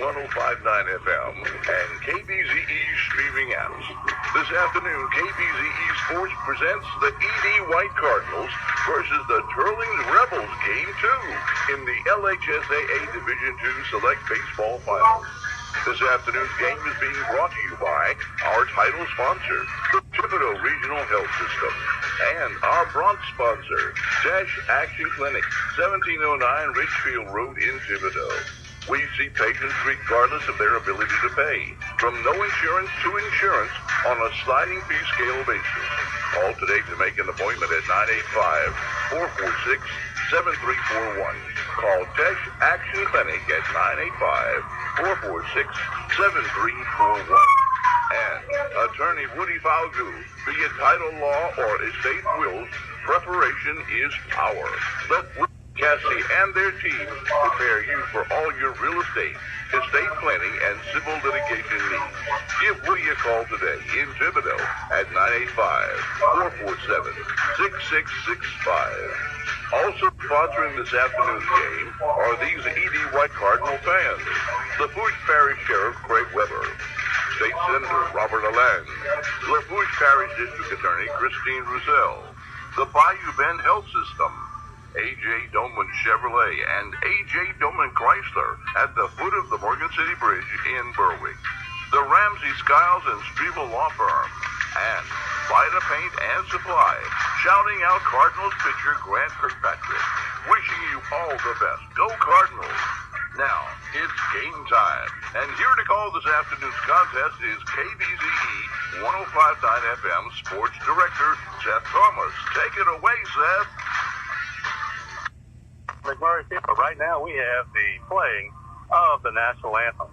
105.9Fm and Kbze streaming apps. This afternoon, Kbze Sports presents the E.D. White Cardinals versus the Teurlings Rebels Game 2 in the LHSAA Division II Select Baseball Finals. This afternoon's game is being brought to you by our title sponsor, the Thibodaux Regional Health System, and our bronze sponsor, Dash Action Clinic, 1709 Richfield Road in Thibodaux. We see patients regardless of their ability to pay, from no insurance to insurance on a sliding fee scale basis. Call today to make an appointment at 985-446-7341. Call Dash Action Clinic at 985-446-7341. And Attorney Woody Falgu, be it title law or estate wills, preparation is power. Let Cassie and their team prepare you for all your real estate planning, and civil litigation needs. Give Woody a call today in Thibodaux at 985-447-6665. Also sponsoring this afternoon's game are these E.D. White Cardinal fans: Lafourche Parish Sheriff Craig Weber, State Senator Robert Allen, Lafourche Parish District Attorney Christine Roussel, the Bayou Bend Health System, A.J. Doman Chevrolet, and A.J. Doman Chrysler at the foot of the Morgan City Bridge in Berwick, the Ramsey Skiles and Striebel Law Firm, and Vita Paint and Supply, shouting out Cardinals pitcher Grant Kirkpatrick, wishing you all the best. Go Cardinals! Now, it's game time, and here to call this afternoon's contest is Kbze 105.9Fm Sports Director Seth Thomas. Take it away, Seth. McMurry, right now we have the playing of the national anthem.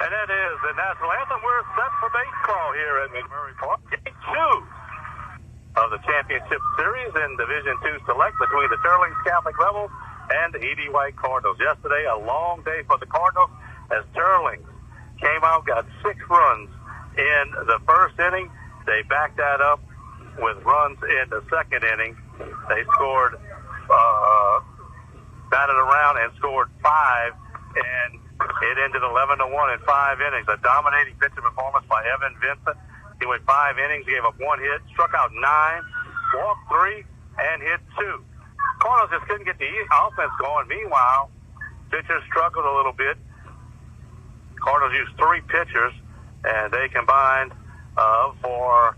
That is the national anthem. We're set for baseball here at McMurry Park. Game 2 of the championship series in Division II Select between the Teurlings Catholic Rebels and the E.D. White Cardinals. Yesterday, a long day for the Cardinals as Teurlings came out, got 6 runs in the first inning. They backed that up with runs in the second inning. They scored, batted around and scored 5, and it ended 11-1 in 5 innings. A dominating pitching performance by Evan Vincent. He went 5 innings, gave up 1 hit, struck out 9, walked 3, and hit 2. Cardinals just couldn't get the offense going. Meanwhile, pitchers struggled a little bit. Cardinals used 3 pitchers, and they combined for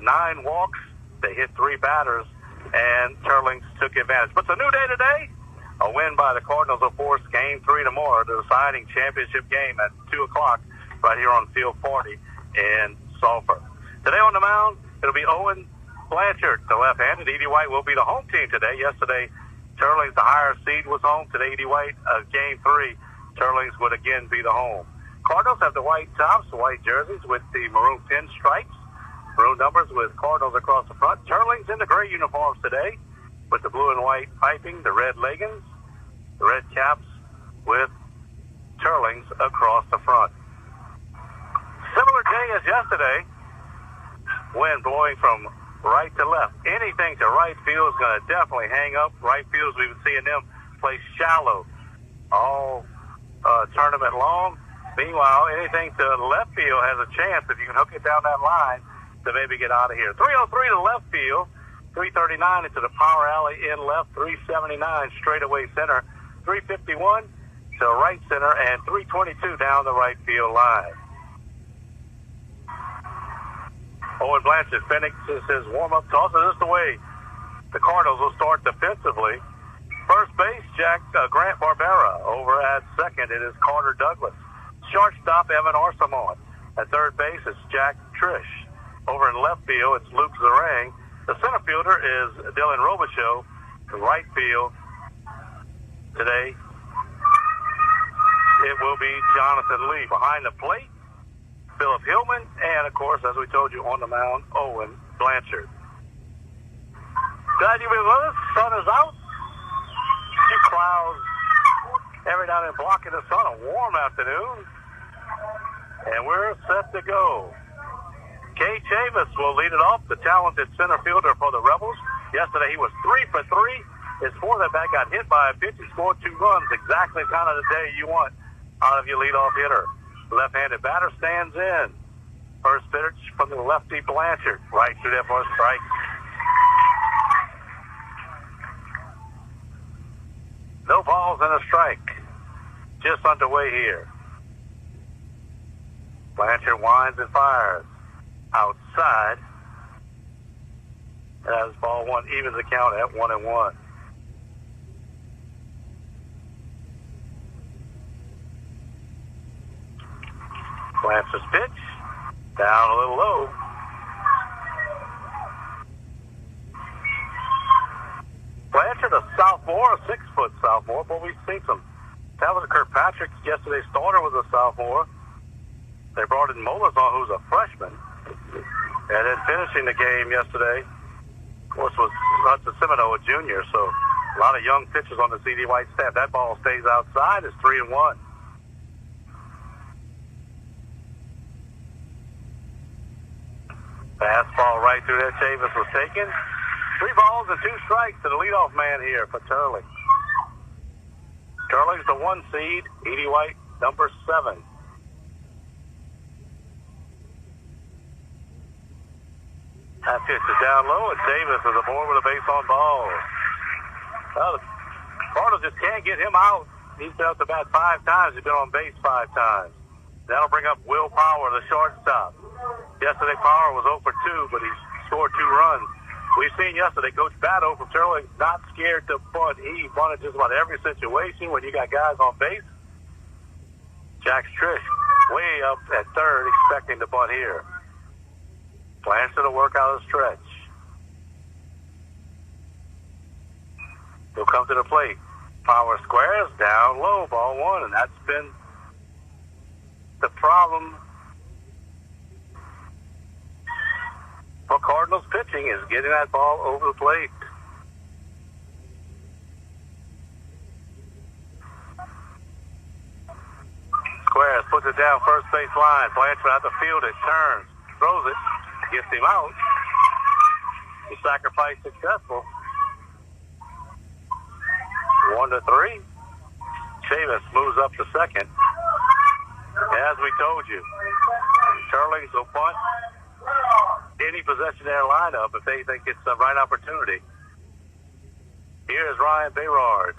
9 walks. They hit 3 batters, and Teurlings took advantage. But it's a new day today. A win by the Cardinals will force Game 3 tomorrow, the deciding championship game at 2 o'clock right here on Field 40 in Sulphur. Today on the mound, it'll be Owen Blanchard, the left-handed. E.D. White will be the home team today. Yesterday, Teurlings, the higher seed, was home. Today, E.D. White, Game 3, Teurlings would again be the home. Cardinals have the white tops, the white jerseys with the maroon pinstripes, maroon numbers with Cardinals across the front. Teurlings in the gray uniforms today, with the blue and white piping, the red leggings, the red caps with Teurlings across the front. Similar day as yesterday, wind blowing from right to left. Anything to right field is going to definitely hang up. Right fields, we've been seeing them play shallow all tournament long. Meanwhile, anything to left field has a chance if you can hook it down that line to maybe get out of here. 303 to left field. 339 into the power alley in left, 379 straightaway center, 351 to right center, and 322 down the right field line. Owen Blanchard finishes his warm-up toss. This is the way The Cardinals will start defensively. First base, Grant Barbera. Over at second, it is Carter Douglas. Shortstop, Evan Arsamon. At third base, it's Jack Trish. Over in left field, it's Luke Zarang. The center fielder is Dylan Robichaux. The right field today, it will be Jonathan Lee. Behind the plate, Philip Hillman. And, of course, as we told you, on the mound, Owen Blanchard. Glad you've been with us. Sun is out. Few clouds every now and then blocking the sun. A warm afternoon. And we're set to go. Kay Chavis will lead it off, the talented center fielder for the Rebels. Yesterday he was 3 for 3. His fourth at bat got hit by a pitch. He scored 2 runs. Exactly the kind of the day you want out of your leadoff hitter. Left-handed batter stands in. First pitch from the lefty Blanchard. Right through there for a strike. No balls and a strike. Just underway here. Blanchard winds and fires. Outside. As ball one evens the count at 1-1. Blanchard's pitch. Down a little low. Blanchard, a sophomore, a 6-foot sophomore, but we've seen some talented. Kirkpatrick, yesterday's starter, was a sophomore. They brought in Molazon, who's a freshman. And then finishing the game yesterday, of course, was Hudson Semino, a junior. So a lot of young pitchers on the CD White staff. That ball stays outside. It's 3-1. Fastball right through there. Chavis was taken. 3 balls and 2 strikes to the leadoff man here for Teurling. Teurling's the 1 seed. Edie White, number 7. That pitch is down low, and Davis is aboard with a base on ball. Well, the Cardinals just can't get him out. He's been up to bat 5 times. He's been on base 5 times. That'll bring up Will Power, the shortstop. Yesterday, Power was 0 for 2, but he scored 2 runs. We've seen yesterday, Coach Batto from Teurling not scared to bunt. He bunted just about every situation when you got guys on base. Jack Trish way up at third, expecting to bunt here. Blanchard to work out a stretch. He'll come to the plate. Power squares, down low, ball 1, and that's been the problem for Cardinals pitching, is getting that ball over the plate. Squares puts it down first base line. Blanchard out the field, it turns, throws it, gets him out. The sacrifice successful. 1-3. Chavis moves up to second. As we told you, Teurlings will punt any possession in their lineup if they think it's the right opportunity. Here's Ryan Bayrard.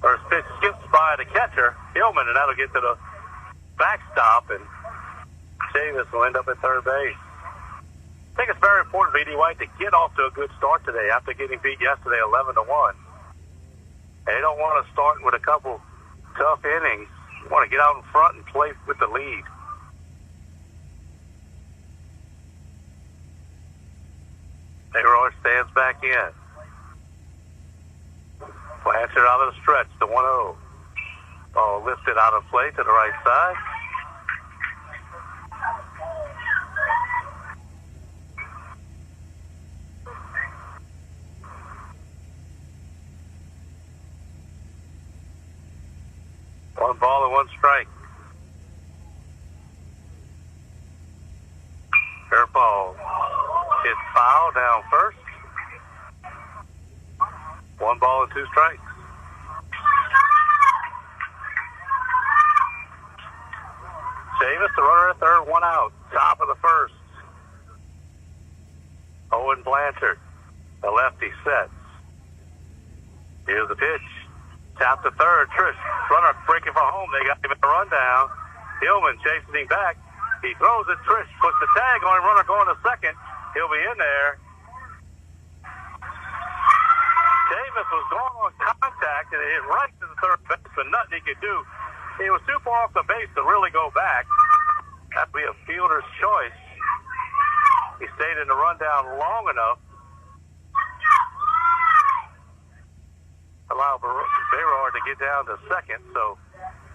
First pitch skips by the catcher, Hillman, and that'll get to the backstop, and Chavis will end up at third base. I think it's very important for Edie White to get off to a good start today after getting beat yesterday 11-1. They don't want to start with a couple tough innings. They want to get out in front and play with the lead. Bayrard stands back in. Blanchard out of the stretch, the 1-0. Ball lifted out of play to the right side. One ball and 1 strike. Fair ball. Hit foul down first. 1 ball and 2 strikes. Chavis, the runner at third, 1 out. Top of the first. Owen Blanchard, the lefty, sets. Here's the pitch. Tap to third. Trish, runner breaking for home. They got him in the rundown. Hillman chasing him back. He throws it. Trish puts the tag on him. Runner going to second. He'll be in there. Davis was going on contact, and it hit right to the third baseman. Nothing he could do. He was too far off the base to really go back. That'd be a fielder's choice. He stayed in the rundown long enough. Allow Bayrard to get down to second. So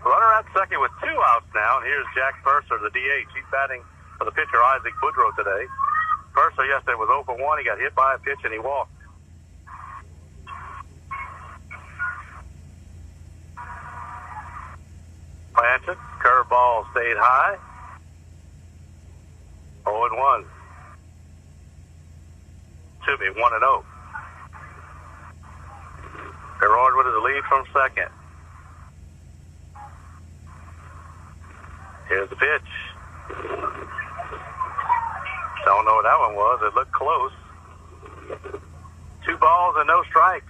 runner at second with 2 outs now. And here's Jack Purser, the DH. He's batting for the pitcher Isaac Boudreaux today. Purser yesterday was 0 for 1. He got hit by a pitch and he walked. Planted. Curveball stayed high. 0-1. Should be 1-0. Bayrard with his lead from second. Here's the pitch. Don't know what that one was. It looked close. 2 balls and no strikes.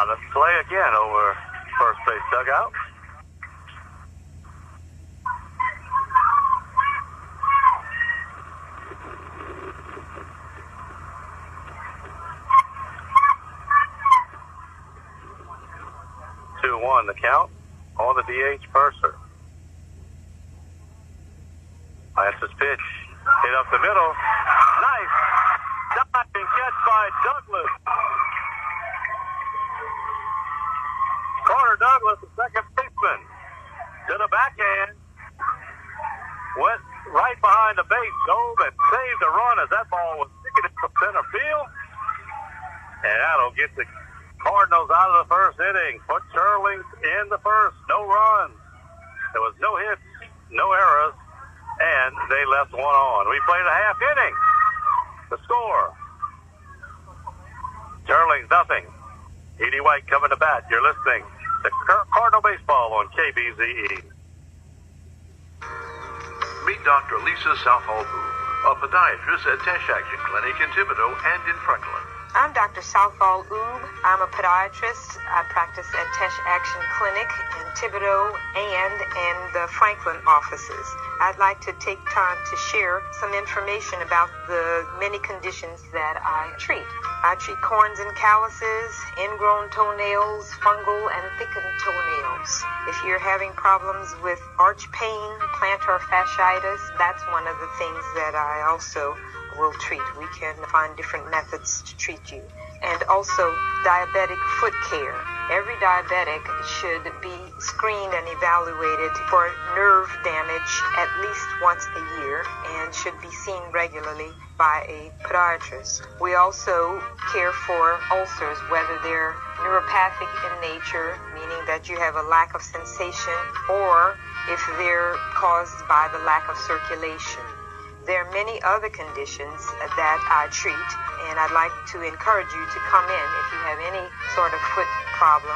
Let's play again over first base dugout. The count on the DH Purser. That's his pitch. Hit up the middle. Nice diving catch by Douglas. Carter Douglas, the second baseman, to the backhand. Went right behind the base, dove and saved a run as that ball was sticking into center field. And that'll get the Cardinals out of the first inning. Put Teurlings in the first. No runs. There was no hits, no errors, and they left one on. We played a half inning. The score: Teurlings nothing. Edie White coming to bat. You're listening to Cardinal Baseball on Kbze. Meet Dr. Lisa Southall, a podiatrist at Tesh Action Clinic in Thibodaux and in Franklin. I'm Dr. Southall Oob. I'm a podiatrist. I practice at Tesh Action Clinic in Thibodaux and in the Franklin offices. I'd like to take time to share some information about the many conditions that I treat. I treat corns and calluses, ingrown toenails, fungal and thickened toenails. If you're having problems with arch pain, plantar fasciitis, that's one of the things that I also will treat. We can find different methods to treat you. And also diabetic foot care. Every diabetic should be screened and evaluated for nerve damage at least once a year and should be seen regularly by a podiatrist. We also care for ulcers, whether they're neuropathic in nature, meaning that you have a lack of sensation, or if they're caused by the lack of circulation. There are many other conditions that I treat, and I'd like to encourage you to come in if you have any sort of foot problem.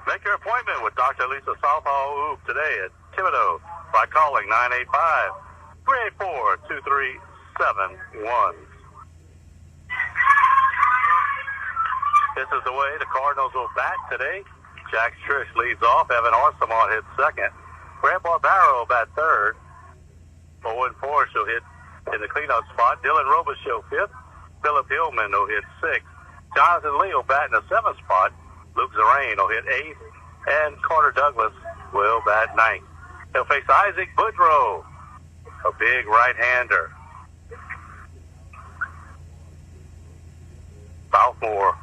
Make your appointment with Dr. Lisa Southall today at Thibodaux by calling 985-384-2371. This is the way the Cardinals will bat today. Jack Trish leads off. Evan Arsamont hits second. Grandpa Barrow bat third. Owen Forrest will hit in the cleanup spot. Dylan Robichaux fifth. Philip Hillman will hit sixth. Jonathan Lee will bat in the seventh spot. Luke Zarain will hit eighth. And Carter Douglas will bat ninth. He'll face Isaac Boudreaux, a big right-hander. Southmore.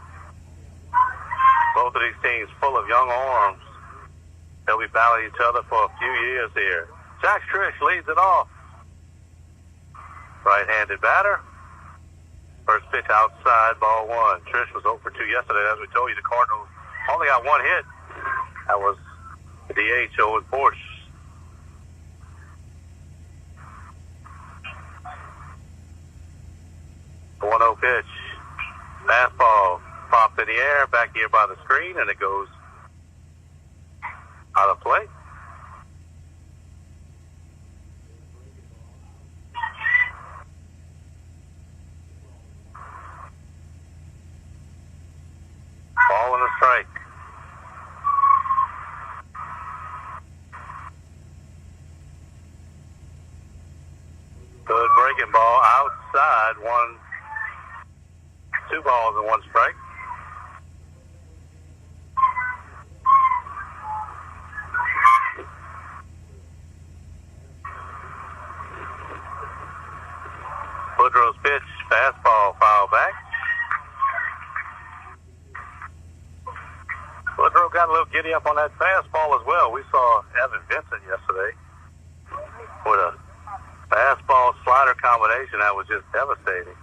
Both of these teams full of young arms. They'll be battling each other for a few years here. Jack Trish leads it off. Right-handed batter. First pitch outside, ball one. Trish was 0 for 2 yesterday. As we told you, the Cardinals only got one hit. That was the DH, Owen Forrest. The 1-0 pitch. Fastball popped in the air, back here by the screen, and it goes Out of play. Ball and a strike. Good breaking ball outside. 2 balls and 1 strike. Woodrow's pitch, fastball, foul back. Woodrow got a little giddy up on that fastball as well. We saw Evan Vincent yesterday with a fastball slider combination that was just devastating.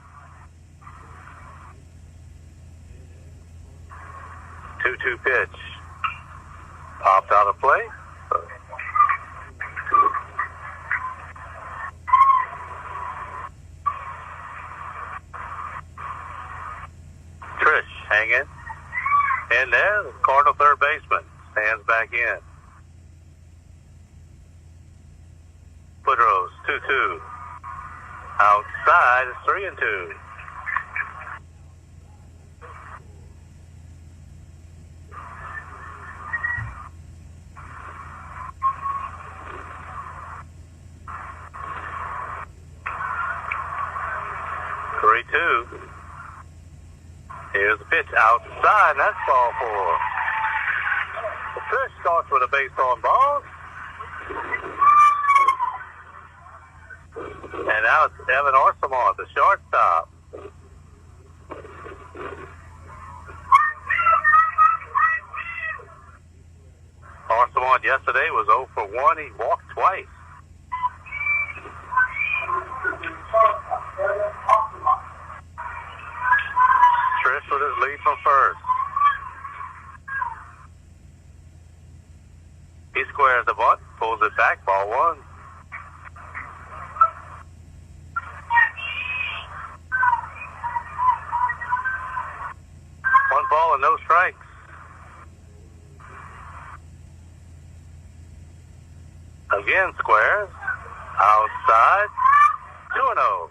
2-2 pitch. Popped out of play. Trish hanging in there. The Cardinal third baseman stands back in. Woodrow's 2-2. Outside is 3-2. Here's the pitch outside, and that's ball 4. The pitch starts with a base on ball. And now it's Evan Arsamont, the shortstop. Arsamont yesterday was 0 for 1. He walked twice. Trish with his lead from first. He squares the bunt, pulls it back, ball 1. One ball and no strikes. Again squares. Outside. 2-0.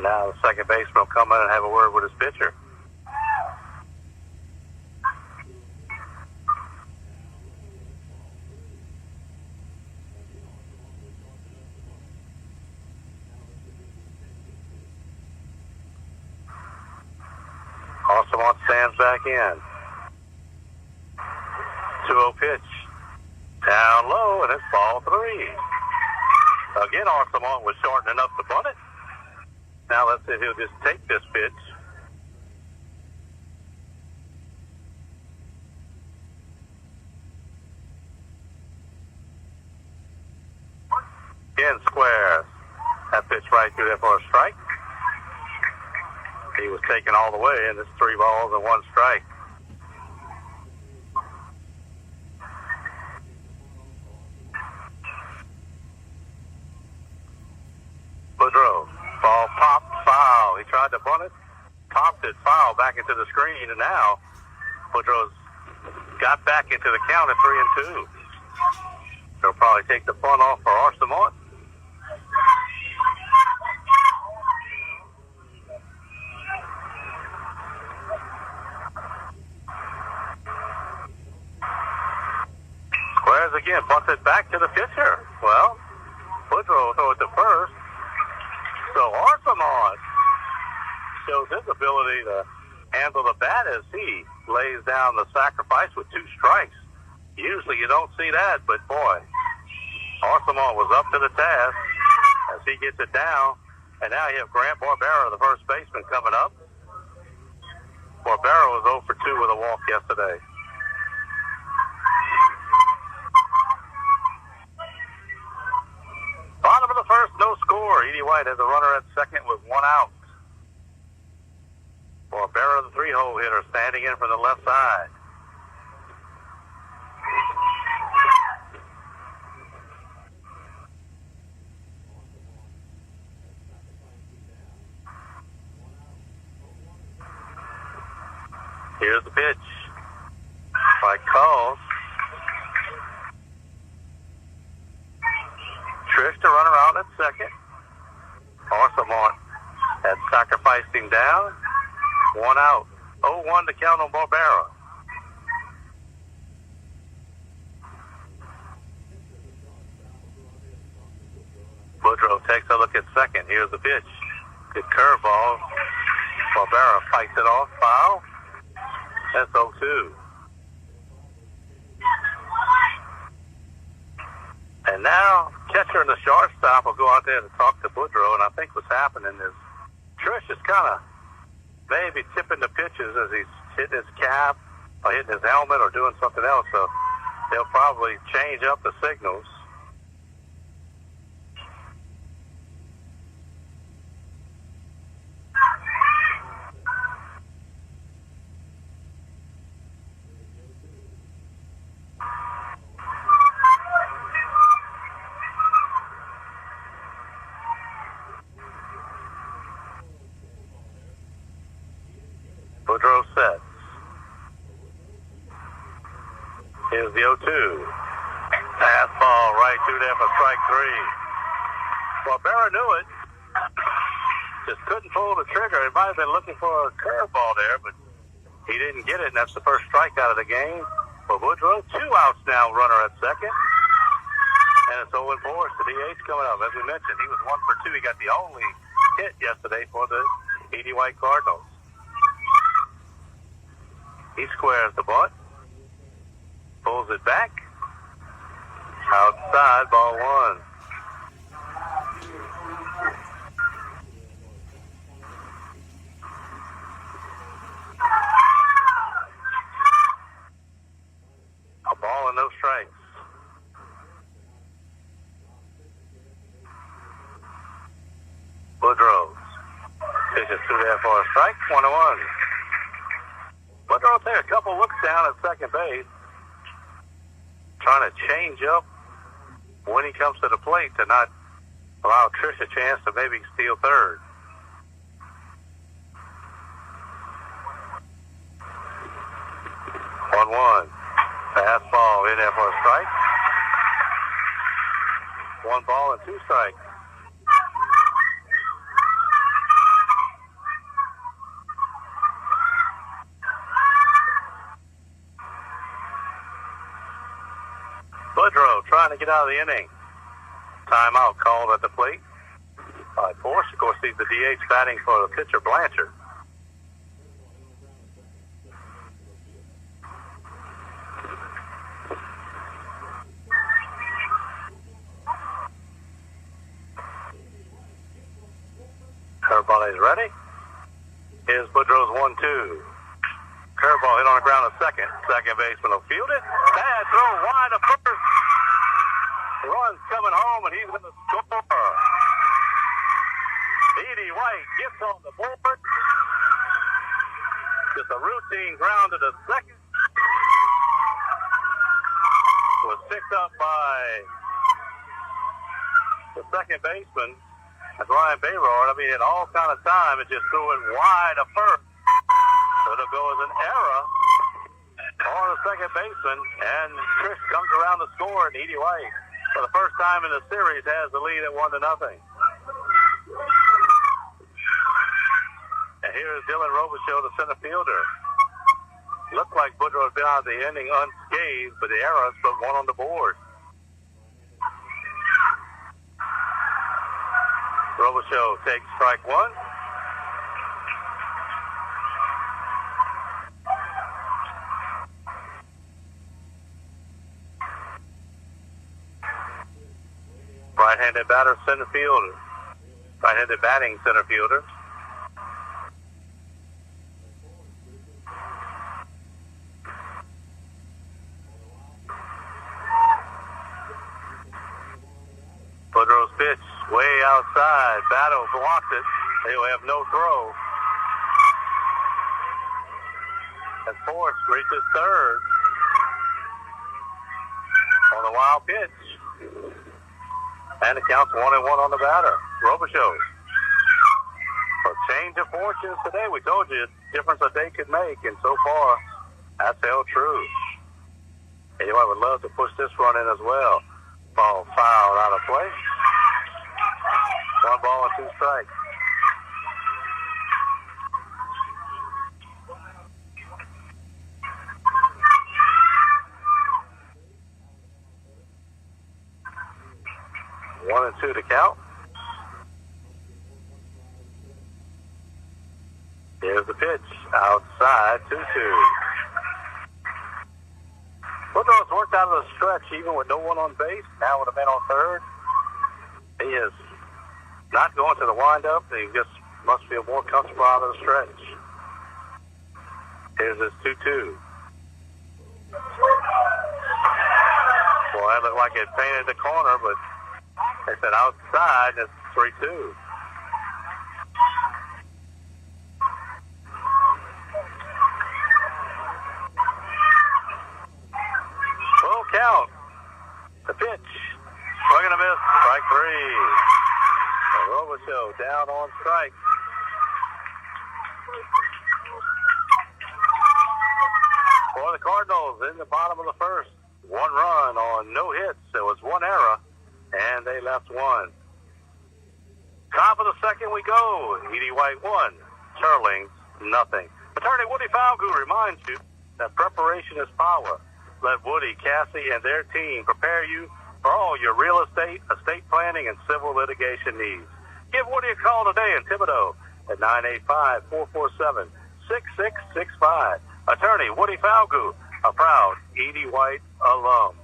Now the second baseman will come in and have a word with his pitcher. Arsamont stands back in. 2-0 pitch. Down low, and it's ball 3. Again, Arsamont was short enough to bunt it. Now let's see if he'll just take this pitch. Again, squares. That pitch right through there for a strike. He was taken all the way, and it's 3 balls and 1 strike. Woodrow. Ball popped, foul. He tried to bunt it, popped it, foul back into the screen, and now Woodrow's got back into the count at 3-2. They'll probably take the bunt off for Arsamont. Squares again, bunts it back to the pitcher. Well, Woodrow will throw it to first. So Arsamont shows his ability to handle the bat as he lays down the sacrifice with 2 strikes. Usually you don't see that, but boy, Arsamont was up to the task as he gets it down. And now you have Grant Barbera, the first baseman, coming up. Barbera was 0 for 2 with a walk yesterday. Bottom of the first, no score. Edie White has a runner at second with 1 out. Barbera, the 3-hole hitter, standing in from the left side. Strike called. Trish to run around at second. Arsamont had sacrificed him down. 1 out. 0-1 to count on Barbera. Woodrow takes a look at second. Here's the pitch. Good curveball. Barbera fights it off. Foul. That's 0-2. And now, catcher and the shortstop will go out there to talk to Woodrow, and I think what's happening is Trish is kind of maybe tipping the pitches as he's hitting his cap or hitting his helmet or doing something else, so they'll probably change up the signals. Woodrow sets. Here's the 0-2. Fastball right through there for strike 3. Barbera knew it. Just couldn't pull the trigger. He might have been looking for a curveball there, but he didn't get it, and that's the first strikeout of the game for Woodrow. 2 outs now, runner at second. And it's 0-4. It's the DH coming up. As we mentioned, he was 1 for 2. He got the only hit yesterday for the Edie White Cardinals. He squares the butt, pulls it back, outside, ball 1. A ball and no strikes. Woodrow pitches through there for a strike, 1-1. Woodrow will take a couple looks down at second base, trying to change up when he comes to the plate to not allow Trish a chance to maybe steal third. One. Fastball in there for a strike. 1 ball and 2 strikes. Woodrow trying to get out of the inning. Timeout called at the plate by Force. Of course, he's the DH batting for the pitcher, Blanchard. Curveball is ready. Here's Woodrow's 1-2. Curveball hit on the ground at second. Second baseman will field it. Bad throw wide of first. Runs coming home, and he's going to score. Edie White gets on the board. Just a routine ground to the second. Was picked up by the second baseman. That's Ryan Bayrard. I mean, at all kind of time, it just threw it wide of first. So it'll go as an error on the second baseman, and Trish comes around to score, and Edie White, for the first time in the series, has the lead at 1-0. And here is Dylan Robichaux, the center fielder. Looked like Woodrow had been out of the inning unscathed, but the errors put 1 on the board. Robichaux takes strike 1. Right-handed batter, center fielder. Right-handed batting center fielder. Woodrow's pitch way outside. Battle blocks it. He'll have no throw. And Force reaches third on the wild pitch. And it counts 1-1 on the batter. Robichaux. For change of fortunes today, we told you the difference a day could make, and so far, that's held true. Anyway, would love to push this run in as well. Ball fouled out of play. 1 ball and 2 strikes. One and 2 to count. Here's the pitch. Outside, 2-2. Woodrow's worked out of the stretch even with no one on base. Now with a man on third. He is not going to the windup. He just must feel more comfortable out of the stretch. Here's his 2-2. Well, that looked like it painted the corner, but they said outside, and it's 3-2. Full count. The pitch. Swing and a miss. Strike 3. The Robichaux down on strike. For the Cardinals in the bottom of the first. 1 run on no hits. There was 1 error, and they left 1. Top of the second we go. Edie White 1, Teurlings nothing. Attorney Woody Falgout reminds you that preparation is power. Let Woody, Cassie, and their team prepare you for all your real estate, estate planning, and civil litigation needs. Give Woody a call today in Thibodaux at 985-447-6665. Attorney Woody Falgout, a proud Edie White alum.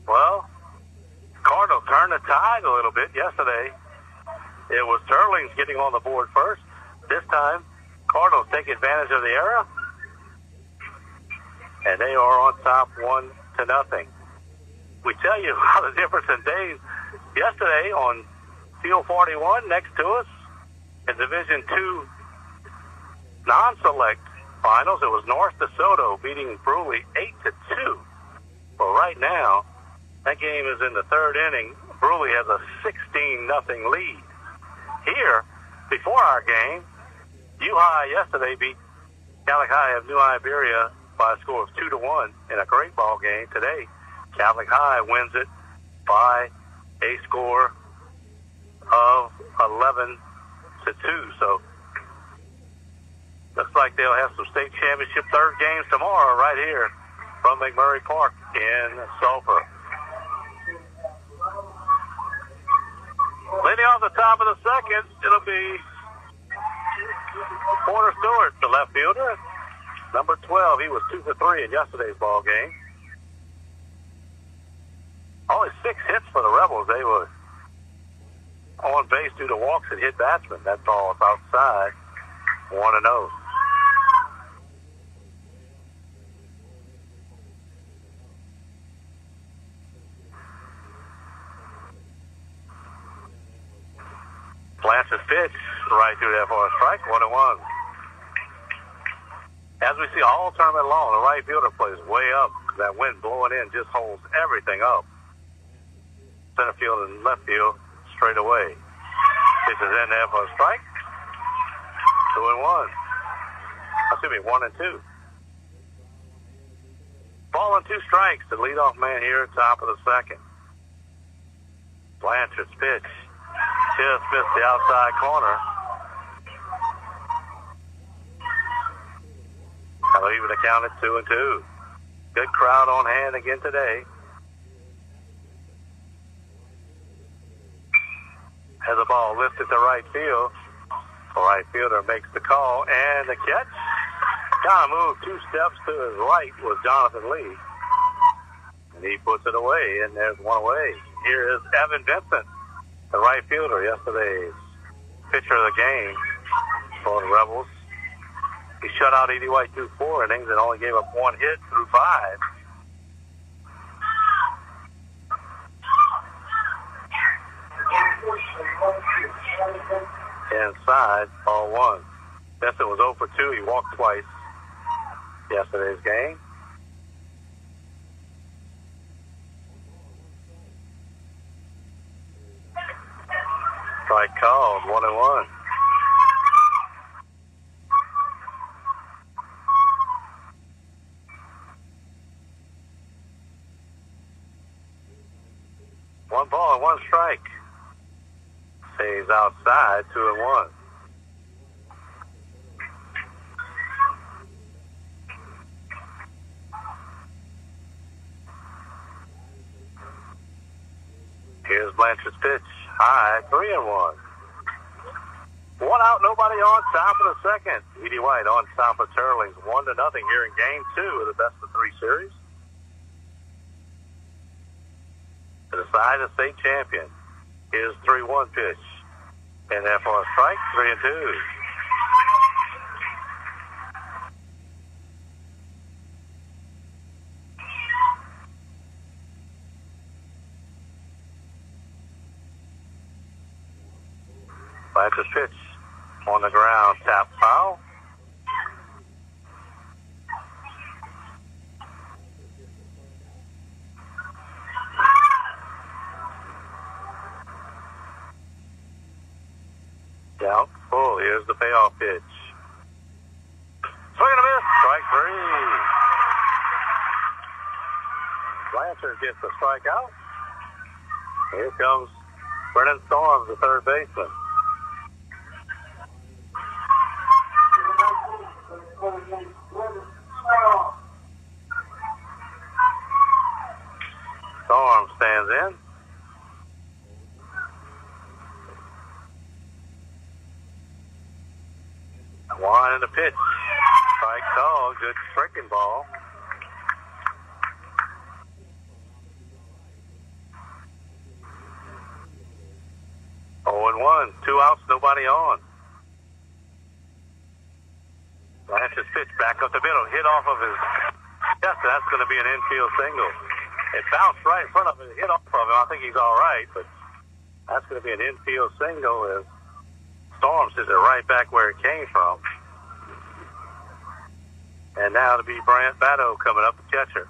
Well, Cardinals turned the tide a little bit yesterday. It was Teurlings getting on the board first. This time, Cardinals take advantage of the error, and they are on top 1-0. We tell you how the difference in days. Yesterday on Field 41 next to us in Division II non-select finals, it was North DeSoto beating Bruley 8-2. Well, right now, that game is in the 3rd inning. Bruley has a 16-0 lead. Here, before our game, U-High yesterday beat Catholic High of New Iberia by a score of 2-1 in a great ball game. Today, Catholic High wins it by a score of 11-2. So, looks like they'll have some state championship 3rd games tomorrow right here from McMurry Park in Sulphur. Leading off the top of the second, it'll be Porter Stewart, the left fielder. Number 12, he was 2 for 3 in yesterday's ball game. Only 6 hits for the Rebels. They were on base due to walks and hit batsmen. That ball is outside, 1-0. Blanchard's pitch right through there for a strike, 1-1. As we see all tournament long, the right fielder plays way up. That wind blowing in just holds everything up. Center field and left field straight away. Pitch is in there for a strike. 2-1. Excuse me, 1-2. Ball and 2 strikes. The leadoff man here at top of the second. Blanchard's pitch just missed the outside corner. That'll even account at 2-2. Good crowd on hand again today. Has the ball lifted to right field. The right fielder makes the call and the catch. Kind of moved 2 steps to his right was Jonathan Lee. And he puts it away, and there's one away. Here is Evan Vincent, the right fielder, yesterday's pitcher of the game for the Rebels. He shut out Edie White through 4 innings and only gave up 1 hit through 5. Inside, ball 1. Vincent was 0 for 2. He walked twice yesterday's game. Strike called, 1-1. 1 ball and 1 strike. Stays outside, 2-1. Here's Blanchard's pitch. High, 3-1. 1 out, nobody on top of the second. Edie White on top of Teurlings, 1-0 here in Game 2 of the best-of-3 series. To decide the state champion. Here's 3-1 pitch. And there for a strike, 3-2. Blanchard's pitch on the ground, tap foul. Down full. Here's the payoff pitch. Swing and a miss. Strike 3. Blanchard gets the strikeout. Here comes Brennan Storms, the third baseman. Storm stands in. One in the pitch. Strike call. Good striking ball. Oh and 1. 2 outs, nobody on. Blanchard's pitch back up the middle. Hit off of his chest. That's going to be an infield single. It bounced right in front of him. Hit off of him. I think he's all right, but that's going to be an infield single as Storm sits it right back where it came from. And now it'll be Brant Batto coming up, the catcher.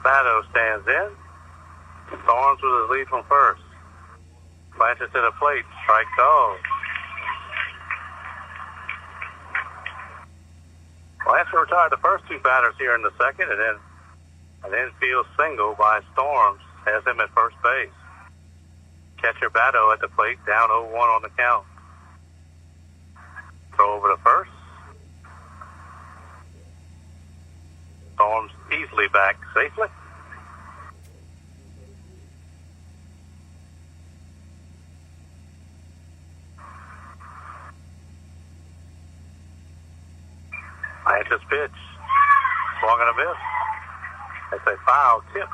Batto stands in. Storms with his lead from first. Blanchard to the plate. Strike call. Blanchard retired the first 2 batters here in the second, and then an infield single by Storms has him at first base. Catcher Batto at the plate, down 0-1 on the count. Throw over to first. Storms easily back safely. Blanchard's pitch. Swung and a miss. It's a foul tip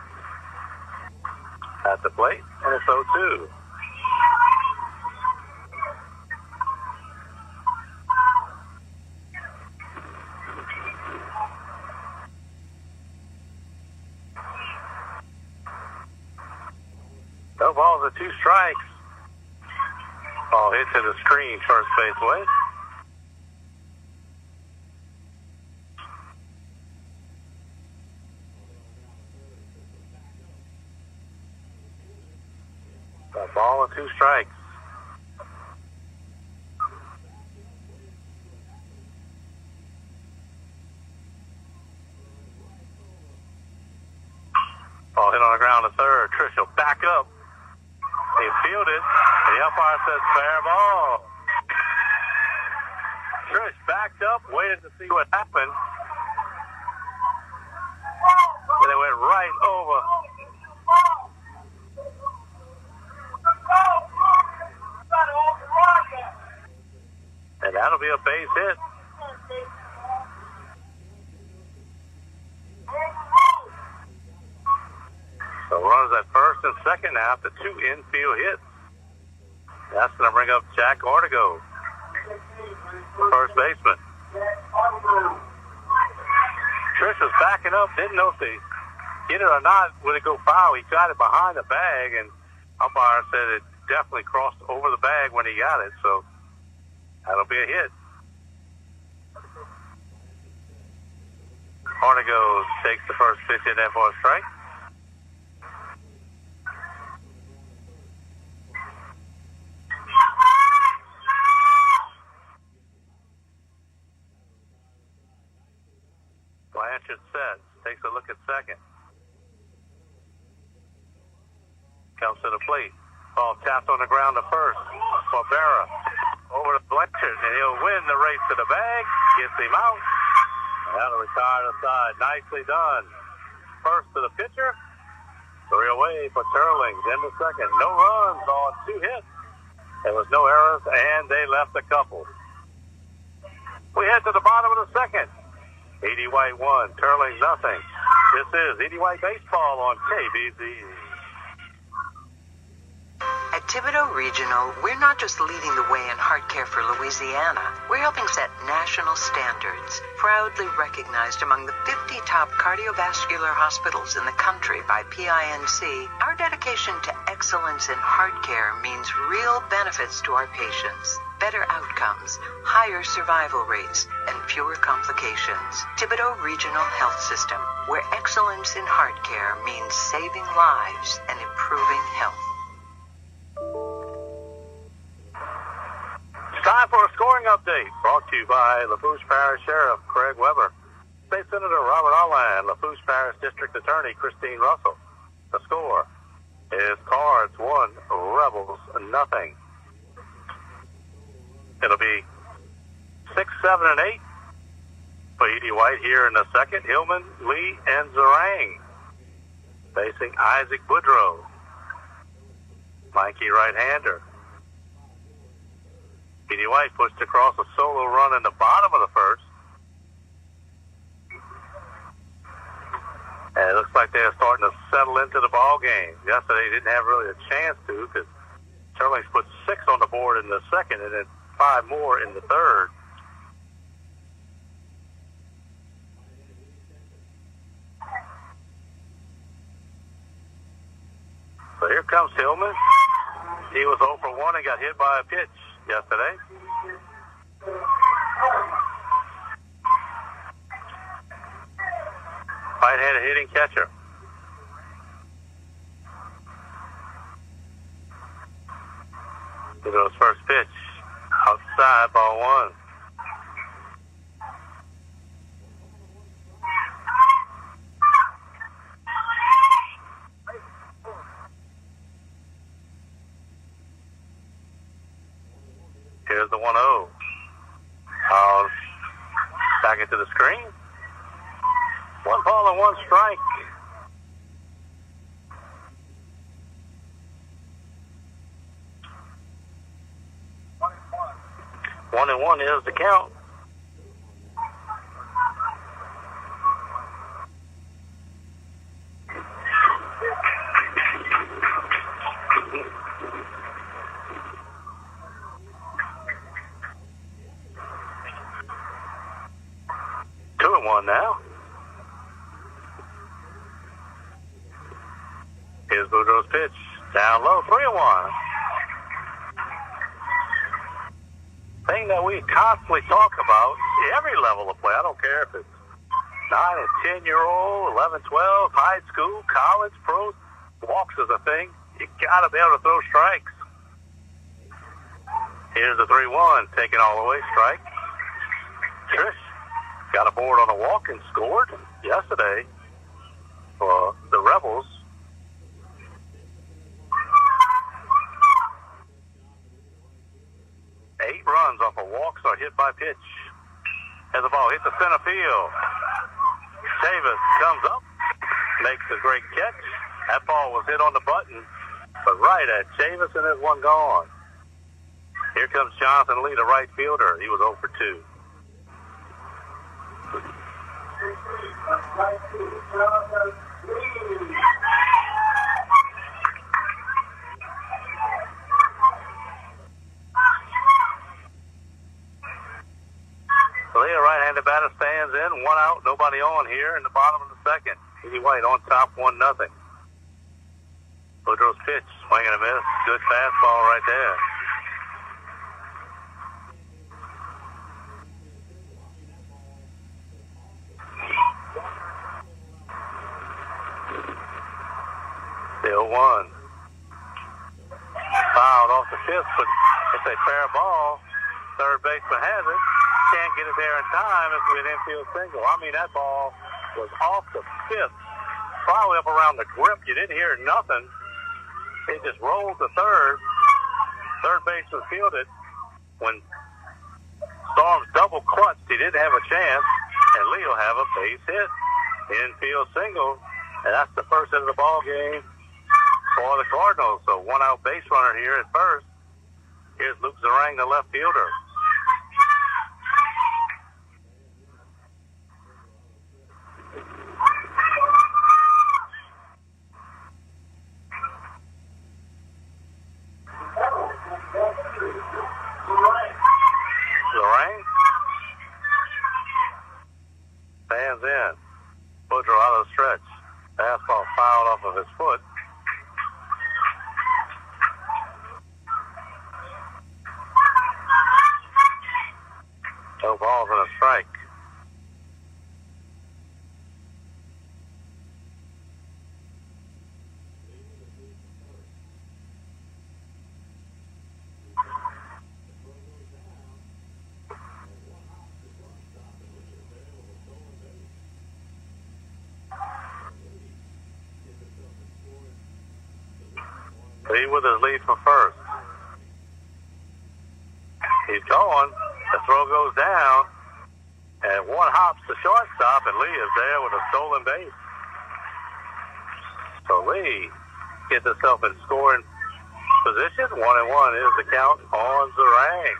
at the plate, and it's 0-2. No balls and 2 strikes. Ball hit to the screen, first base way. A ball and 2 strikes. Ball hit on the ground to third. Trish will back up. He fielded, and the umpire says fair ball. Trish backed up, waited to see what happened. And it went right over. And that'll be a base hit. So runners at first and second now after 2 infield hits. That's going to bring up Jack Ortego, first baseman. Trish was backing up, didn't know if they hit it or not. Would it go foul? He got it behind the bag, and umpire said it definitely crossed over the bag when he got it. So that'll be a hit. Hornigold takes the first pitch in there for a strike. Blanchard sets, takes a look at second. Comes to the plate. Ball tapped on the ground to first. Barbera over to Blanchard, and he'll win the race to the bag. Gets him out. Now to retire to the side. Nicely done. First to the pitcher. 3 away for Teurlings in the second. No runs on 2 hits. There was no errors, and they left a couple. We head to the bottom of the second. Edie White 1, Teurling nothing. This is Edie White Baseball on Kbze. At Thibodeau Regional, we're not just leading the way in heart care for Louisiana. We're helping set national standards. Proudly recognized among the 50 top cardiovascular hospitals in the country by PINC, our dedication to excellence in heart care means real benefits to our patients. Better outcomes, higher survival rates, and fewer complications. Thibodeau Regional Health System, where excellence in heart care means saving lives and improving health. Time for a scoring update, brought to you by Lafourche Parish Sheriff Craig Weber, State Senator Robert Alland, Lafourche Parish District Attorney Christine Russell. The score is Cards 1, Rebels nothing. It'll be 6, 7, and 8 for Edie White here in the second. Hillman, Lee, and Zarang facing Isaac Boudreau. Lanky right-hander. Edie White pushed across a solo run in the bottom of the first. And it looks like they're starting to settle into the ball game. Yesterday they didn't have really a chance to because Teurlings put 6 on the board in the second and then 5 more in the third. So here comes Hillman. He was 0 for 1 and got hit by a pitch yesterday. Right-handed hitting catcher. He goes first pitch. Outside, ball 1. Here's the 1-0. Back into the screen. 1 ball and 1 strike. One and 1 is the count. Now. Here's Boudreau's pitch. Down low, 3-1. Thing that we constantly talk about, every level of play, I don't care if it's 9 and 10-year-old, 11, 12, high school, college, pros, walks is a thing. You got to be able to throw strikes. Here's the 3-1, taken all the way, strike. Trish got a board on a walk and scored yesterday for the Rebels. Eight runs off of walks or hit by pitch. As the ball hits the center field. Davis comes up, makes a great catch. That ball was hit on the button, but right at Chavis, and there's one gone. Here comes Jonathan Lee, the right fielder. He was 0 for 2. So the right-handed batter stands in, 1 out, nobody on here in the bottom of the second. Edie White on top, 1-0. Boudreau's pitch, swing and a miss. Good fastball right there. 0-1. Fouled off the fifth, but it's a fair ball. Third baseman has it. Can't get it there in time. It's an infield single. I mean, that ball was off the fifth, probably up around the grip. You didn't hear nothing. It just rolled to third. Third baseman fielded. When Storms double clutched, he didn't have a chance, and Lee will have a base hit. Infield single, and that's the first hit of the ball game for the Cardinals. So one out base runner here at first. Here's Luke Zarang, the left fielder. Zarang stands in. Woodrow out of the stretch. Fastball fouled off of his foot. No balls and a strike. Lee with his lead from first. He's going. The throw goes down. And one hops to shortstop, and Lee is there with a stolen base. So Lee gets himself in scoring position. 1-1 is the count on Zarang.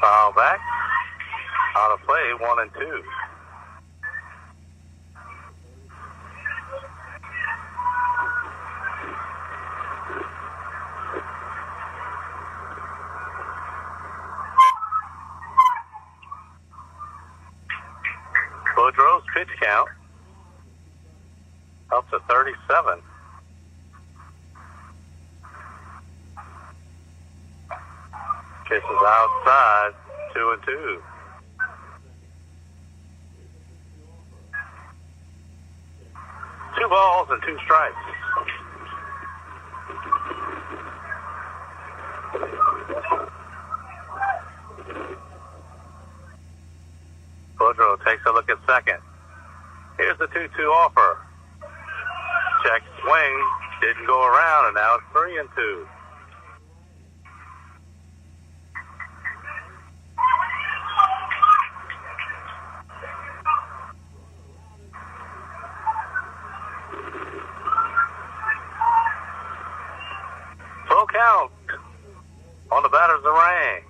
Foul back. Out of play, 1-2. Woodrow's pitch count up to 37. Kisses outside, 2-2. Two balls and two strikes. Woodrow takes a look at second. Here's the 2-2 offer. Check swing, didn't go around, and now it's 3-2. Count on the batter's Zarang.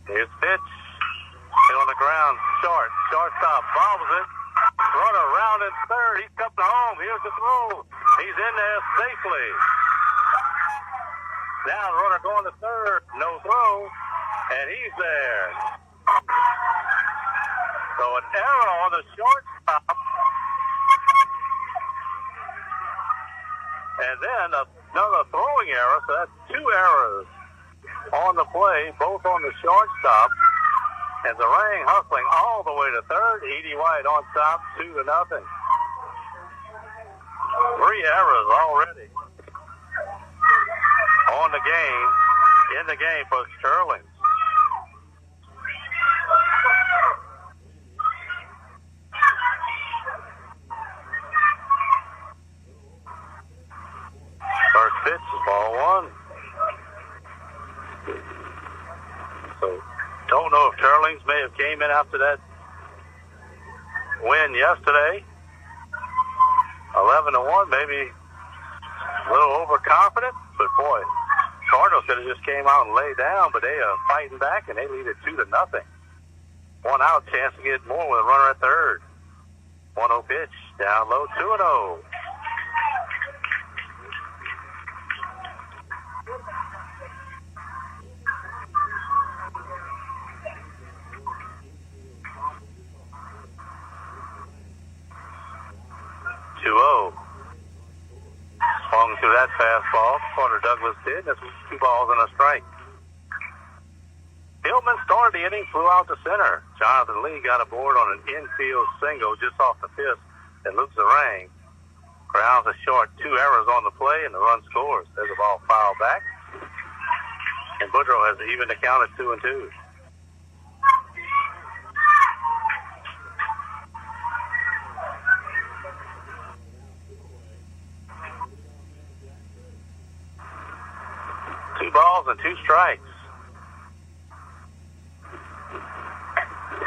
Here's pitch. Hit on the ground. Shortstop bobbles it. Runner around at third. He's coming home. Here's the throw. He's in there safely. Now the runner going to third. No throw. And he's there. So an error on the shortstop. And then another throwing error, so that's two errors on the play, both on the shortstop. And Zarang hustling all the way to third. Edie White on top, 2-0. 3 errors already on the game, in the game for Teurlings. First pitch is ball one. So, don't know if Teurlings may have came in after that win yesterday. 11-1, maybe a little overconfident, but boy, Cardinals could have just came out and laid down, but they are fighting back and they lead it 2-0. 1 out, chance to get more with a runner at third. 1-0 pitch, down low, 2-0. 2-0. Swung through that fastball. Carter Douglas did. That's 2 balls and a strike. Hillman started the inning, flew out to center. Jonathan Lee got aboard on an infield single just off the fifth and loops the ring. Grounds a short, 2 errors on the play, and the run scores. There's a ball fouled back. And Boudreaux has even the count at 2-2. Two balls and 2 strikes.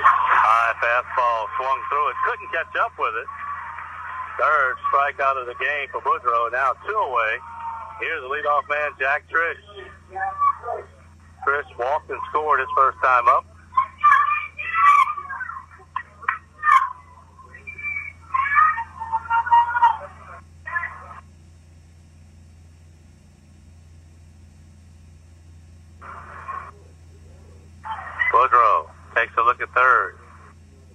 High fastball swung through it. Couldn't catch up with it. Third strikeout of the game for Boudreaux. Now 2 away. Here's the leadoff man, Jack Trish. Trish walked and scored his first time up. Boudreaux takes a look at third.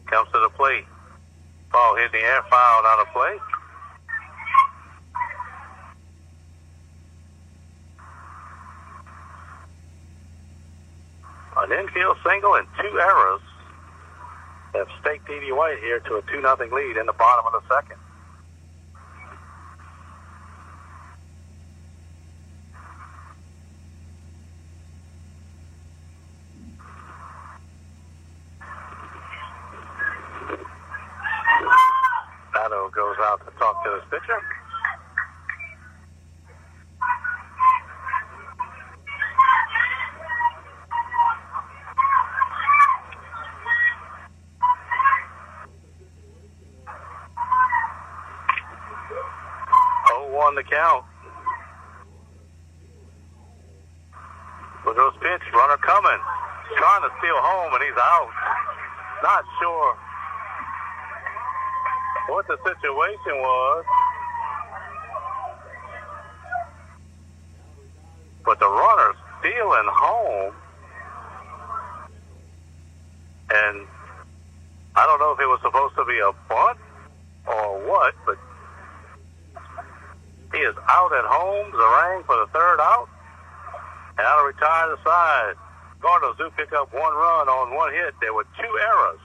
Comes to the plate. Ball hit in the air, fouled out of play. An infield single and 2 errors have staked Edie White here to a 2-0 lead in the bottom of the second. Nato goes out to talk to his pitcher. On the count. Boudreaux's pitch, runner coming. Trying to steal home, and he's out. Not sure what the situation was. But the runner's stealing home. And I don't know if it was supposed to be a bunt or what, but he is out at home. Zarang for the third out. And out to retire the side. Cardinals do pick up 1 run on 1 hit. There were 2 errors.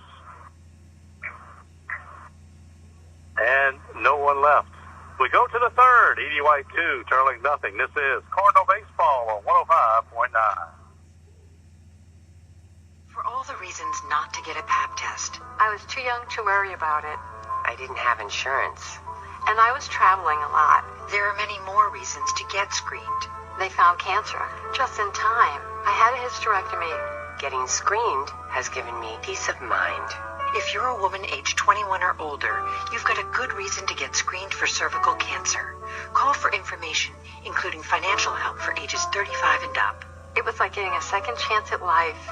And no one left. We go to the third. Edie White 2, Teurling nothing. This is Cardinal Baseball on 105.9. For all the reasons not to get a pap test. I was too young to worry about it. I didn't have insurance. And I was traveling a lot. There are many more reasons to get screened. They found cancer just in time. I had a hysterectomy. Getting screened has given me peace of mind. If you're a woman aged 21 or older, you've got a good reason to get screened for cervical cancer. Call for information, including financial help for ages 35 and up. It was like getting a second chance at life.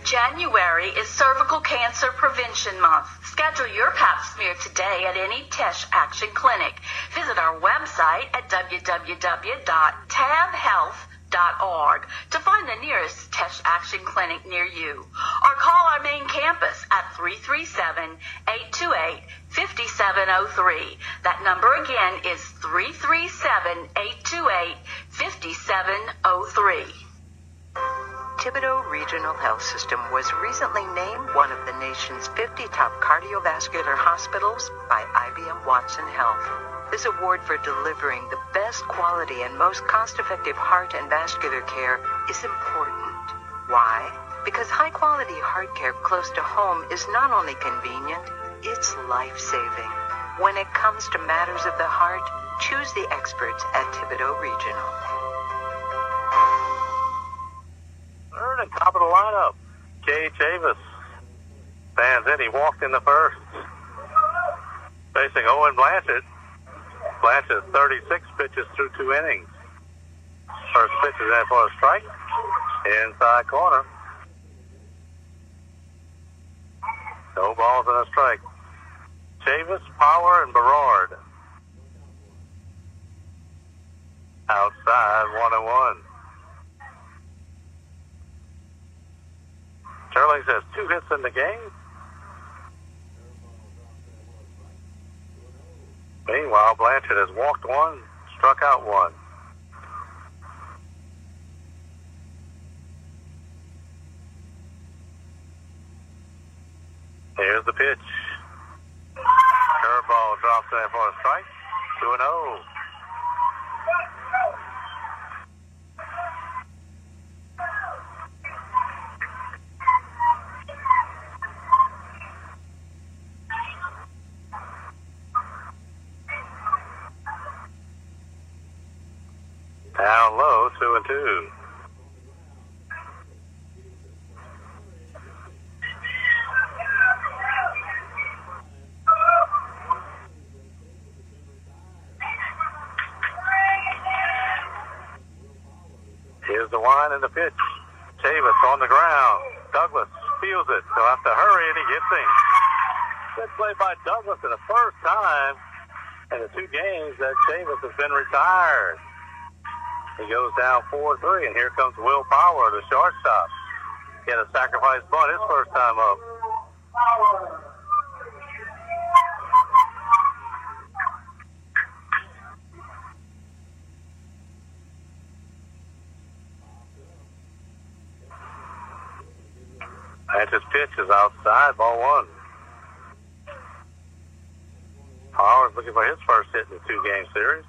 January is Cervical Cancer Prevention Month. Schedule your pap smear today at any Tesh Action Clinic. Visit our website at www.tabhealth.org to find the nearest Tesh Action Clinic near you. Or call our main campus at 337-828-5703. That number again is 337-828-5703. Thibodaux Regional Health System was recently named one of the nation's 50 top cardiovascular hospitals by IBM Watson Health. This award for delivering the best quality and most cost-effective heart and vascular care is important. Why? Because high-quality heart care close to home is not only convenient, it's life-saving. When it comes to matters of the heart, choose the experts at Thibodaux Regional. Third and top of the lineup, K.H. Avis stands in. He walked in the first. Facing Owen Blanchett. Blanchett 36 pitches through 2 innings. First pitch is in for a strike. Inside corner. No balls and a strike. Chavis, Power, and Berard. Outside, 1-1. Teurlings has 2 hits in the game. Kyle Blanchard has walked one, struck out one. Here's the pitch. Curveball drops in for a strike. 2-0. Down low, 2-2. Here's the line and the pitch. Chavis on the ground. Douglas feels it. He'll have to hurry, and he gets him. Good play by Douglas in the first time in the 2 games that Chavis has been retired. He goes down 4-3, and here comes Will Power, the shortstop. He had a sacrifice bunt his first time up. His pitch is outside, ball 1. Power's looking for his first hit in the 2-game series.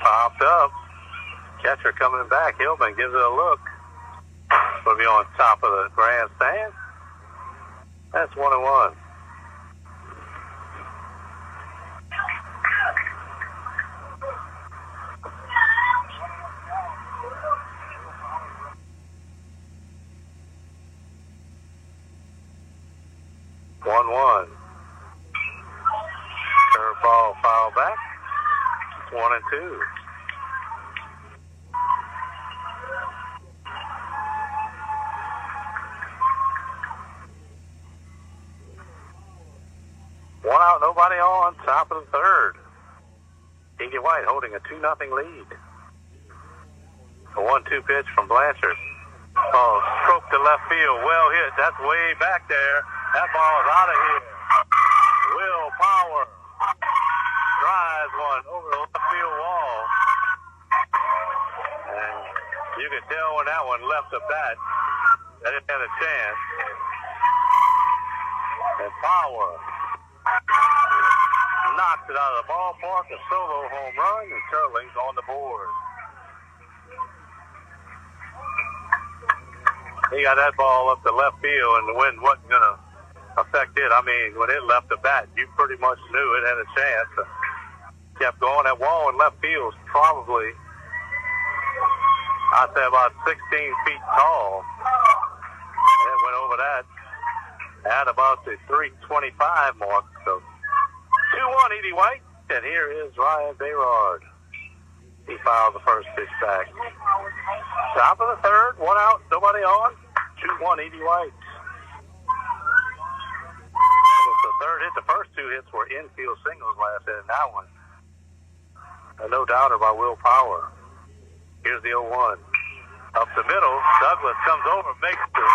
Popped up. Catcher coming back. Hillman gives it a look. Will be on top of the grandstand. That's 1-1. Curveball foul back. 1-2. One out, nobody on. Top of the 3rd. Iggy White holding a 2-0 lead. A 1-2 pitch from Blanchard. Oh, stroke to left field. Well hit. That's way back there. That ball is out of here. Will Power drives one over the left field wall. And you can tell when that one left the bat that it had a chance. And Power knocks it out of the ballpark. A solo home run, and Teurlings on the board. He got that ball up to left field, and the wind wasn't going to affect it. I mean, when it left the bat, you pretty much knew it had a chance. Kept going. That wall in left field is probably, I'd say, about 16 feet tall. And it went over that at about the 325 mark. So 2-1, Edie White. And here is Ryan Bayrard. He fouled the first pitch back. Top of the 3rd, 1 out, nobody on. 2-1, Edie White. The 3rd hit. The first 2 hits were infield singles last inning. That one, no doubter by Will Power. Here's the 0-1. Up the middle, Douglas comes over, makes the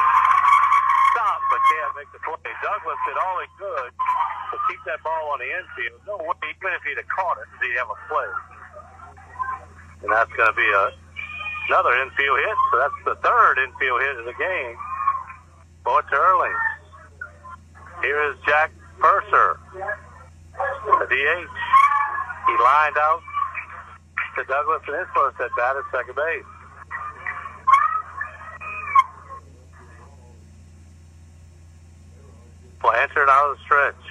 stop, but can't make the play. Douglas did all he could to keep that ball on the infield. No way, even if he'd have caught it, did he have a play. And that's going to be another infield hit. So that's the 3rd infield hit of the game for Teurling. Here is Jack Purser, the DH. He lined out to Douglas in his first at bat at second base. Blanchard out of the stretch.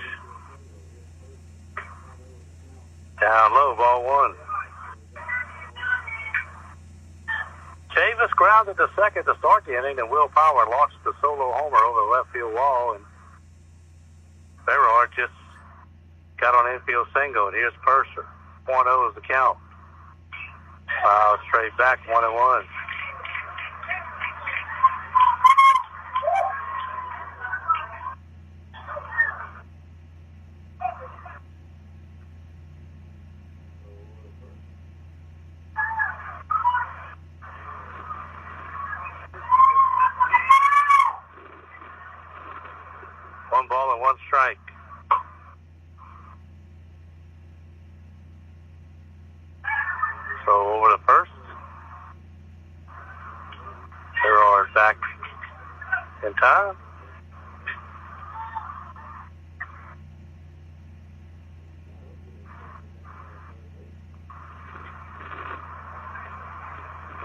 Down low, ball 1. Chavis grounded to second to start the inning, and Will Power launched the solo homer over the left field wall, and Bayrard just got on infield single, and here's Purser. 4-0 is the count. Straight back, 1-1. ball and 1 strike. So over to first. Gerard back in time.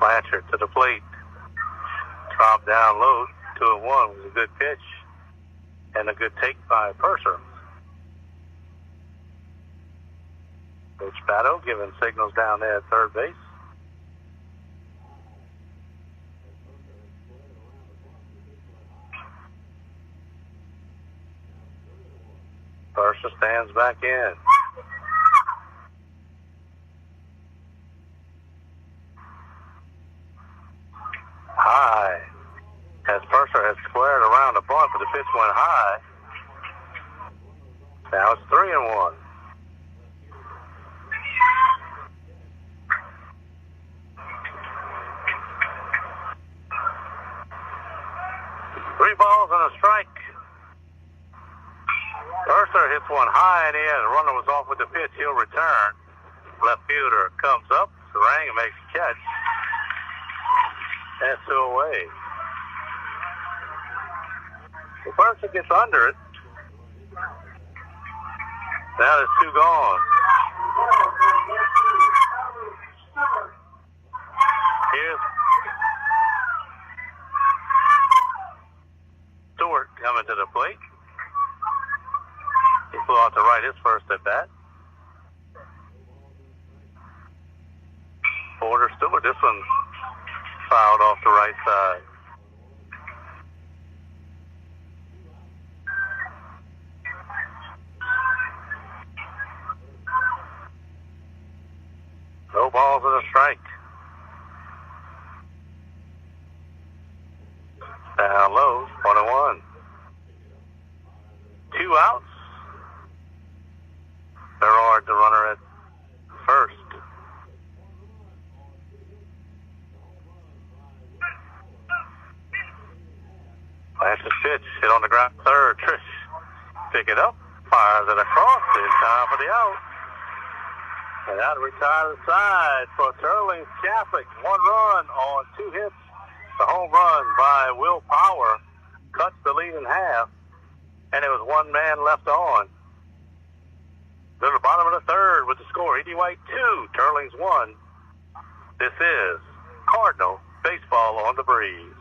Blanchard to the plate. Drop down low. 2-1 was a good pitch and a good take by Purser. Coach Batto giving signals down there at third base. Purser stands back in. High. As Purser has squared around the bunt, but the pitch went high. Now it's 3-1. Three balls and a strike. Purser hits one high in the air. The runner was off with the pitch. He'll return. Left fielder comes up. Teurling makes a catch. That's 2 away. The Purser gets under it. Now there's 2 gone. Here's Stewart coming to the plate. He flew out to right his first at bat. Porter Stewart, this one fouled off the right side. No balls and a strike. Down low, 1-1. 2 outs. Gerard, the runner at first. Flashes pitch, hit on the ground, third. Trish, pick it up, fires it across in time for the out. And that retire the side for Teurling's Catholic. 1 run on 2 hits. The home run by Will Power cuts the lead in half, and there was 1 man left on. To the bottom of the third with the score, E.D. White 2, Teurlings 1. This is Cardinal Baseball on the Breeze.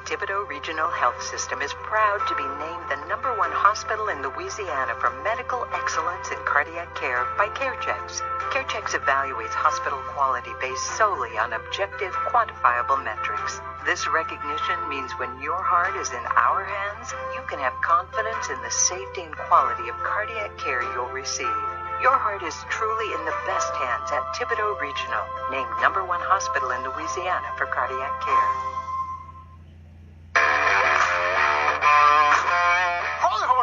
Thibodeau Regional Health System is proud to be named the #1 hospital in Louisiana for medical excellence in cardiac care by CareChecks. CareChecks evaluates hospital quality based solely on objective, quantifiable metrics. This recognition means when your heart is in our hands, you can have confidence in the safety and quality of cardiac care you'll receive. Your heart is truly in the best hands at Thibodeau Regional, named #1 hospital in Louisiana for cardiac care.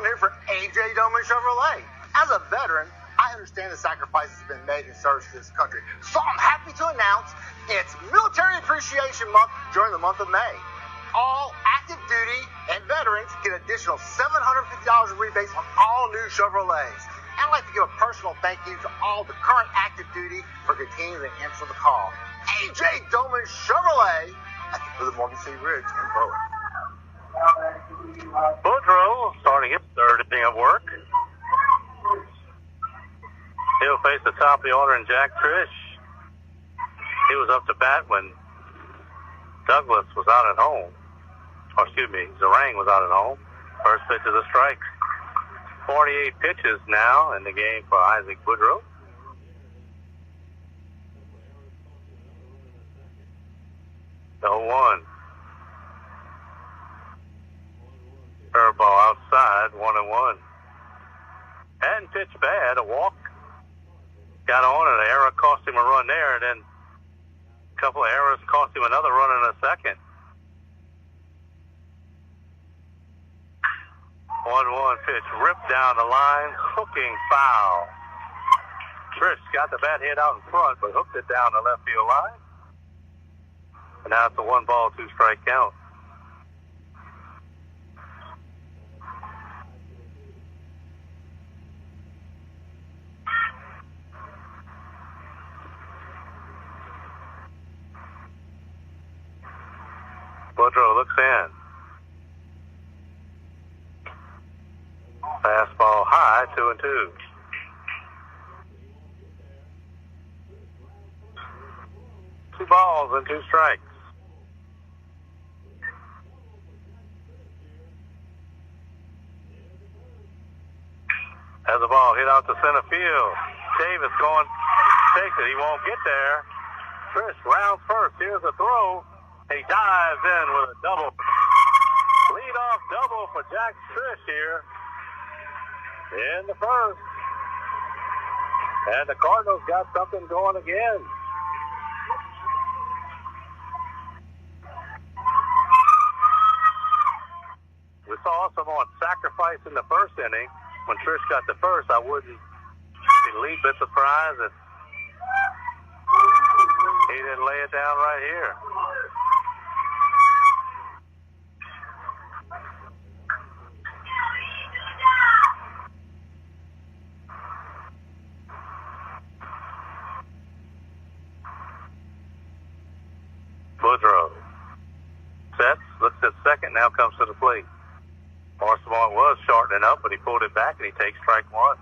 Here for A.J. Doman Chevrolet. As a veteran, I understand the sacrifices have been made in service to this country. So I'm happy to announce it's Military Appreciation Month during the month of May. All active duty and veterans get additional $750 in rebates on all new Chevrolets. I'd like to give a personal thank you to all the current active duty for continuing to answer the call. A.J. Doman Chevrolet at the foot of Morgan City Ridge in Bowen. Boudreaux starting his third inning of work. He'll face the top of the order in Jack Trish. He was up to bat when Douglas was out at home. Or excuse me, Zarang was out at home. First pitch is a strike. 48 pitches now in the game for Isaac Boudreaux. The 0-1. Curveball outside, 1-1. And pitch bad, a walk. Got on it, an error cost him a run there, and then a couple of errors cost him another run in a second. 1-1 pitch, ripped down the line, hooking foul. Trish got the bat hit out in front, but hooked it down the left field line. And now it's a 1-ball, 2-strike count. Woodrow looks in. Fastball high, 2-2. Two balls and two strikes. As the ball hit out to center field. Davis going, takes it. He won't get there. Trish rounds first. Here's a throw. He dives in with a double. Lead-off double for Jack Trish here in the first. And the Cardinals got something going again. We saw someone sacrifice in the first inning. When Trish got the first, I wouldn't be a little bit surprised if he didn't lay it down right here. Woodrow sets, looks at second, now comes to the plate. Arsenal was shortening up, but he pulled it back and he takes strike one.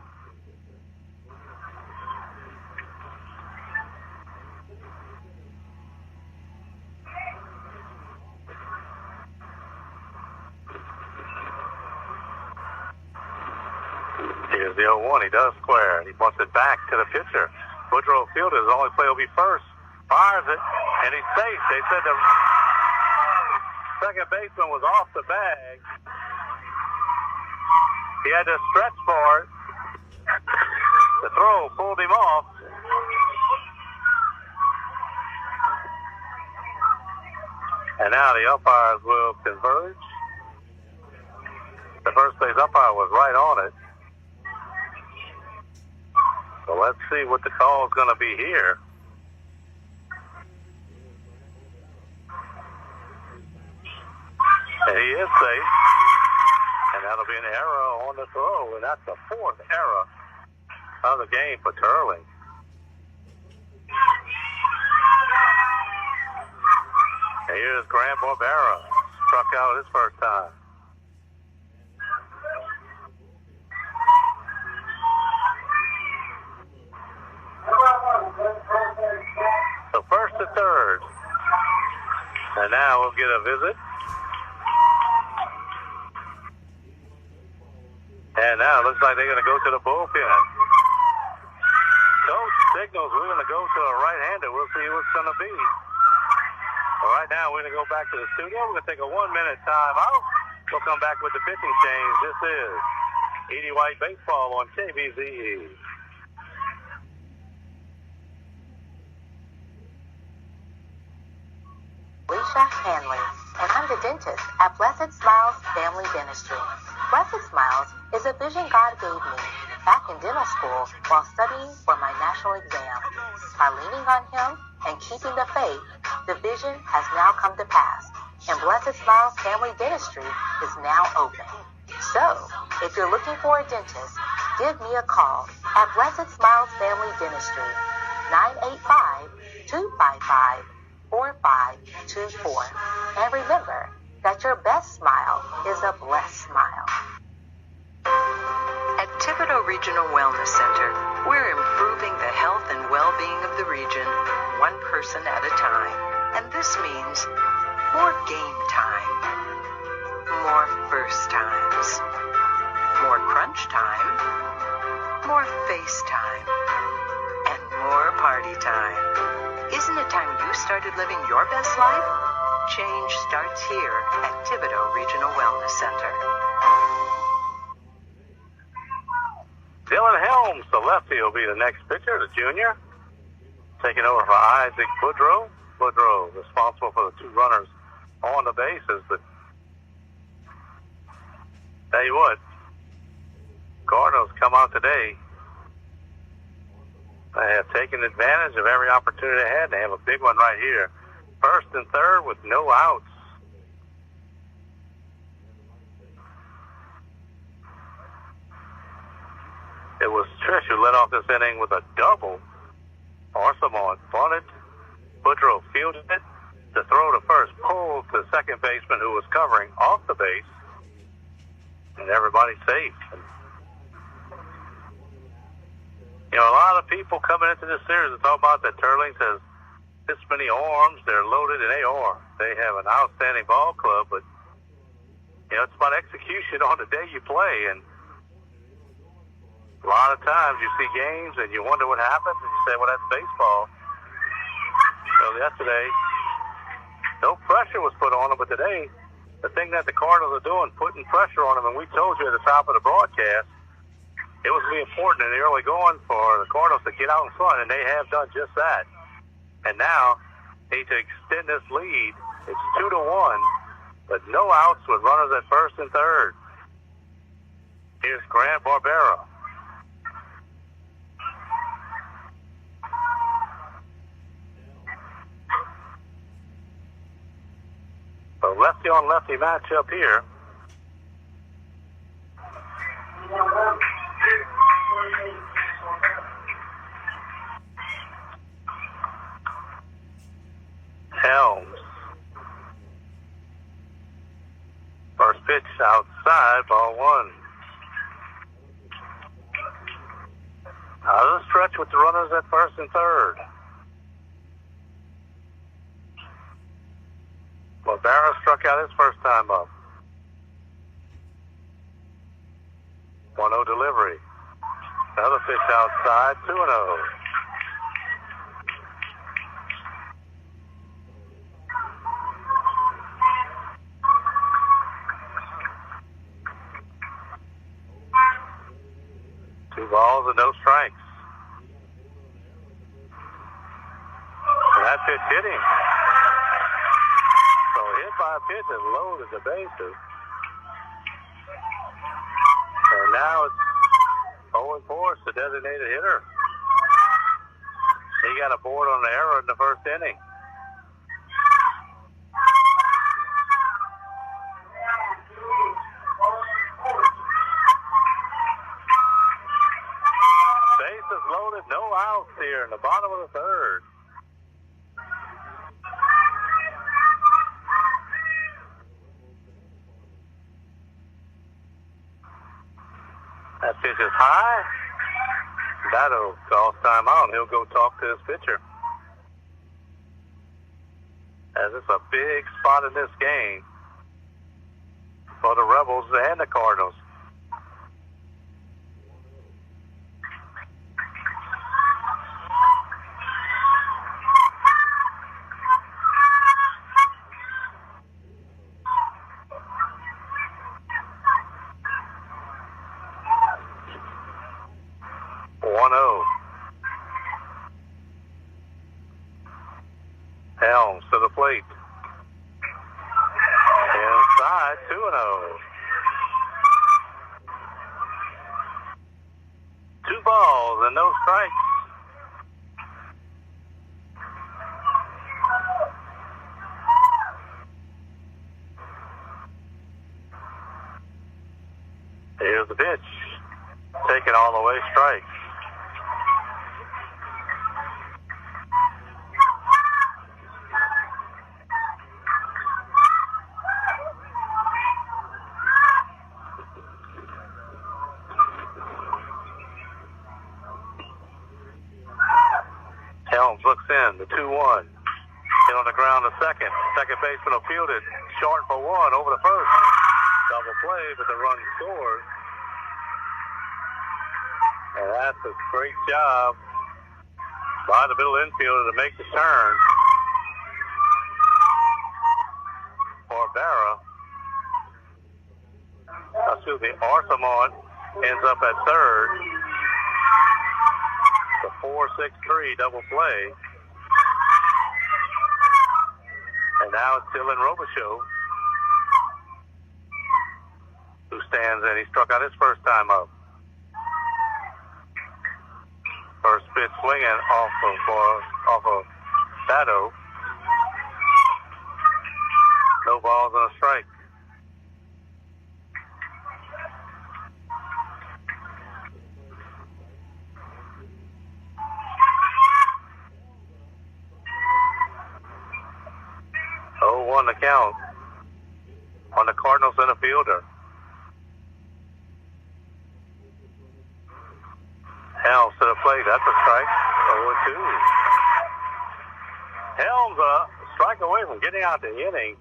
Here's the 0-1. He does square. He wants it back to the pitcher. Woodrow fielded. His only play will be first. Fires it, and he's safe. They said the second baseman was off the bag. He had to stretch for it. The throw pulled him off. And now the umpires will converge. The first base umpire was right on it. So let's see what the call is going to be here. And he is safe. And that'll be an error on the throw. And that's the fourth error of the game for Teurling. And here's Grant Barbera. Struck out his first time. So first to third. And now we'll get a visit. And now it looks like they're going to go to the bullpen. Coach signals we're going to go to a right-hander. We'll see who it's going to be. All right, now we're going to go back to the studio. We're going to take a 1-minute time out. We'll come back with the pitching change. This is Edie White Baseball on Kbze. Alicia Hanley, and I'm the dentist at Blessed Smiles Family Dentistry. Blessed Smiles is a vision God gave me back in dental school while studying for my national exam. By leaning on Him and keeping the faith, the vision has now come to pass, and Blessed Smiles Family Dentistry is now open. So, if you're looking for a dentist, give me a call at Blessed Smiles Family Dentistry, 985-255-4524. And remember that your best smile is a blessed smile. At Thibodeau Regional Wellness Center, we're improving the health and well-being of the region, one person at a time. And this means more game time, more first times, more crunch time, more face time, and more party time. Isn't it time you started living your best life? Change starts here at Thibodeau Regional Wellness Center. Dylan Helms, the lefty, will be the next pitcher, the junior. Taking over for Isaac Woodrow. Woodrow responsible for the two runners on the bases. But tell you what, Cardinals come out today. They have taken advantage of every opportunity they had. They have a big one right here. First and third with no outs. It was Trish who led off this inning with a double. Arsamon bunted. Woodrow fielded it. The throw to first pulled the second baseman who was covering off the base, and everybody's safe. You know, a lot of people coming into this series are talking about that Teurlings has this many arms. They're loaded, and they are. They have an outstanding ball club, but, you know, it's about execution on the day you play, and a lot of times you see games and you wonder what happens, and you say, well, that's baseball. So yesterday, no pressure was put on them, but today, the thing that the Cardinals are doing, putting pressure on them, and we told you at the top of the broadcast, it was really important in the early going for the Cardinals to get out in front, and they have done just that. And now, they need to extend this lead. It's 2-1, but no outs with runners at first and third. Here's Grant Barbera. A lefty-on-lefty matchup here. Helms. First pitch outside, ball one. Out of the stretch with the runners at first and third. Barbera struck out his first time up. 1-0 delivery. Another pitch outside, 2-0. Two balls and no strikes. And that pitch hit him. So hit by a pitch and loaded the bases. And now it's 0-4, it's the designated hitter. He got a board on the error in the first inning. Bases loaded, no outs here in the bottom of the third. That pitch is high. That'll cause timeout, and he'll go talk to his pitcher. As it's a big spot in this game for the Rebels and the Cardinals. Helms to the plate. Inside, 2-0. 2 balls and no strikes. Here's the pitch. Taken all the way, strike. Helms looks in, the 2-1. Hit on the ground to second. Second baseman will field it. Short for one, over the first. Double play, but the run scores. And that's a great job by the middle infielder to make the turn. Barbera. Arthemont ends up at third. The 4-6-3 double play. And now it's Dylan Robichaux who stands in. He struck out his first time up. First pitch swinging off of Shadow. No balls and a strike. count on the Cardinals center fielder. Helms to the plate. That's a strike. 0-2. Helms a strike away from getting out the inning.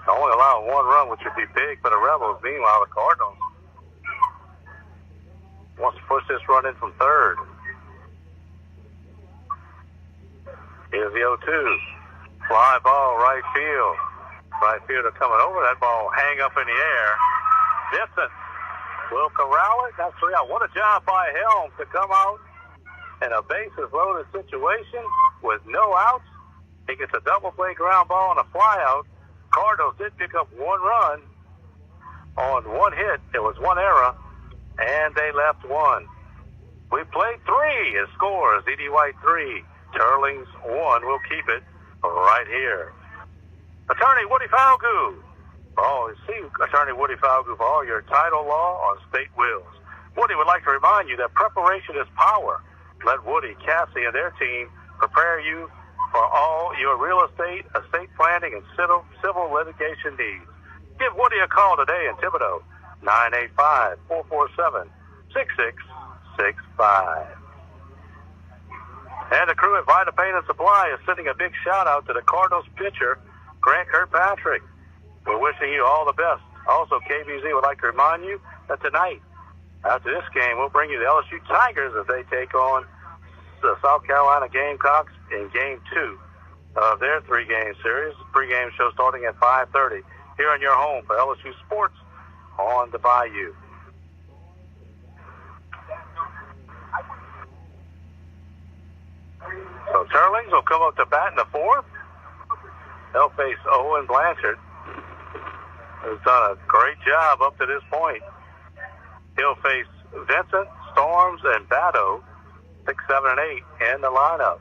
Only allowing one run, which would be big for the Rebels. Meanwhile, the Cardinals wants to push this run in from third. Here's the 0-2. Fly ball, right field. Right fielder coming over. That ball hang up in the air. Vincent will corral it. That's 3 out. What a job by Helms to come out in a bases loaded situation with no outs. He gets a double play ground ball and a fly out. Cardinals did pick up one run on one hit. It was one error, and they left one. We played 3 as scores. E.D. White 3, Teurlings 1. We'll keep it right here. Attorney Woody Falgu. See Attorney Woody Falgu for all your title law on state wills. Woody would like to remind you that preparation is power. Let Woody, Cassie, and their team prepare you for all your real estate planning, and civil litigation needs. Give Woody a call today in Thibodaux, 985-447-6665. And the crew at Vita Paint and Supply is sending a big shout out to the Cardinals pitcher, Grant Kirkpatrick. We're wishing you all the best. Also, KBZ would like to remind you that tonight, after this game, we'll bring you the LSU Tigers as they take on the South Carolina Gamecocks in Game 2 of their 3-game series. Pre-game show starting at 5:30 here on your home for LSU Sports on the Bayou. So Teurlings will come up to bat in the 4th. They'll face Owen Blanchard, who's done a great job up to this point. He'll face Vincent, Storms, and Batto, 6, 7, and 8 in the lineup.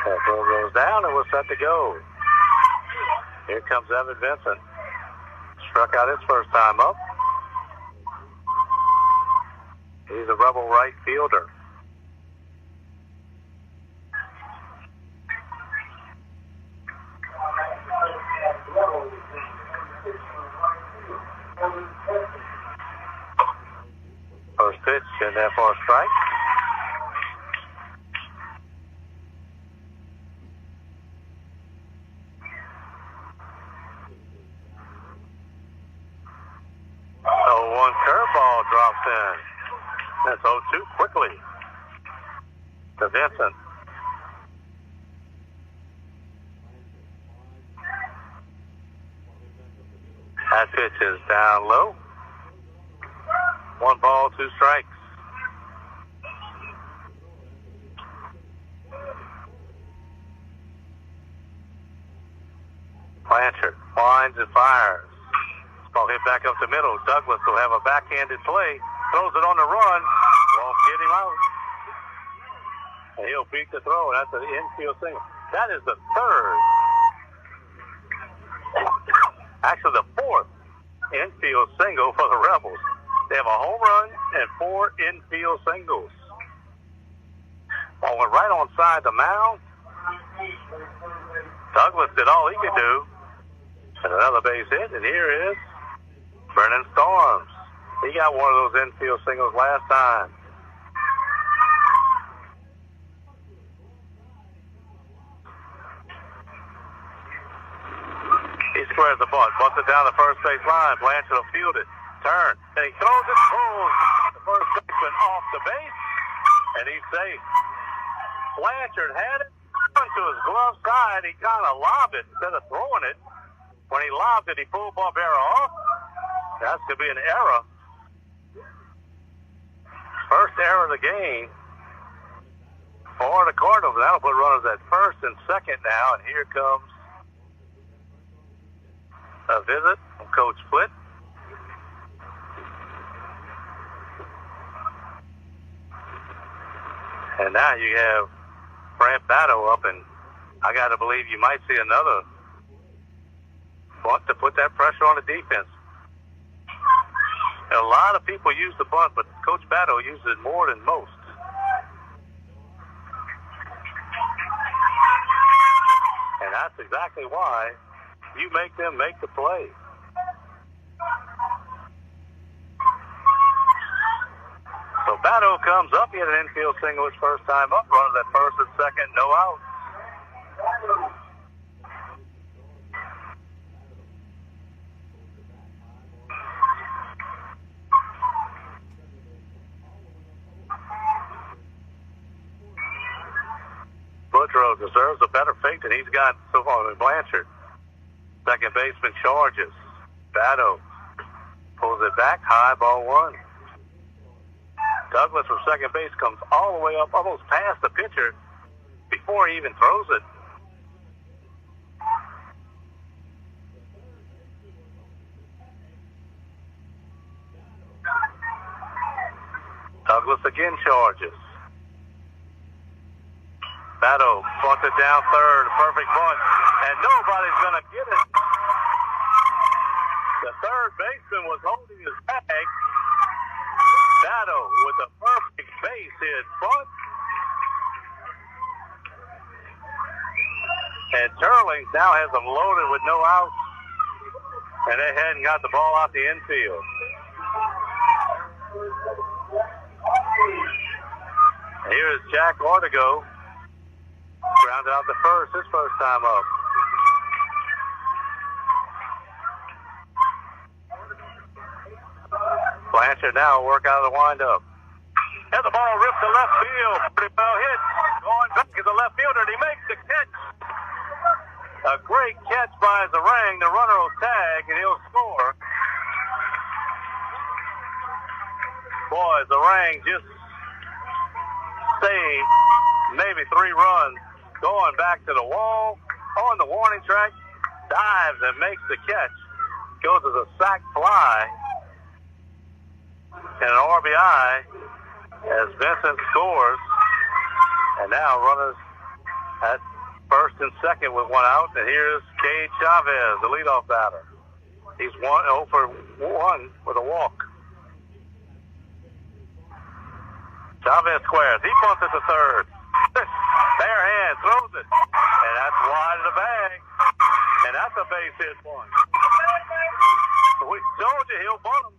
That ball goes down, and we're set to go. Here comes Evan Vincent. Struck out his first time up. He's a Rebel right fielder. First pitch, and there for a strike. One curveball drops in. That's 0-2 quickly to Vincent. That pitch is down low. 1 ball, 2 strikes. Blanchard winds and fires. Ball hit back up the middle. Douglas will have a backhanded play. Throws it on the run. Won't get him out. And he'll beat the throw. That's an infield single. That is the 3rd. Actually, the 4th infield single for the Rebels. They have a home run and 4 infield singles. Ball went right on side the mound. Douglas did all he could do. And another base hit. And here is Brennan Storms. He got one of those infield singles last time. He squares the bunt, busts it down the first base line. Blanchard will field it, turn, and he throws it, pulls the first baseman off the base, and he's safe. Blanchard had it to his glove side. He kind of lobbed it instead of throwing it. When he lobbed it, he pulled Barbera off. That's going to be an error. First error of the game for the Cardinals. That'll put runners at first and second now. And here comes a visit from Coach Flitt. And now you have Brant Batto up, and I got to believe you might see another bunt to put that pressure on the defense. A lot of people use the bunt, but Coach Batto uses it more than most. And that's exactly why you make them make the play. So Batto comes up. He had an infield single his first time up. Runners at first and second, no out. Boudreaux deserves a better fate than he's got so far with Blanchard. Second baseman charges. Batto pulls it back, high, ball one. Douglas from second base comes all the way up, almost past the pitcher before he even throws it. Douglas again charges. Batto bunts it down third, perfect bunt, and nobody's going to get it. The third baseman was holding his bag. Batto with a perfect base hit bunt. And Teurlings now has them loaded with no outs, and they hadn't got the ball out the infield. Here's Jack Ortego. Grounded out the first, his first time up. Blanchard now work out of the windup. And the ball ripped to left field. Pretty well hit. Going back is the left fielder, and he makes the catch. A great catch by Zarang. The runner will tag, and he'll score. Boy, Zarang just saved maybe 3 runs. Going back to the wall, on the warning track, dives and makes the catch. Goes as a sac fly. And an RBI as Vincent scores. And now runners at first and second with 1 out. And here's Kbze Chavez, the leadoff batter. He's 0 for 1 with a walk. Chavez squares. He bunts it to third. Bare hand, throws it. And that's wide of the bag. And that's a base hit one. We told you he'll bunt him.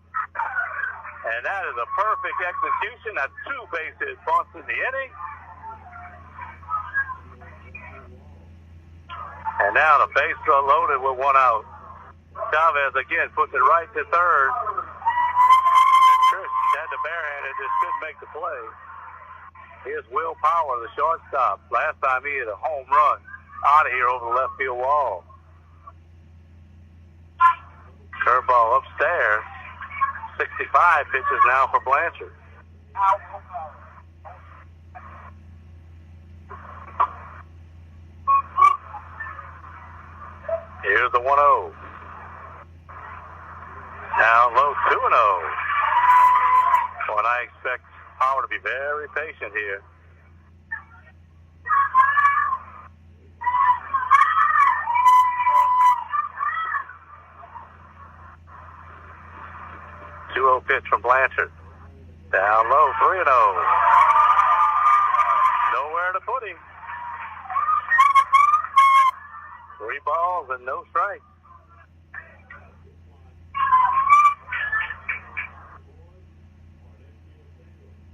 And that is a perfect execution. That's 2 base hit bunts in the inning. And now the bases are loaded with 1 out. Chavez again puts it right to third. Trish had the bare-handed, just couldn't make the play. Here's Will Power, the shortstop. Last time he hit a home run out of here over the left field wall. Curveball upstairs. 65 pitches now for Blanchard. Here's the 1-0. Down low, 2-0. And I expect Power to be very patient here. Pitch from Blanchard. Down low, 3-0. Nowhere to put him. 3 balls and no strikes.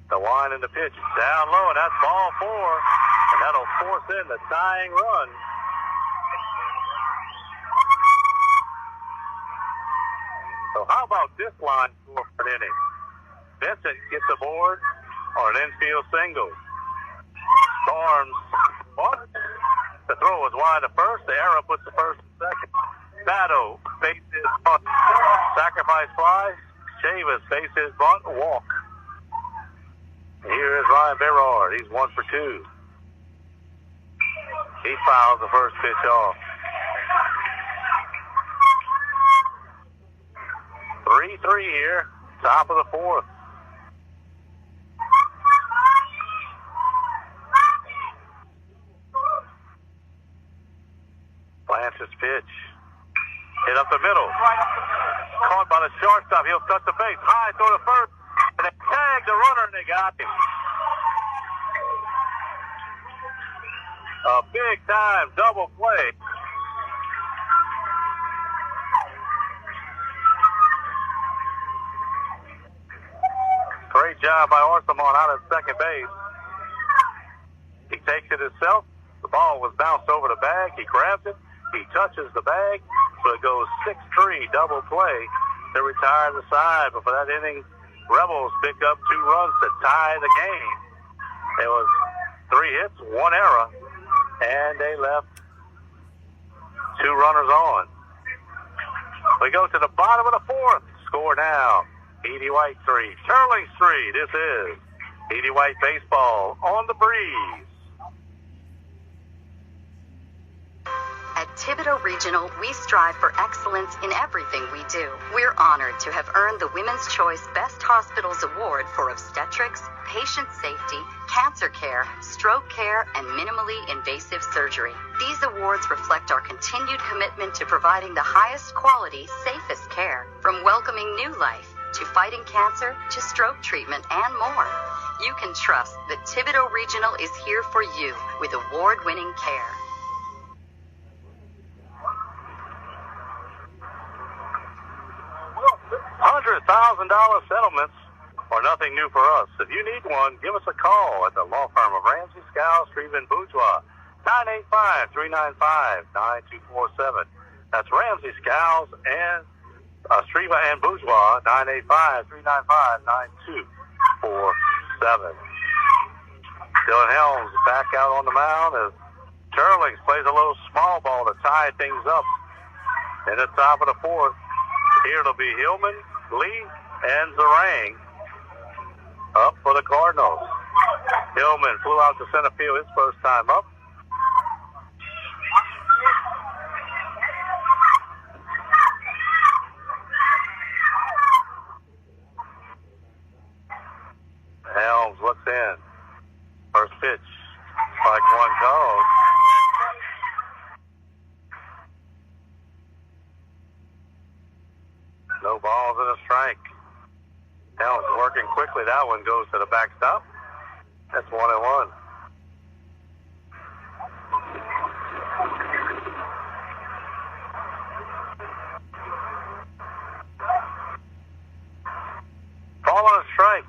The wind and the pitch down low, and that's ball 4, and that'll force in the tying run. So how about this line score for an inning? Vincent gets aboard on an infield single. Storms bunt. The throw was wide to first. The arrow puts the first and second. Batto faces bunt. Sacrifice fly. Chavez faces bunt. Walk. Here is Ryan Berard. He's 1 for 2. He fouls the first pitch off. 3-3 here, top of the 4th. Blanchard's pitch. Hit up the middle. Caught by the shortstop. He'll touch the base. High, throw to first. And they tagged the runner, and they got him. A big-time double play. Great job by Orsamon out at second base. He takes it himself. The ball was bounced over the bag. He grabs it. He touches the bag. So it goes 6-3 double play to retire the side. But for that inning, Rebels pick up 2 runs to tie the game. It was 3 hits, 1 error, and they left 2 runners on. We go to the bottom of the 4th. Score now. Edie White 3, Teurlings 3. This is Edie White Baseball on the breeze. At Thibodeau Regional, we strive for excellence in everything we do. We're honored to have earned the Women's Choice Best Hospitals Award for obstetrics, patient safety, cancer care, stroke care, and minimally invasive surgery. These awards reflect our continued commitment to providing the highest quality, safest care, from welcoming new life to fighting cancer to stroke treatment and more. You can trust that Thibodeau Regional is here for you with award-winning care. $100,000 settlements are nothing new for us. If you need one, give us a call at the law firm of Ramsey, Skiles, Streben, Bourgeois, 985-395-9247. That's Ramsey, Skiles, and Streben and Bourgeois, 985-395-9247. Dylan Helms back out on the mound as Teurlings plays a little small ball to tie things up in the top of the 4th. Here it'll be Hillman, Lee, and Zarang up for the Cardinals. Hillman flew out to center field his first time up. Helms looks in. First pitch. Strike 1 called. No balls and a strike. Helms working quickly. That one goes to the backstop. That's 1-1. Ball on a strike.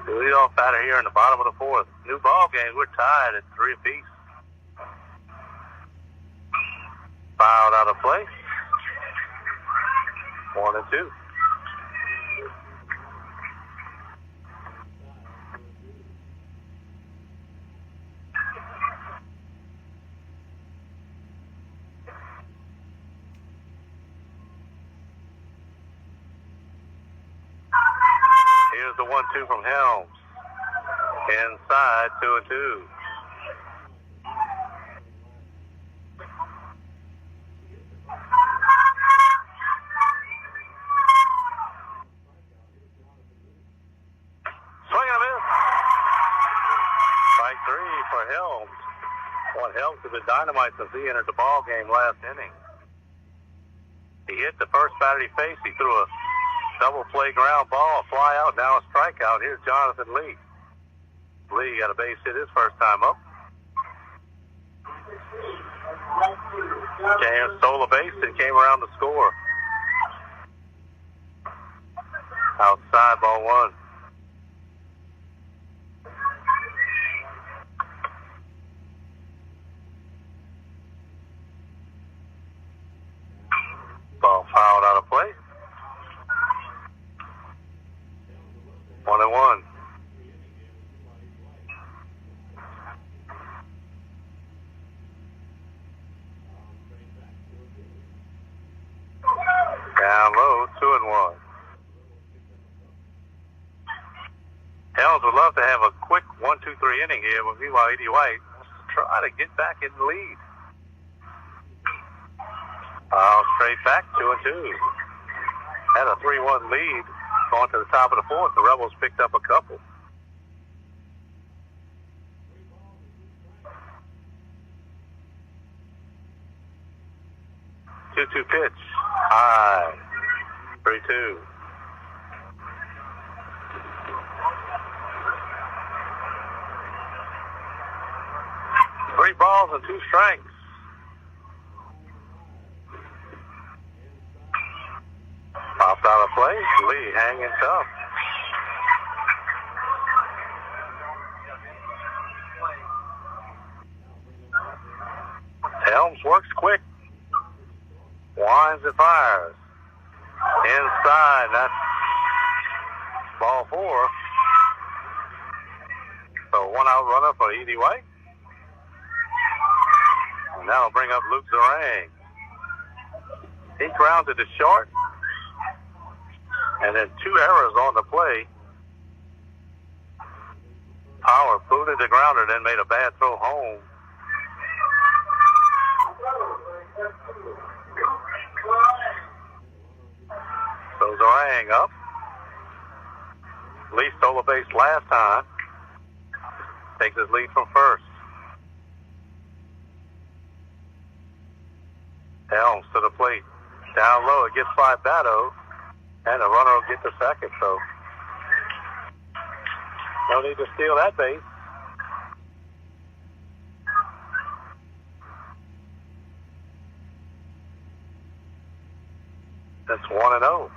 The leadoff batter here in the bottom of the 4th. New ball game. We're tied at 3 apiece. Fouled out of play. 1-2. Here's the 1-2 from Helms. Inside, 2-2. Helms. What Helms has been dynamite since he entered the ball game last inning. He hit the first batter he faced. He threw a double play ground ball, a fly out, now a strikeout. Here's Jonathan Lee. Lee got a base hit his first time up. Stole a base and came around to score. Outside, ball 1. Ball fouled out of play. 1-1. Down low, 2-1. Helms would love to have a quick 1-2-3 inning here, but meanwhile, Edie White wants to try to get back in the lead. Straight back, 2-2. Had a 3-1 lead going to the top of the 4th. The Rebels picked up a couple. 2-2 pitch. High. 3-2. Three balls and 2 strikes. Popped out of play. Lee hanging tough. Helms works quick. Winds and fires. Inside. That's ball 4. So 1 out runner for Edie White. And that'll bring up Luke Zarang. He grounded to short. And then 2 errors on the play. Power booted the grounder, then made a bad throw home. So Zarang up. Lee stole a base last time. Takes his lead from first. Helms to the plate. Down low, it gets by Batto. And the runner will get to second, so no need to steal that base. That's 1-0.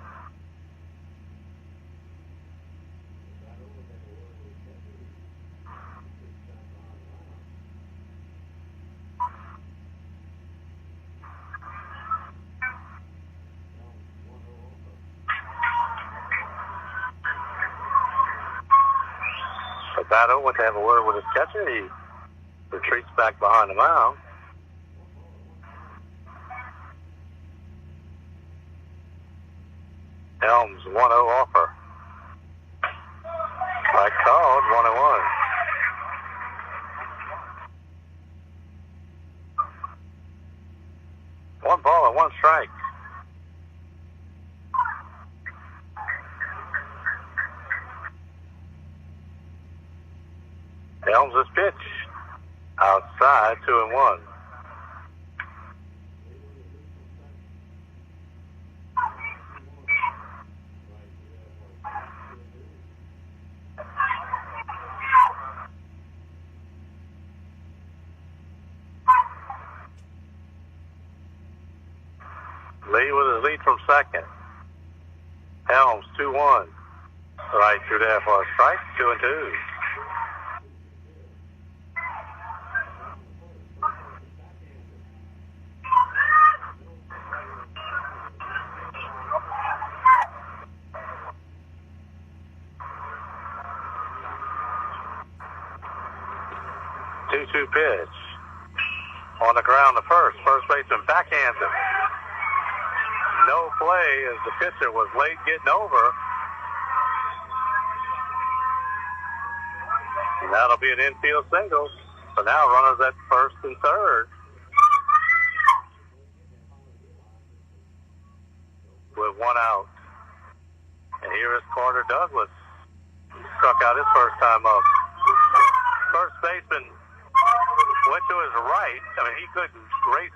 Batto went to have a word with his catcher. He retreats back behind the mound. Helms 1-0 offer. Strike called, 1-1. One ball and 1 strike. Helms' pitch. Outside, 2-1. Lee with his lead from second. Helms, 2-1. Right through there for a strike, 2-2. Pitch. On the ground to first. First baseman backhands him. No play as the pitcher was late getting over. And that'll be an infield single. So now runners at first and third. With 1 out. And here is Carter Douglas. Struck out his first time up. First baseman went to his right. I mean, he couldn't race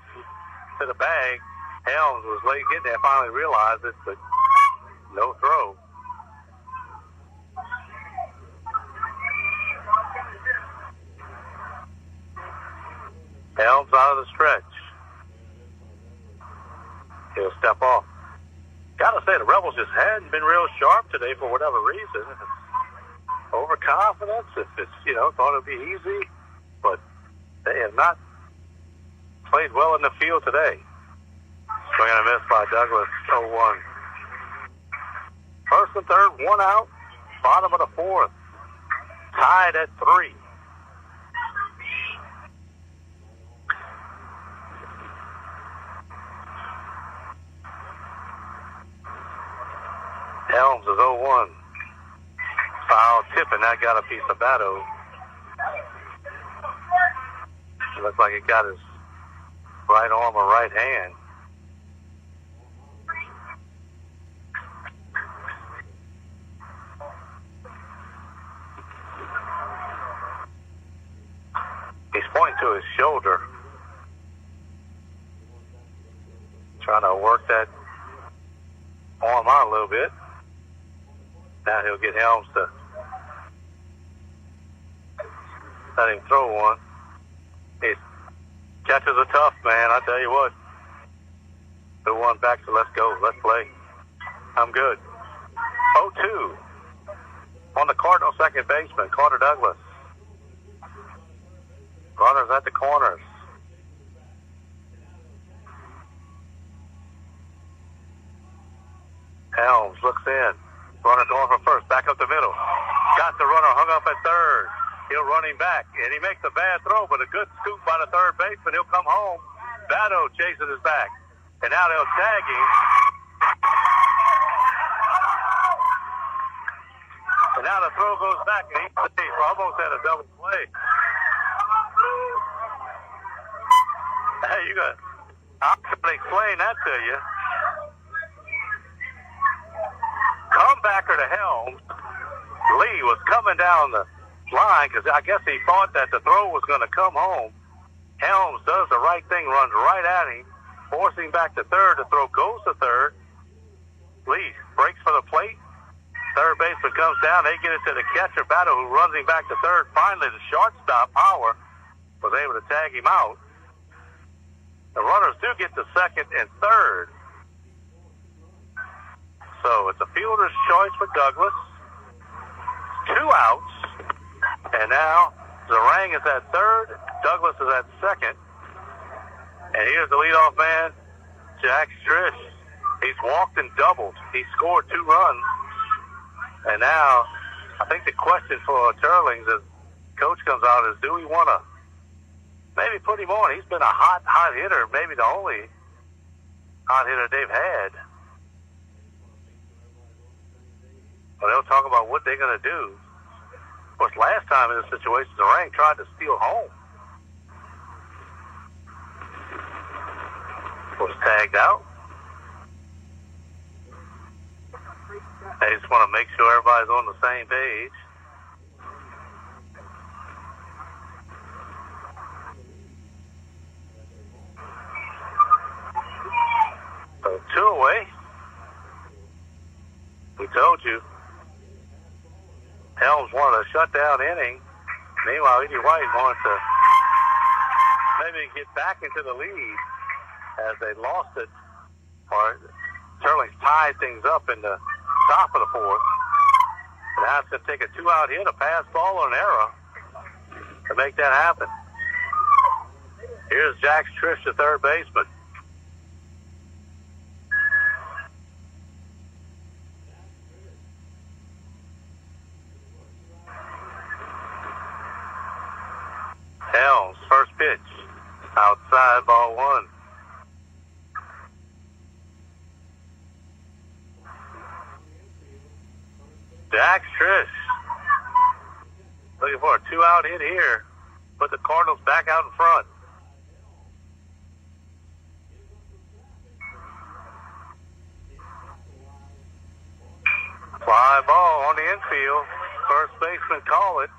to the bag. Helms was late getting there. Finally realized it, but no throw. Helms out of the stretch. He'll step off. Gotta say, the Rebels just hadn't been real sharp today for whatever reason. Overconfidence, if it's, thought it'd be easy, but they have not played well in the field today. Swing and a miss by Douglas, 0-1. First and third, 1 out, bottom of the 4th. Tied at 3. Helms is 0-1. Foul tip, and that got a piece of Batto. It looks like it got his right arm or right hand. He's pointing to his shoulder. Trying to work that arm out a little bit. Now he'll get Helms to let him throw one. He catches a tough, man. I tell you what. The one back, so let's go. Let's play. I'm good. 0-2. On the Cardinal second baseman, Carter Douglas. Runners at the corners. Helms looks in. Runner going for first. Back up the middle. Got the runner hung up at third. He'll run him back. And he makes a bad throw, but a good scoop by the third baseman. He'll come home. Vado chases his back. And now they'll tag him. And now the throw goes back, and he's almost had a double play. Hey, I'm going to explain that to you. Comebacker to Helms. Lee was coming down the line because I guess he thought that the throw was going to come home. Helms does the right thing, runs right at him, forcing back to third. The throw goes to third. Lee breaks for the plate. Third baseman comes down. They get it to the catcher, Battle, who runs him back to third. Finally, the shortstop, Power, was able to tag him out. The runners do get to second and third. So it's a fielder's choice for Douglas. 2 outs. And now Zarang is at third. Douglas is at second. And here's the leadoff man, Jack Strish. He's walked and doubled. He scored 2 runs. And now I think the question for Teurlings as coach comes out is, do we want to maybe put him on? He's been a hot hitter, maybe the only hot hitter they've had. But they'll talk about what they're going to do. Of course, last time in this situation, Zarang tried to steal home. Was tagged out. They just want to make sure everybody's on the same page. So 2 away. We told you. Helms wanted a shutdown inning. Meanwhile, Edie White wanted to maybe get back into the lead as they lost it. Or Teurlings tied things up in the top of the fourth. Now it's going to take a 2-out hit, a pass ball, or an error to make that happen. Here's Jack Strish, the third baseman. Helms, first pitch. Outside, ball 1. Jack Strish looking for a 2-out hit here. Put the Cardinals back out in front. Fly ball on the infield. First baseman call it.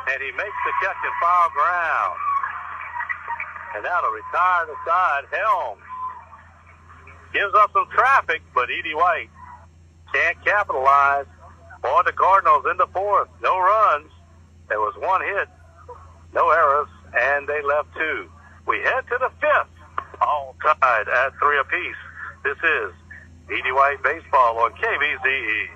And he makes the catch and foul ground. And that'll retire the side. Helms gives up some traffic, but Edie White can't capitalize. For the Cardinals in the fourth, no runs. There was 1 hit, no errors, and they left 2. We head to the 5th, all tied at 3 apiece. This is Edie White Baseball on Kbze.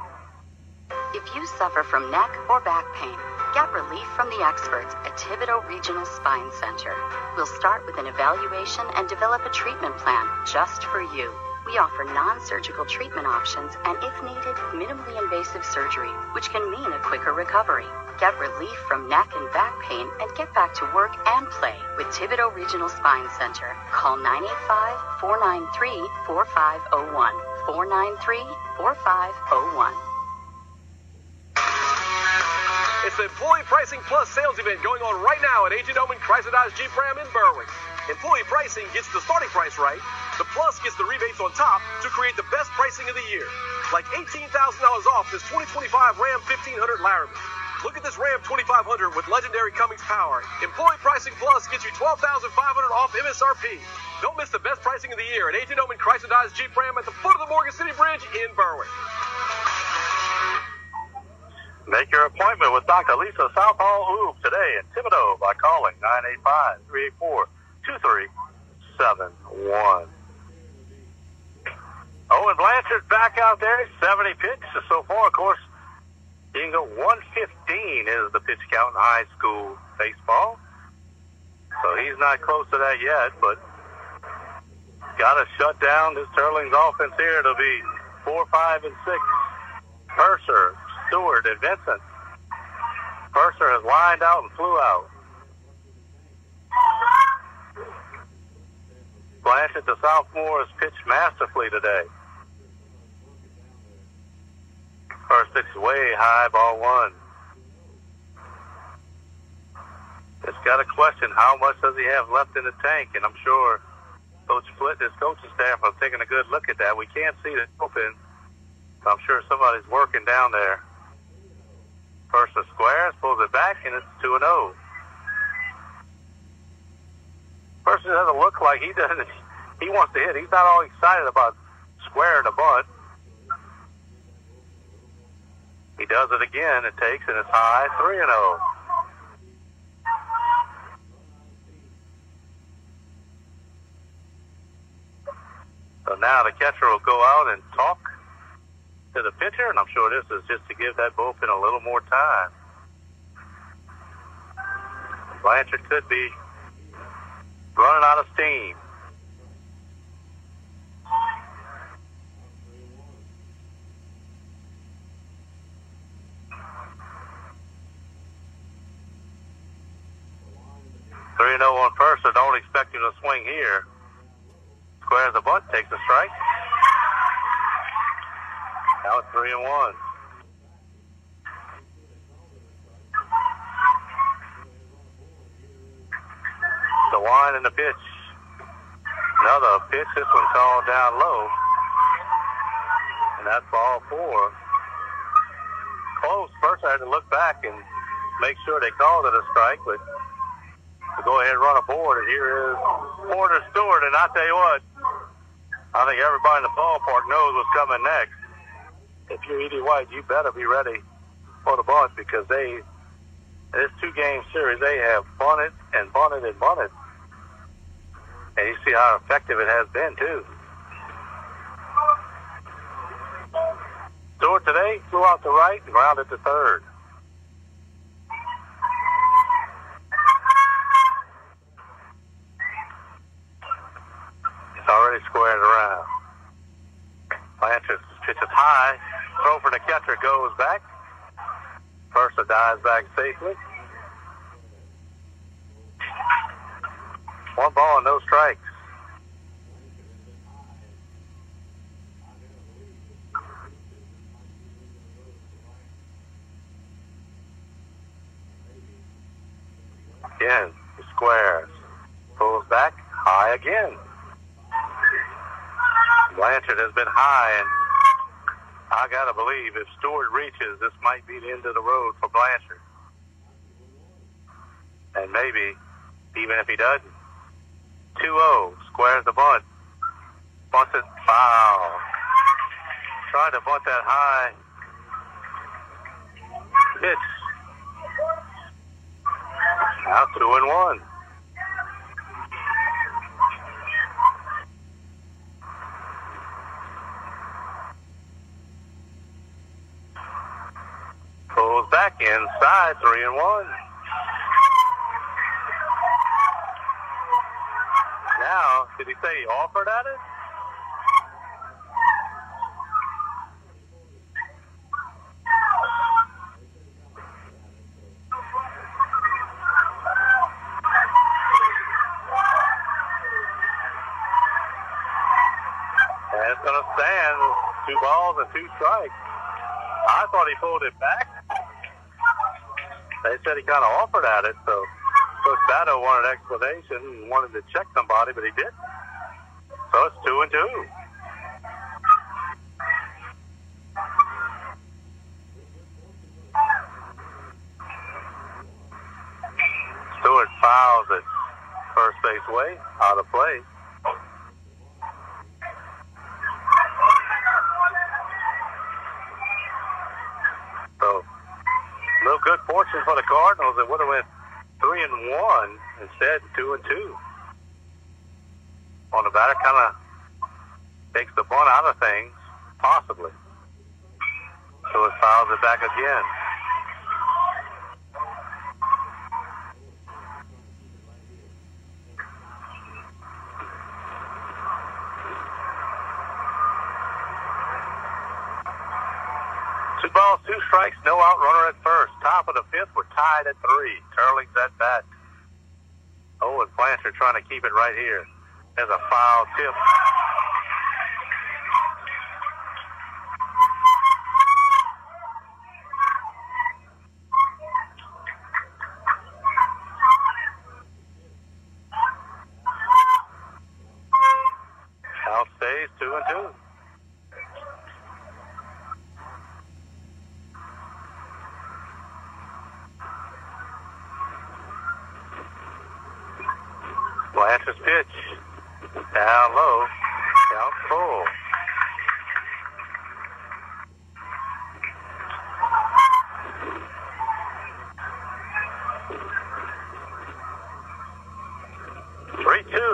If you suffer from neck or back pain, get relief from the experts at Thibodeau Regional Spine Center. We'll start with an evaluation and develop a treatment plan just for you. We offer non-surgical treatment options and, if needed, minimally invasive surgery, which can mean a quicker recovery. Get relief from neck and back pain and get back to work and play with Thibodeau Regional Spine Center. Call 985-493-4501. 493-4501. It's the Employee Pricing Plus sales event going on right now at A.J. Doman Chrysler Dodge Jeep Ram in Berwick. Employee pricing gets the starting price right. The Plus gets the rebates on top to create the best pricing of the year. Like $18,000 off this 2025 Ram 1500 Laramie. Look at this Ram 2500 with legendary Cummings power. Employee Pricing Plus gets you $12,500 off MSRP. Don't miss the best pricing of the year at A.J. Doman Chrysler Dodge Jeep Ram at the foot of the Morgan City Bridge in Berwick. Make your appointment with Dr. Lisa Southall Oob today in Thibodeau by calling 985-384-2371. Owen Blanchard back out there, 70 pitches so far. Of course, you can go 115 is the pitch count in high school baseball. So he's not close to that yet, but got to shut down this Teurlings offense here. It'll be 4, 5, and 6. Purser, Stewart, and Vincent. Purser has lined out and flew out. Blanchard, the sophomore, has pitched masterfully today. First pitch is way high, ball 1. Just got to question how much does he have left in the tank, and I'm sure Coach Flitt and his coaching staff are taking a good look at that. We can't see the open, so I'm sure somebody's working down there. First the squares, pulls it back, and it's 2-0. Person doesn't look like he wants to hit. He's not all excited about squaring the bunt. He does it again. It takes, and it's high, 3-0. So now the catcher will go out and talk to the pitcher, and I'm sure this is just to give that bullpen a little more time. Blanchard could be running out of steam. Three and 0 on first, so don't expect him to swing here. Squares the bunt, takes a strike. Now it's 3-1. The wind and the pitch. Another pitch. This one called down low. And that's ball 4. Close. First I had to look back and make sure they called it a strike, but to go ahead and run a board, and here is Porter Stewart, and I tell you what, I think everybody in the ballpark knows what's coming next. If you're Edie White, you better be ready for the bunt, because this 2-game series, they have bunted and bunted and bunted. And you see how effective it has been, too. Stewart today flew out to right and grounded to third. It's already squared around. Blanchard's pitch is high. Throw for the catcher goes back. First dives back safely. 1 ball and no strikes. Again, he squares. Pulls back, high again. Blanchard has been high, and I gotta believe if Stewart reaches, this might be the end of the road for Blanchard. And maybe, even if he doesn't, 2-0, squares the bunt. Bunts it, foul. Tried to bunt that high. Pitch. Now 2-1. Pulls back inside, 3-1. Now, did he say he offered at it? And it's going to stand 2 balls and 2 strikes. I thought he pulled it back. They said he kind of offered at it, so Coach Batto wanted an explanation and wanted to check somebody, but he didn't. So it's 2-2. Stewart fouls at first base way, out of play. So, no good fortune for the Cardinals. It would have went 3-1 instead, 2-2. On the batter, kind of takes the bunt out of things, possibly. So it fouls it back again. Two balls, two strikes, no out, runner at first. Top of the fifth, we're tied at 3. Teurling's at bat. Oh, and Blanchard trying to keep it right here. There's a foul tip. Out stays 2-2. Blanchard's pitch. Down low. Count full.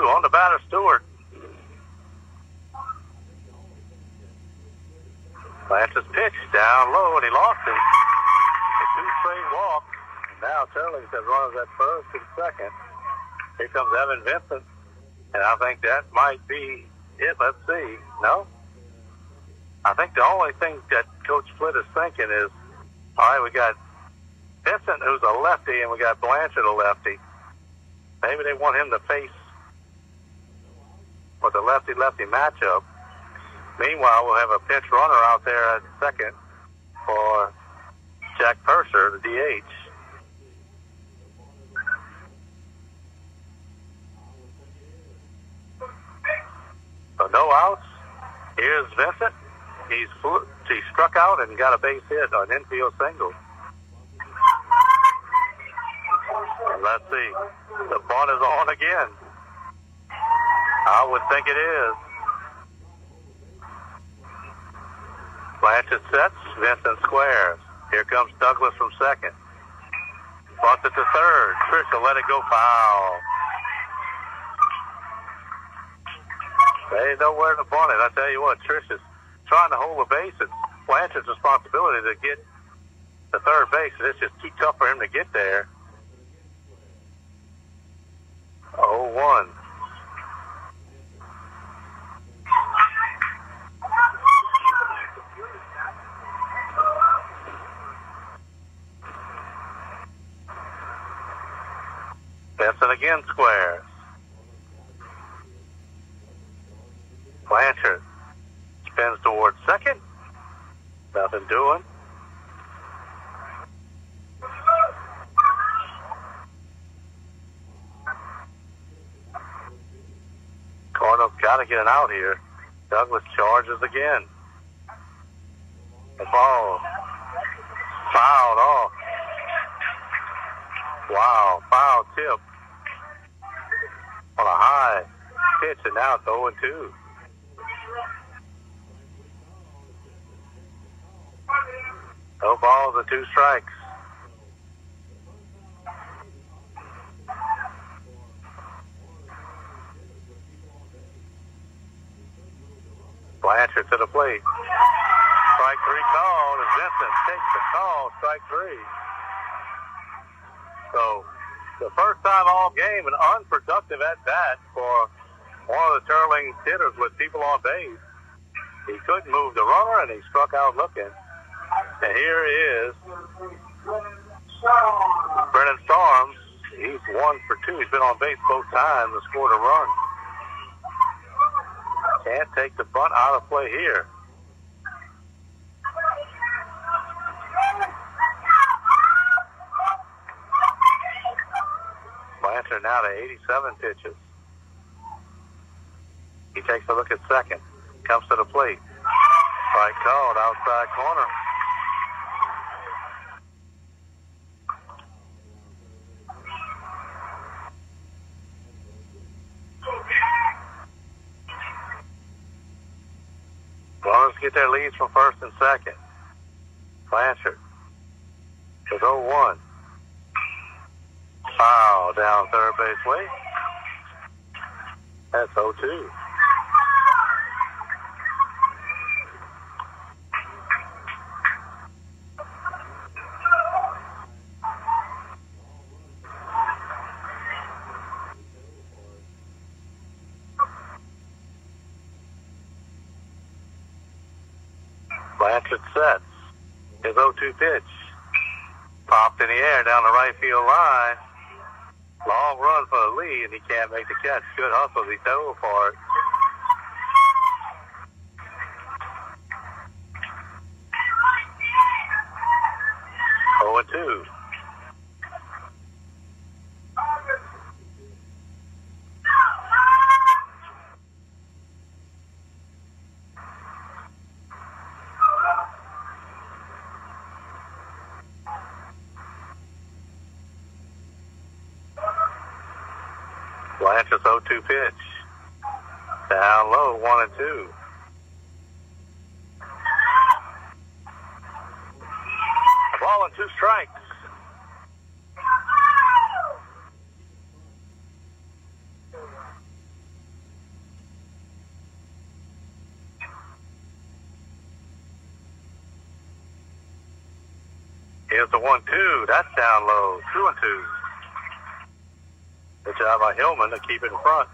On the batter, Stewart. Blanchard's pitch down low, and he lost it. A 2-straight walk. Now Teurlings has runners at first and second. Here comes Evan Vincent, and I think that might be it. Let's see. No? I think the only thing that Coach Flitt is thinking is, all right, we got Vincent, who's a lefty, and we got Blanchard, a lefty. Maybe they want him to face with the lefty-lefty matchup. Meanwhile, we'll have a pinch runner out there at second for Jack Purser, the DH. So no outs. Here's Vincent. He struck out and got a base hit on an infield single. And let's see. The bunt is on again. I would think it is. Blanchard sets. Vincent squares. Here comes Douglas from second. Bunts it to third. Trish will let it go foul. They know where to bunt it. I tell you what, Trish is trying to hold the base. It's Blanchard's responsibility to get to third base. It's just too tough for him to get there. 0-1. Benson again squares. Blanchard spins towards second. Nothing doing. Cardinals got to get an out here. Douglas charges again. The ball fouled off. Wow, foul tip on a high pitch, and now it's 0-2. No balls and 2 strikes. Blanchard to the plate. Strike 3 called as Vincent takes the call, strike 3. So, the first time all game, an unproductive at-bat for one of the Teurling hitters with people on base. He couldn't move the runner, and he struck out looking. And here is Brennan Storms. He's 1 for 2. He's been on base both times and scored a run. Can't take the bunt out of play here. Blanchard now to 87 pitches. He takes a look at second. Comes to the plate. Strike called, outside corner. Runners get their leads from first and second. Blanchard is 0-1. Foul down third base way. That's 0-2. Blanchard sets. His 0-2 pitch. Popped in the air down the right field line. Long run for the lead, and he can't make the catch. Good hustle as he dove for it. Oh and 2. Blanchard's 0-2 pitch. Down low, 1 and 2. Ball and 2 strikes. Here's the 1-2. That's down low, 2 and 2. Good job by Hillman to keep it in front.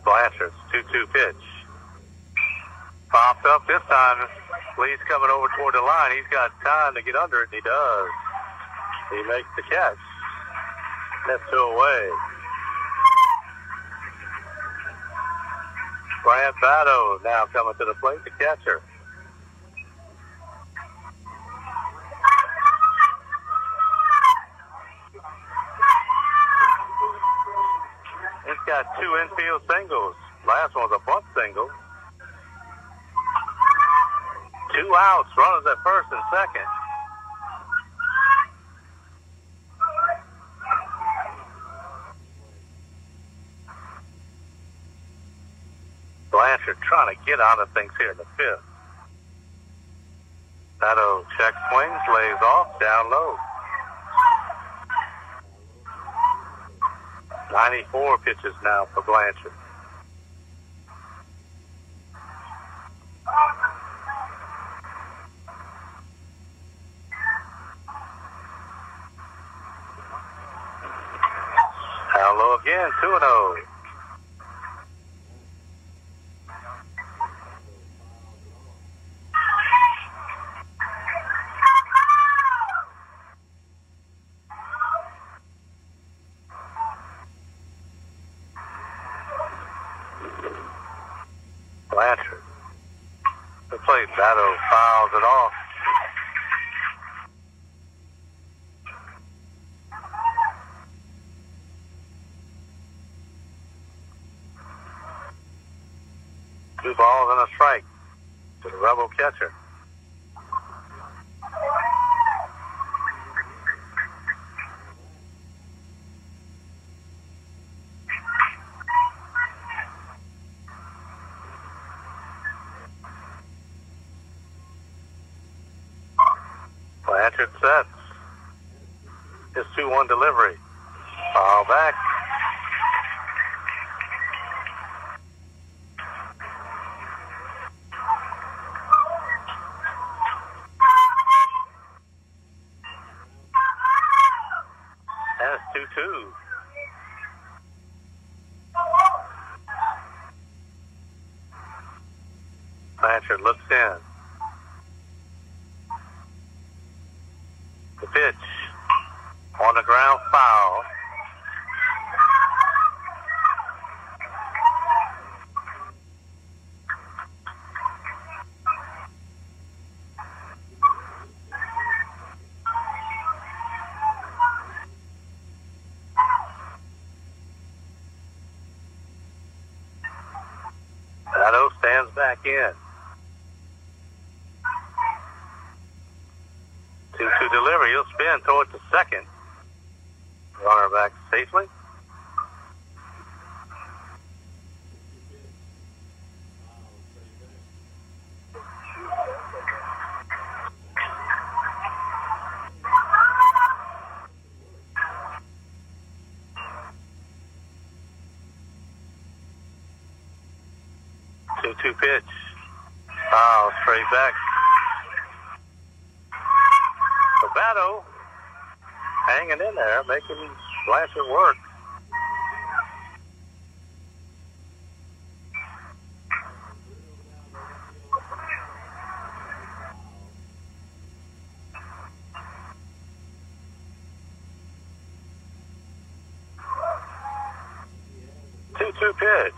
Blanchard's 2-2 pitch. Popped up this time. Lee's coming over toward the line. He's got time to get under it, and he does. He makes the catch. That's 2 away. Grant Batto now coming to the plate, the catcher. He's got 2 infield singles. Last one was a bunt single. 2 outs, runners at first and second. Blanchard trying to get out of things here in the 5th. Batto check swings, lays off, down low. 94 pitches now for Blanchard. Down low again, 2-0. Blanchard. The plate, Batto fouls it off. Two balls and a strike to the Rebel catcher. Blanchard sets. His 2-1 delivery. Foul back. That's 2-2. Blanchard looks in. The pitch on the ground, foul. Batto stands back in. delivery. He'll spin towards the second. Runner back safely. Two pitch. Foul, straight back. Sabato hanging in there, making Blanchard work. Two pitch.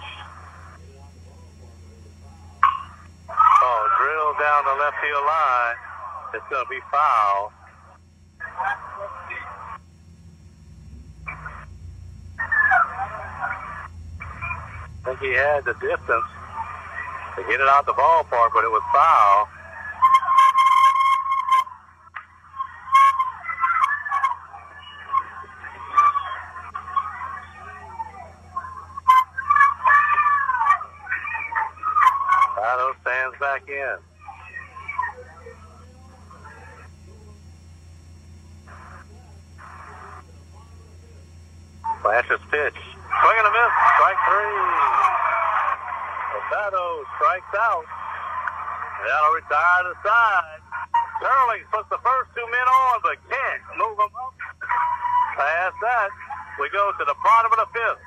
Drilled down the left field line. It's going to be foul. I think he had the distance to get it out the ballpark, but it was foul. Sabato stands back in. Blanchard's pitch. Swing and a miss. Strike three. Sabato strikes out. That'll retire to the side. Teurling puts the first two men on, but can't move them up. Past that, we go to the bottom of the fifth.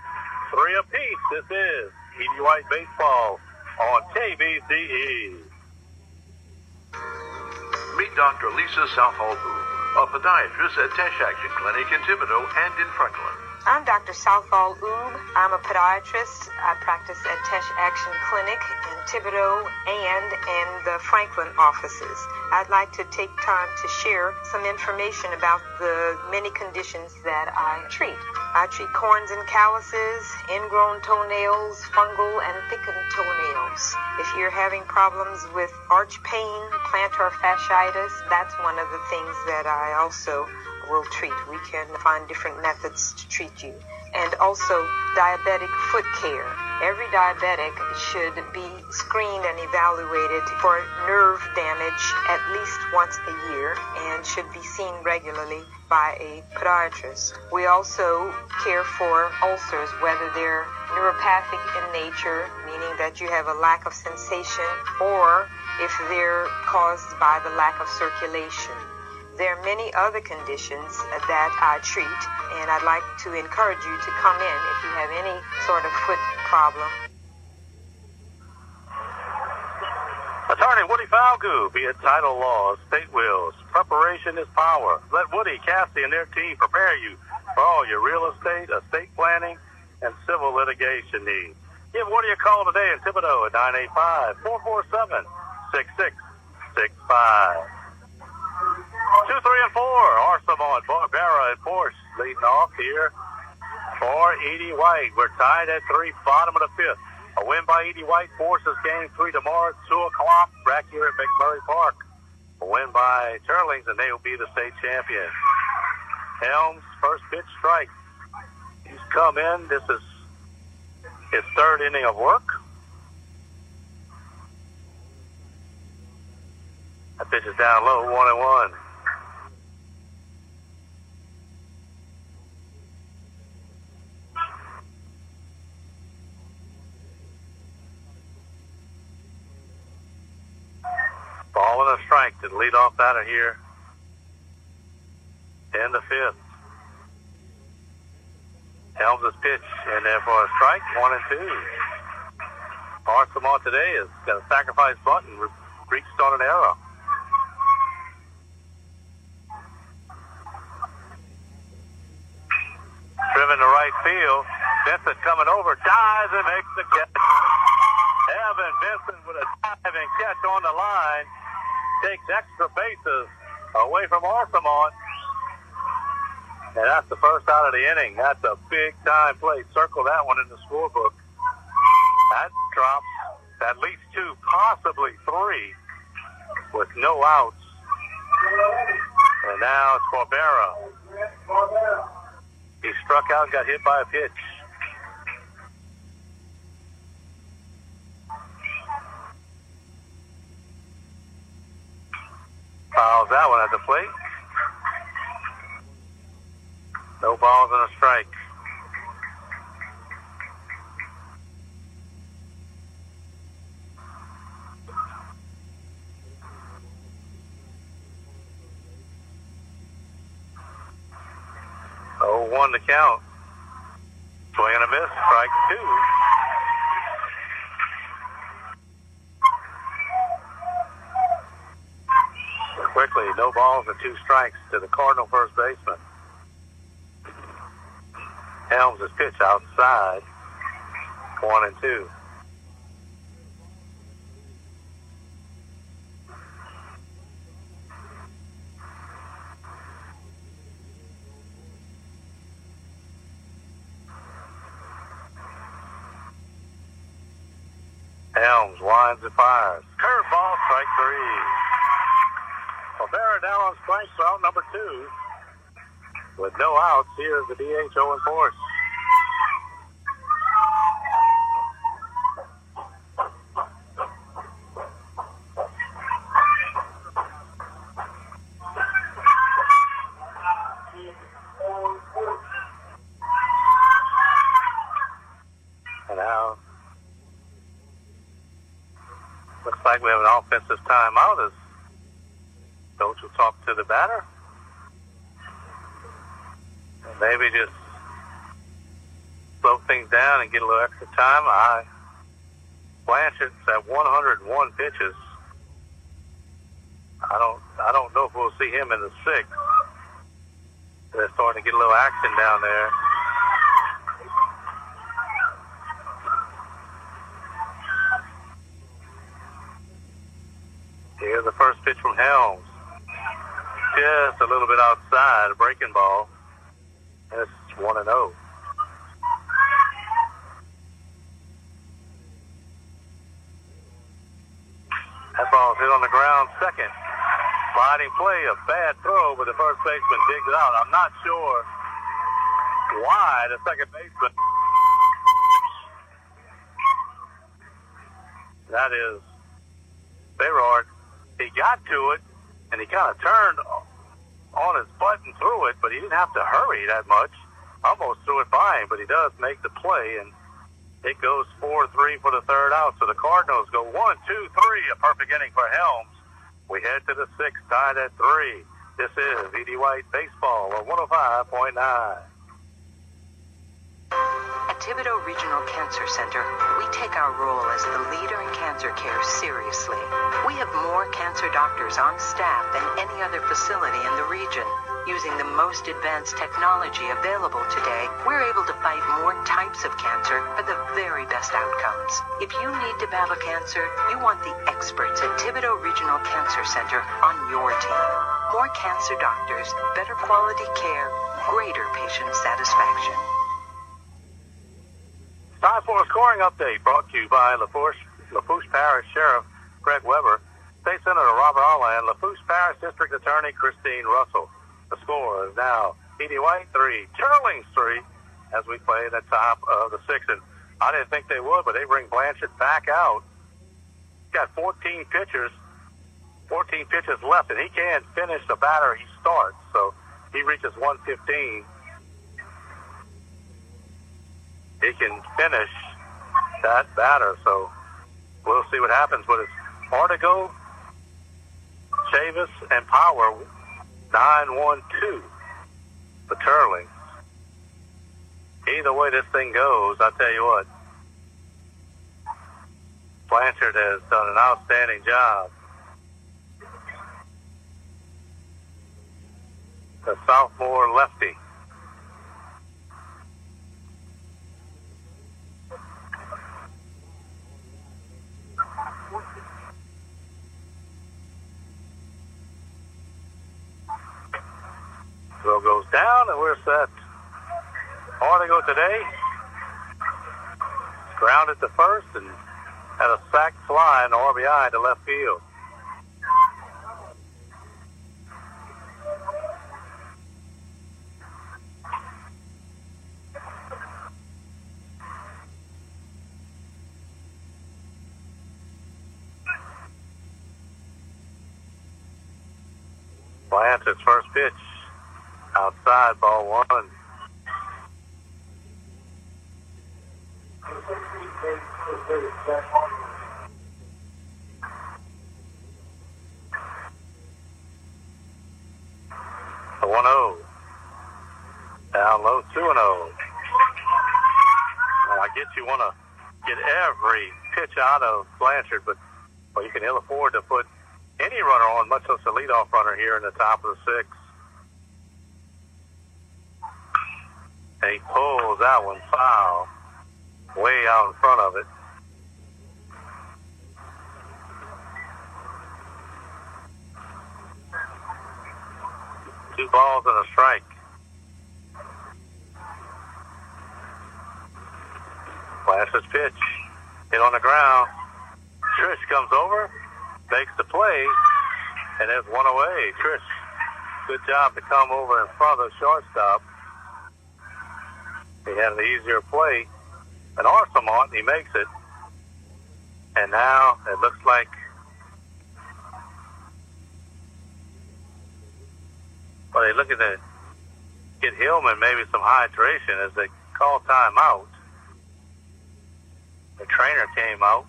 3 apiece. This is Edie White Baseball on KBZE. Meet Dr. Lisa Southall, a podiatrist at Tesh Action Clinic in Thibodeau and in Franklin. I'm Dr. Southall Oob. I'm a podiatrist. I practice at Tesh Action Clinic in Thibodeau and in the Franklin offices. I'd like to take time to share some information about the many conditions that I treat. I treat corns and calluses, ingrown toenails, fungal and thickened toenails. If you're having problems with arch pain, plantar fasciitis, that's one of the things that I also will treat. We can find different methods to treat you. And also diabetic foot care. Every diabetic should be screened and evaluated for nerve damage at least once a year and should be seen regularly by a podiatrist. We also care for ulcers, whether they're neuropathic in nature, meaning that you have a lack of sensation, or if they're caused by the lack of circulation. There are many other conditions that I treat, and I'd like to encourage you to come in if you have any sort of foot problem. Attorney Woody Falgood, be it title law, state wills, preparation is power. Let Woody, Cassie, and their team prepare you for all your real estate, estate planning, and civil litigation needs. Give Woody a call today in Thibodeau at 985-447-6665. 2, 3, and 4. Arsamon, Barbera, and Porsche leading off here for Edie White. We're tied at 3, bottom of the fifth. A win by Edie White forces game 3 tomorrow at 2 o'clock back here at McMurry Park. A win by Teurlings, and they will be the state champion. Helms, first pitch strike. He's come in. This is his third inning of work. That pitch is down low, 1-1. Ball and a strike to lead off batter here in the fifth. Helms' pitch in there for a strike, 1-2. Arsamon today is going to sacrifice bunt and reached on an error. Driven to right field. Vincent coming over, dives and makes the catch. Evan Vincent with a diving catch on the line. Takes extra bases away from Arsamon. And that's the first out of the inning. That's a big-time play. Circle that one in the scorebook. That drops at least 2, possibly 3, with no outs. And now it's Barbera. He struck out and got hit by a pitch. Fouls that one at the plate. No balls and a strike. Oh, 1 to count. Swing and a miss. Strike 2. Quickly, no balls and 2 strikes to the Cardinal first baseman. Helms is pitch outside. 1 and 2. Helms winds and fires. Curveball, strike 3. Barbera down on strike out number 2. With no outs, here's the DH Owen Force. And now, looks like we have an offensive timeout as Coach will talk to the batter. And maybe just slow things down and get a little extra time. Blanchard's at 101 pitches. I don't know if we'll see him in the 6th. They're starting to get a little action down there. Here's the first pitch from Helms. Just a little bit outside, a breaking ball. And it's 1-0. That ball's hit on the ground second. Sliding play, a bad throw, but the first baseman digs it out. I'm not sure why the second baseman. That is Berard. He got to it, and he kind of turned on his butt and threw it, but he didn't have to hurry that much. Almost threw it by him, but he does make the play, and it goes 4-3 for the third out. So the Cardinals go 1, 2, 3, a perfect inning for Helms. We head to the 6th, tied at 3. This is E.D. White Baseball on 105.9. At Thibodeau Regional Cancer Center, we take our role as the leader in cancer care seriously. We have more cancer doctors on staff than any other facility in the region. Using the most advanced technology available today, we're able to fight more types of cancer for the very best outcomes. If you need to battle cancer, you want the experts at Thibodeau Regional Cancer Center on your team. More cancer doctors, better quality care, greater patient satisfaction. Time for a scoring update brought to you by Lafourche Parish Sheriff Greg Weber, State Senator Robert Arland, Lafourche Parish District Attorney Christine Russell. The score is now E.D. White 3, Teurlings 3, as we play the top of the 6th. And I didn't think they would, but they bring Blanchard back out. He's got 14 pitches left, and he can't finish the batter he starts. So he reaches 115. He can finish that batter, so we'll see what happens. But it's Artigo, Chavis, and Power, 9-1-2, the Teurlings. Either way this thing goes, I tell you what, Blanchard has done an outstanding job. The sophomore lefty. Throw goes down, and we're set. Artigo today grounded to first and had a sac fly in the RBI to left field. Blanchard's first pitch. Outside, ball one. The 1-0. Down low, 2-0. Well, I guess you want to get every pitch out of Blanchard, but you can ill afford to put any runner on, much less a leadoff runner here in the top of the sixth. And he pulls that one foul, way out in front of it. Two balls and a strike. Blanchard's pitch, hit on the ground. Trish comes over, makes the play, and there's one away. Trish, good job to come over in front of the shortstop. He had an easier play than Arsamont, and he makes it. And now it looks like they're looking to get Hillman maybe some hydration as they call timeout. The trainer came out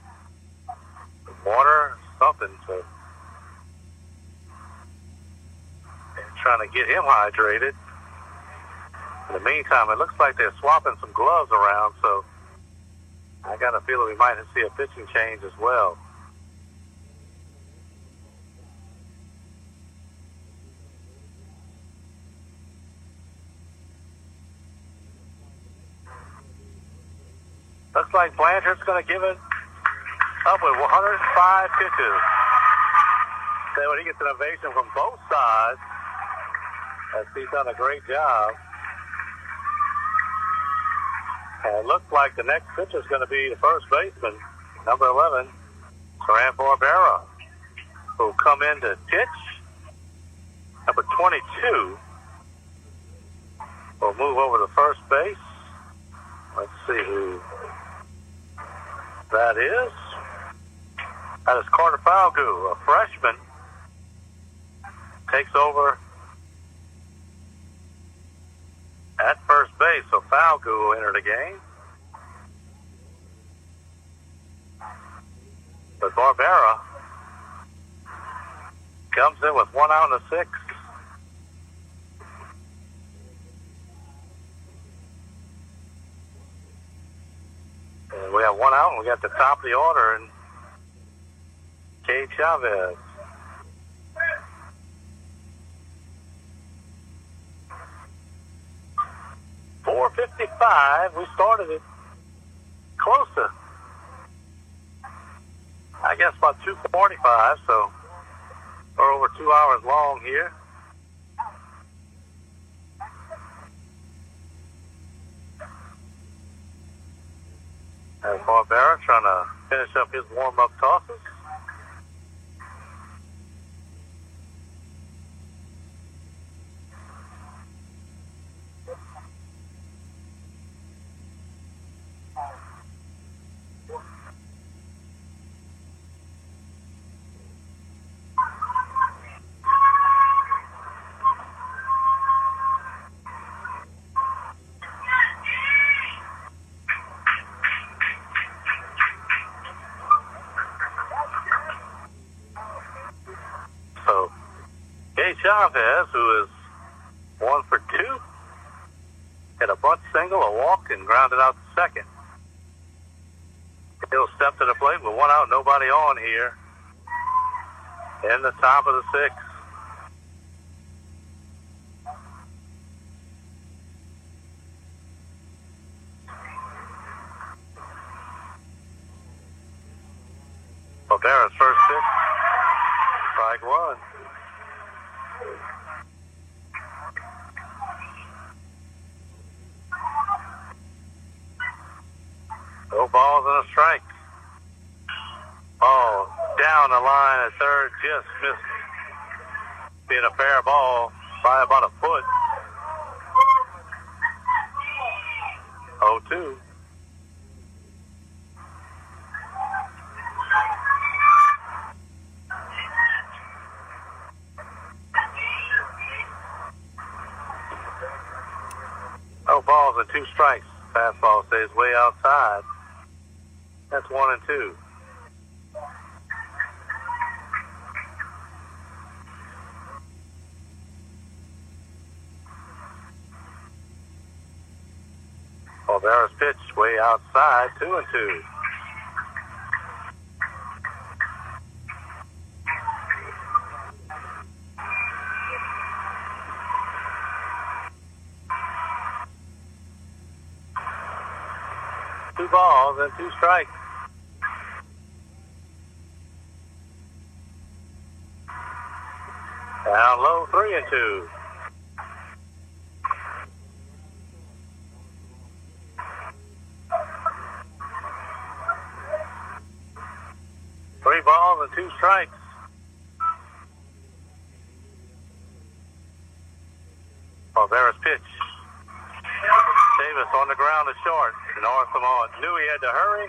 with water, something, so they're trying to get him hydrated. In the meantime, it looks like they're swapping some gloves around, so I got a feeling we might see a pitching change as well. Looks like Blanchard's going to give it up with 105 pitches. So he gets an ovation from both sides, as he's done a great job. And it looks like the next pitcher is going to be the first baseman, number 11, Grant Barbera, who will come in to pitch. Number 22 will move over to first base. Let's see who that is. That is Carter Falgu, a freshman, takes over at first base, so Falgu will enter the game. But Barbera comes in with 1 out in the sixth. And we have 1 out, and we got the top of the order, and Kbze Chavez. .455. We started it close to, I guess, about 2:45, so we're over 2 hours long here. And Barbera trying to finish up his warm-up tosses. Chavez, who is 1 for 2, hit a bunt single, a walk, and grounded out to second. He'll step to the plate with 1 out, nobody on here in the top of the sixth. Barbera's first pitch, strike one. No balls and a strike. Ball down the line at third, just missed being a fair ball by about a foot. 0-2. and 2 strikes. Fastball stays way outside. That's 1-2. Olvera's pitch way outside, 2-2. Two balls and 2 strikes. Down low, 3-2. Three balls and 2 strikes. Olvera's pitch. Davis on the ground to short. And Arthemont knew he had to hurry.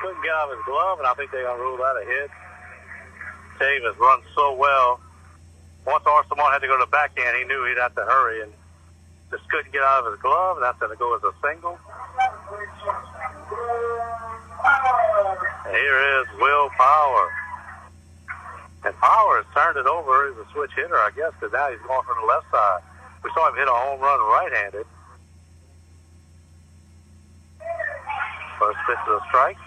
Couldn't get out of his glove, and I think they're going to rule that a hit. Davis runs so well. Once Arthemont had to go to the backhand, he knew he'd have to hurry and just couldn't get out of his glove, and that's going to go as a single. And here is Will Power. And Power has turned it over. He's a switch hitter, I guess, because now he's going from the left side. We saw him hit a home run right-handed. First pitch is a strike.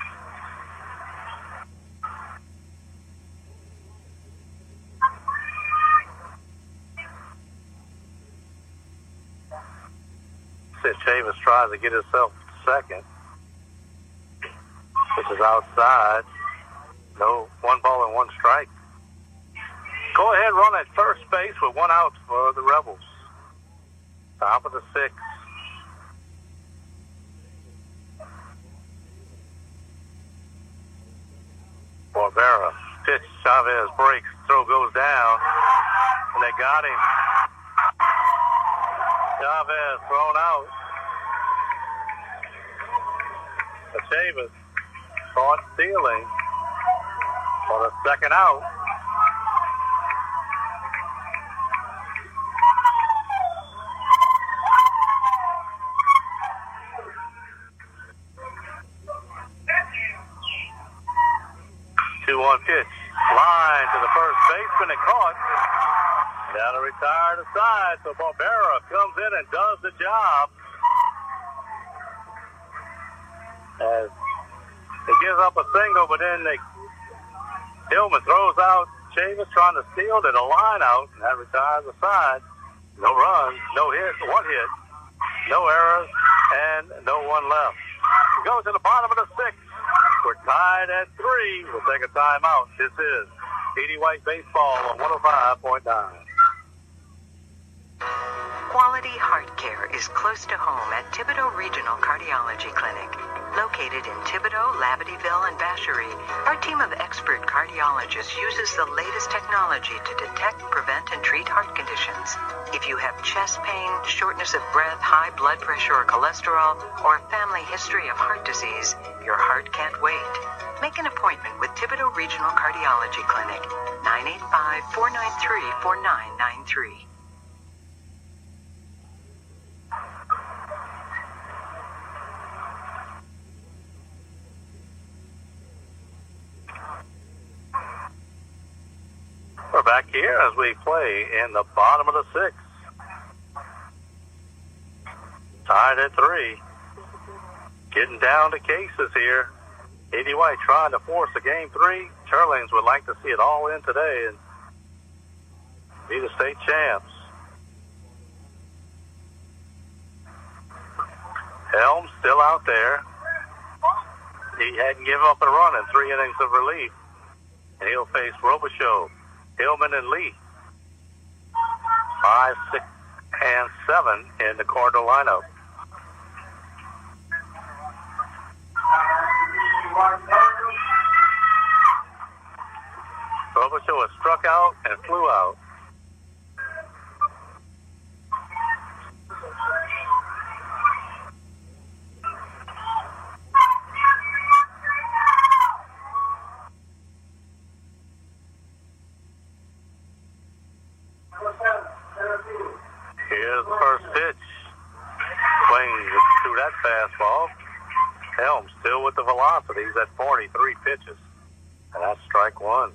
Chavis tries to get himself second. Pitch is outside. No, 1 ball and 1 strike. Go ahead, run at first base with 1 out for the Rebels. Top of the 6th. Barbera. Pitch, Chavez breaks, throw goes down, and they got him. Chavez thrown out. Chavez caught Teurling for the second out. Two-one pitch. Line to the first baseman and caught. Down to retire to side, so Barbera comes in and does the job. As he gives up a single, but then Hillman throws out Chavis trying to steal it, a line out, and that retires the side. No runs, no hit, 1 hit, no errors, and no 1 left. We go to the bottom of the 6th. We're tied at 3. We'll take a timeout. This is Edie White Baseball on 105.9. Quality heart care is close to home at Thibodaux Regional Cardiology Clinic. Located in Thibodaux, Labadeville, and Vacherie, our team of expert cardiologists uses the latest technology to detect, prevent, and treat heart conditions. If you have chest pain, shortness of breath, high blood pressure or cholesterol, or a family history of heart disease, your heart can't wait. Make an appointment with Thibodaux Regional Cardiology Clinic, 985-493-4993. We're back here as we play in the bottom of the 6th. Tied at 3. Getting down to cases here. Edie White trying to force a game 3. Teurlings would like to see it all in today and be the state champs. Helms still out there. He hadn't given up a run in 3 innings of relief. And he'll face Robichaud, Hillman, and Lee. 5, 6, and 7 in the Cardinal lineup. Robichaud was struck out and flew out. Here's the first pitch. Swings and that fastball. Helms still with the velocity. He's at 43 pitches. And that's strike one.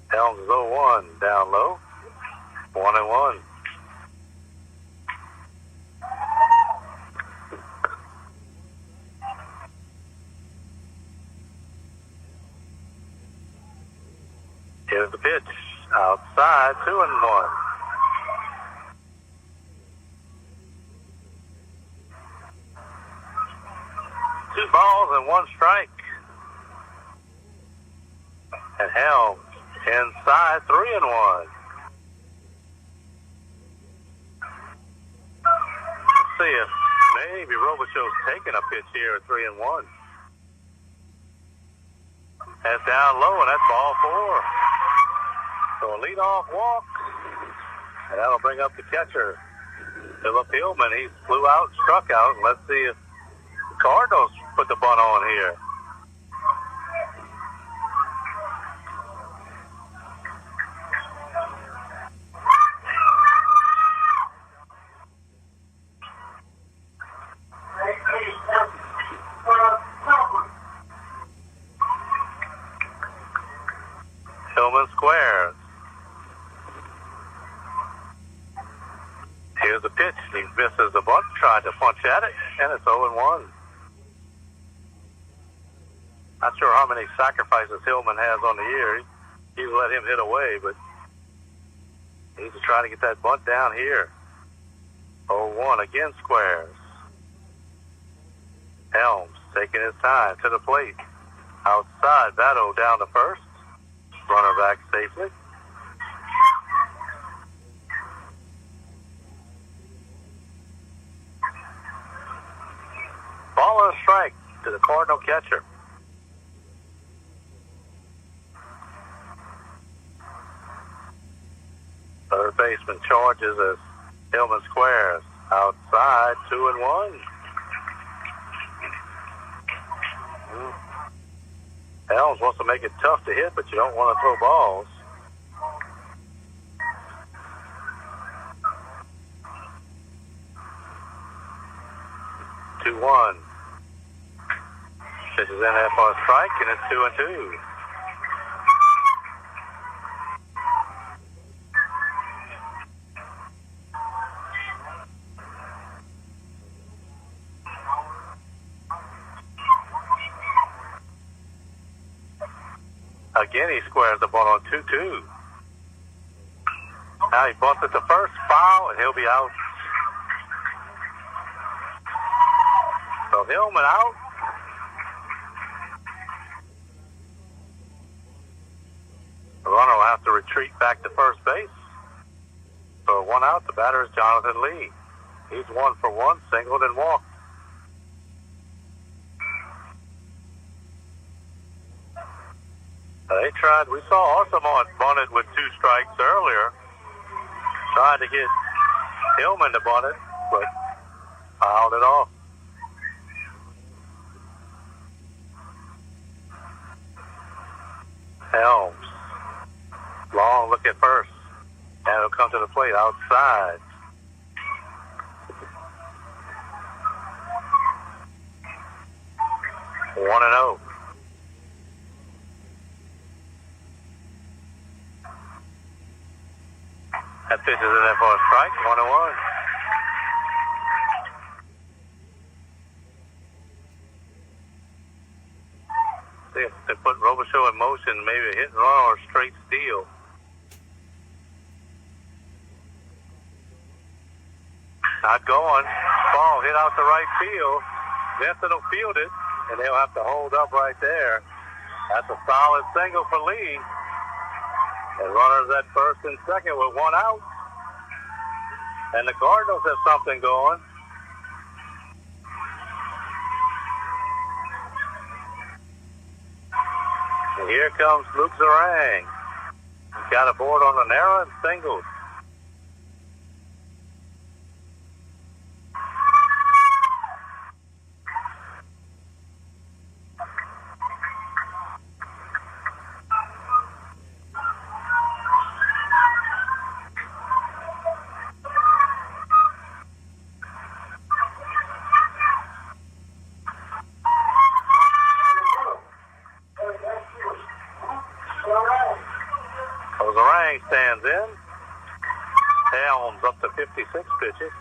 Helms is 0-1, down low. 1-1. Here's the pitch. Outside, 2-1. Two balls and one strike. And Helms inside, 3-1. Let's see if maybe Robichaux's taking a pitch here at 3-1. That's down low, and that's ball four. So a leadoff walk, and that'll bring up the catcher, Philip Hillman. He flew out, struck out, and let's see if the Cardinals put the bunt on here. Hillman squares. Here's the pitch. He misses the bunt, tried to punch at it, and it's 0-1. Not sure how many sacrifices Hillman has on the year. He's let him hit away, but he's trying to get that bunt down here. 0-1 again, squares. Helms taking his time to the plate. Outside, Battle down to first. Runner back safely. Ball and a strike to the Cardinal catcher. Third baseman charges as Hillman squares. Outside, 2-1. Helms wants to make it tough to hit, but you don't want to throw balls. Two-one. Pitches in there for a strike, and it's 2-2. Again, he squares the ball on 2-2. Now he bunts it to first, foul, and he'll be out. So Hillman out. The runner will have to retreat back to first base. So one out, the batter is Jonathan Lee. He's 1 for 1, singled and walked. They tried, we saw Altamont bunted with 2 strikes earlier. Tried to get Hillman to bunt it, but fouled it off. Helms. Long look at first. And it'll come to the plate outside. One and 0. That pitch is in there for a strike, 1-1. See if they put Robichaux in motion, maybe a hit and run or a straight steal. Not going. Ball hit out to right field. Vincent will field it, and they'll have to hold up right there. That's a solid single for Lee. And runners at first and second with 1 out. And the Cardinals have something going. And here comes Luke Zarang. He's got a board on the narrow and singled. So Zarang stands in. Helms up to 56 pitches.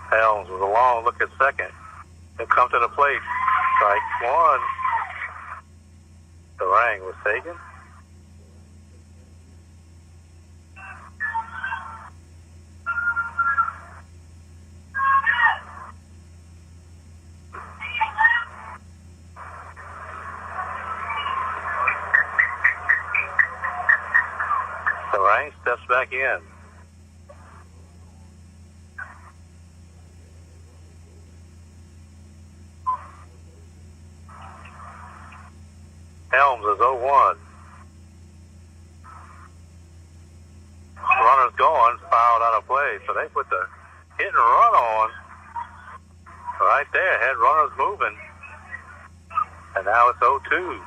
Helms with a long look at second. He'll come to the plate. Strike one. Teurling was taken. Teurling steps back in. Helms is 0-1. Runner's going, fouled out of play. So they put the hit and run on right there. Had runners moving. And now it's 0-2.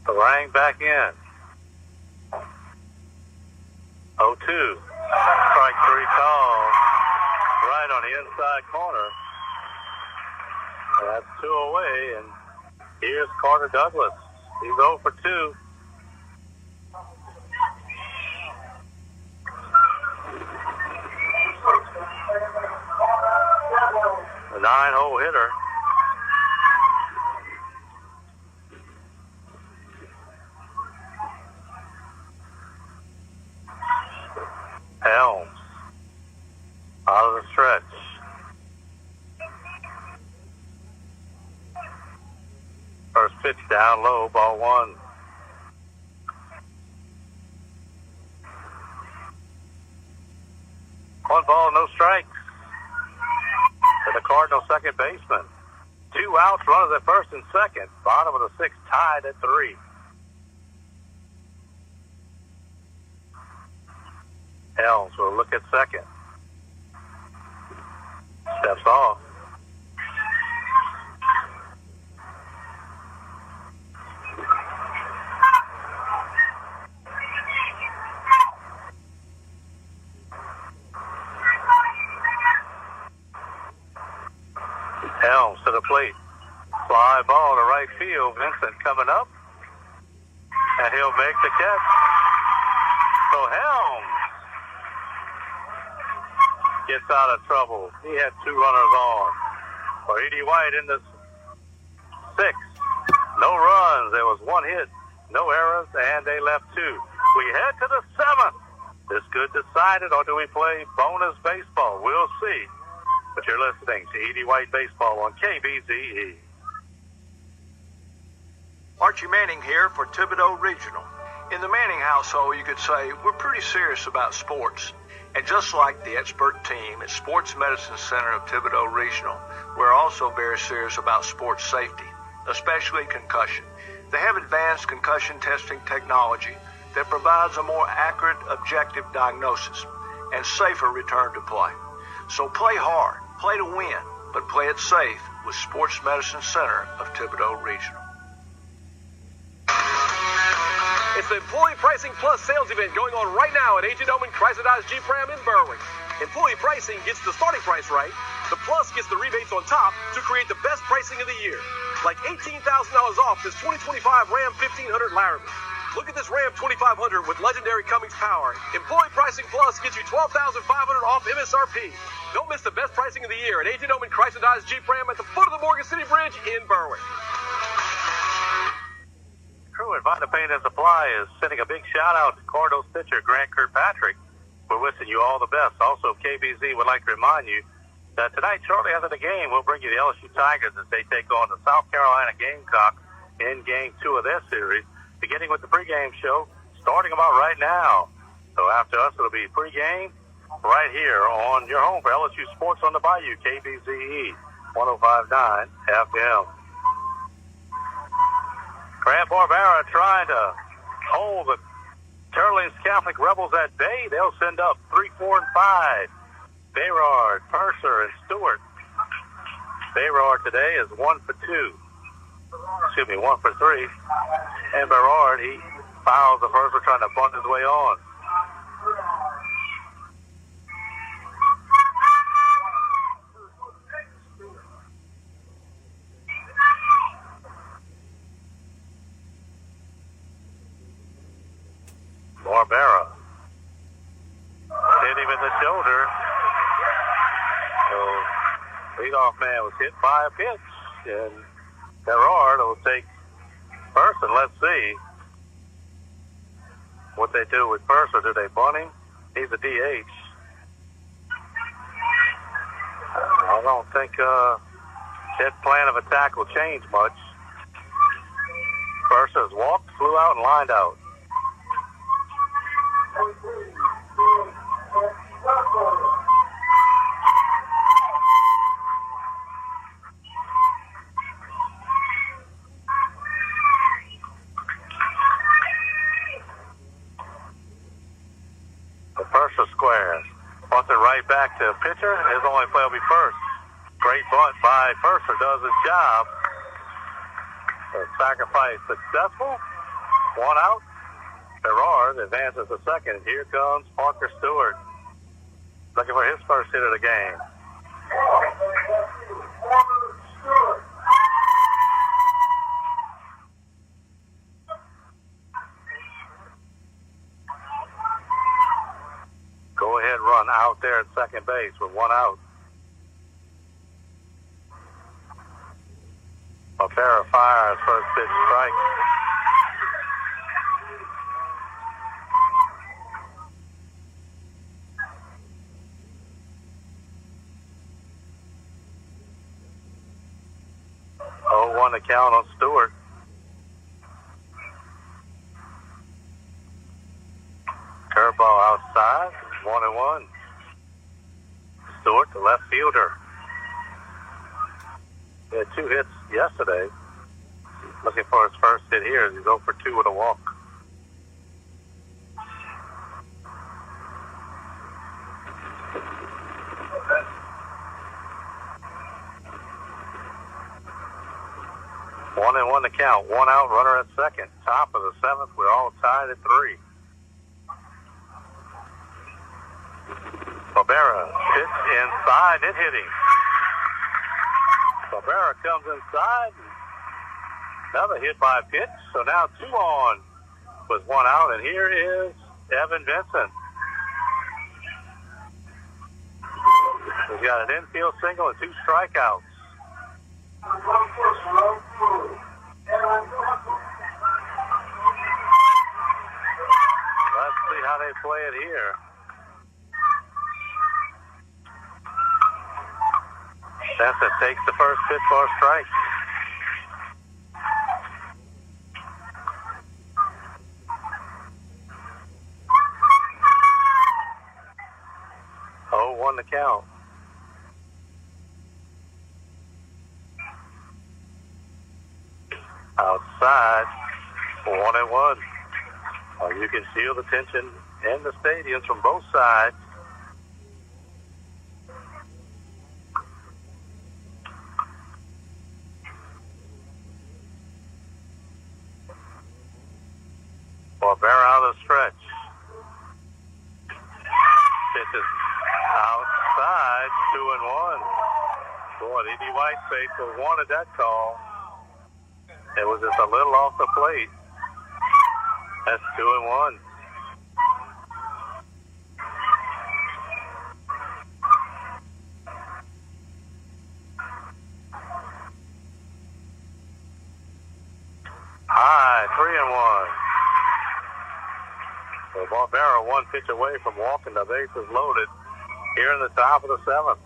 Teurling back in. 0-2. Strike three call. Right on the inside corner. That's two away, and here's Carter Douglas. He's 0 for 2. A 9-hole hitter. Helms out of the stretch. First pitch down low, ball one. One ball, no strikes. To the Cardinal second baseman. 2 outs, runners at first and second. Bottom of the sixth, tied at 3. Helms will look at second. Steps off. Helms to the plate. Fly ball to right field. Vincent coming up. And he'll make the catch. So Helms gets out of trouble. He had 2 runners on. For E.D. White in the 6th. No runs. There was 1 hit. No errors, and they left 2. We head to the 7th. This good decided, or do we play bonus baseball? We'll see. But you're listening to E.D. White Baseball on KBZE. Archie Manning here for Thibodeau Regional. In the Manning household, you could say we're pretty serious about sports. And just like the expert team at Sports Medicine Center of Thibodeau Regional, we're also very serious about sports safety, especially concussion. They have advanced concussion testing technology that provides a more accurate, objective diagnosis and safer return to play. So play hard, play to win, but play it safe with Sports Medicine Center of Thibodeau Regional. It's the Employee Pricing Plus sales event going on right now at A.J. Doman Chrysler Jeep Ram in Berwick. Employee pricing gets the starting price right. The Plus gets the rebates on top to create the best pricing of the year. Like $18,000 off this 2025 Ram 1500 Laramie. Look at this Ram 2500 with legendary Cummins power. Employee Pricing Plus gets you $12,500 off MSRP. Don't miss the best pricing of the year at A.J. Doman Chrysler Jeep Ram at the foot of the Morgan City Bridge in Berwick. Crew at Vita Paint and Supply is sending a big shout out to Cardinals pitcher Grant Kirkpatrick. We're wishing you all the best. Also, KBZ would like to remind you that tonight, shortly after the game, we'll bring you the LSU Tigers as they take on the South Carolina Gamecocks in Game 2 of their series, beginning with the pregame show, starting about right now. So after us, it'll be pregame right here on your home for LSU Sports on the Bayou, KBZE 105.9 FM. Grant Barbera trying to hold the Teurlings Catholic Rebels at bay. They'll send up 3, 4, and 5. Bayrard, Purser, and Stewart. Bayrard today is 1 for 2. 1 for 3. And Bayrard, he fouls the first. We're trying to bunt his way on. Barbera hit him in the shoulder. So leadoff man was hit by a pitch, and Gerard will take first, and let's see what they do with Purser. Do they bunt him? He's a DH. I don't think that plan of attack will change much. Purser's walked, flew out, and lined out. The Purser squares. Wants it right back to pitcher. His only play will be first. Great bunt by Purser. Does his job. The sacrifice successful. 1 out. Gerard advances to second. Here comes Parker Stewart, looking for his first hit of the game. Go ahead run out there at second base with 1 out. Barbera fires first pitch strike. The count on Stewart. Curveball outside, 1-1. Stewart, the left fielder. He had 2 hits yesterday. Looking for his first hit here. He's 0 for 2 with a walk. One and one to count. 1 out, runner at second. Top of the 7th. We're all tied at 3. Barbera hits inside. It hit him. Barbera comes inside. Another hit by a pitch. So now 2 on with 1 out. And here is Evan Vincent. We've got an infield single and 2 strikeouts. Let's see how they play it here. Vincent takes the first pitch for a strike. Oh, 1 to count. Outside, 1-1. You can feel the tension in the stadiums from both sides. Barbera out of the stretch. Pitches outside, 2-1. Boy, E.D. Whiteface wanted that call. It was just a little off the plate. That's 2-1. High, 3-1. So Barbera 1 pitch away from walking. The bases loaded here in the top of the 7th.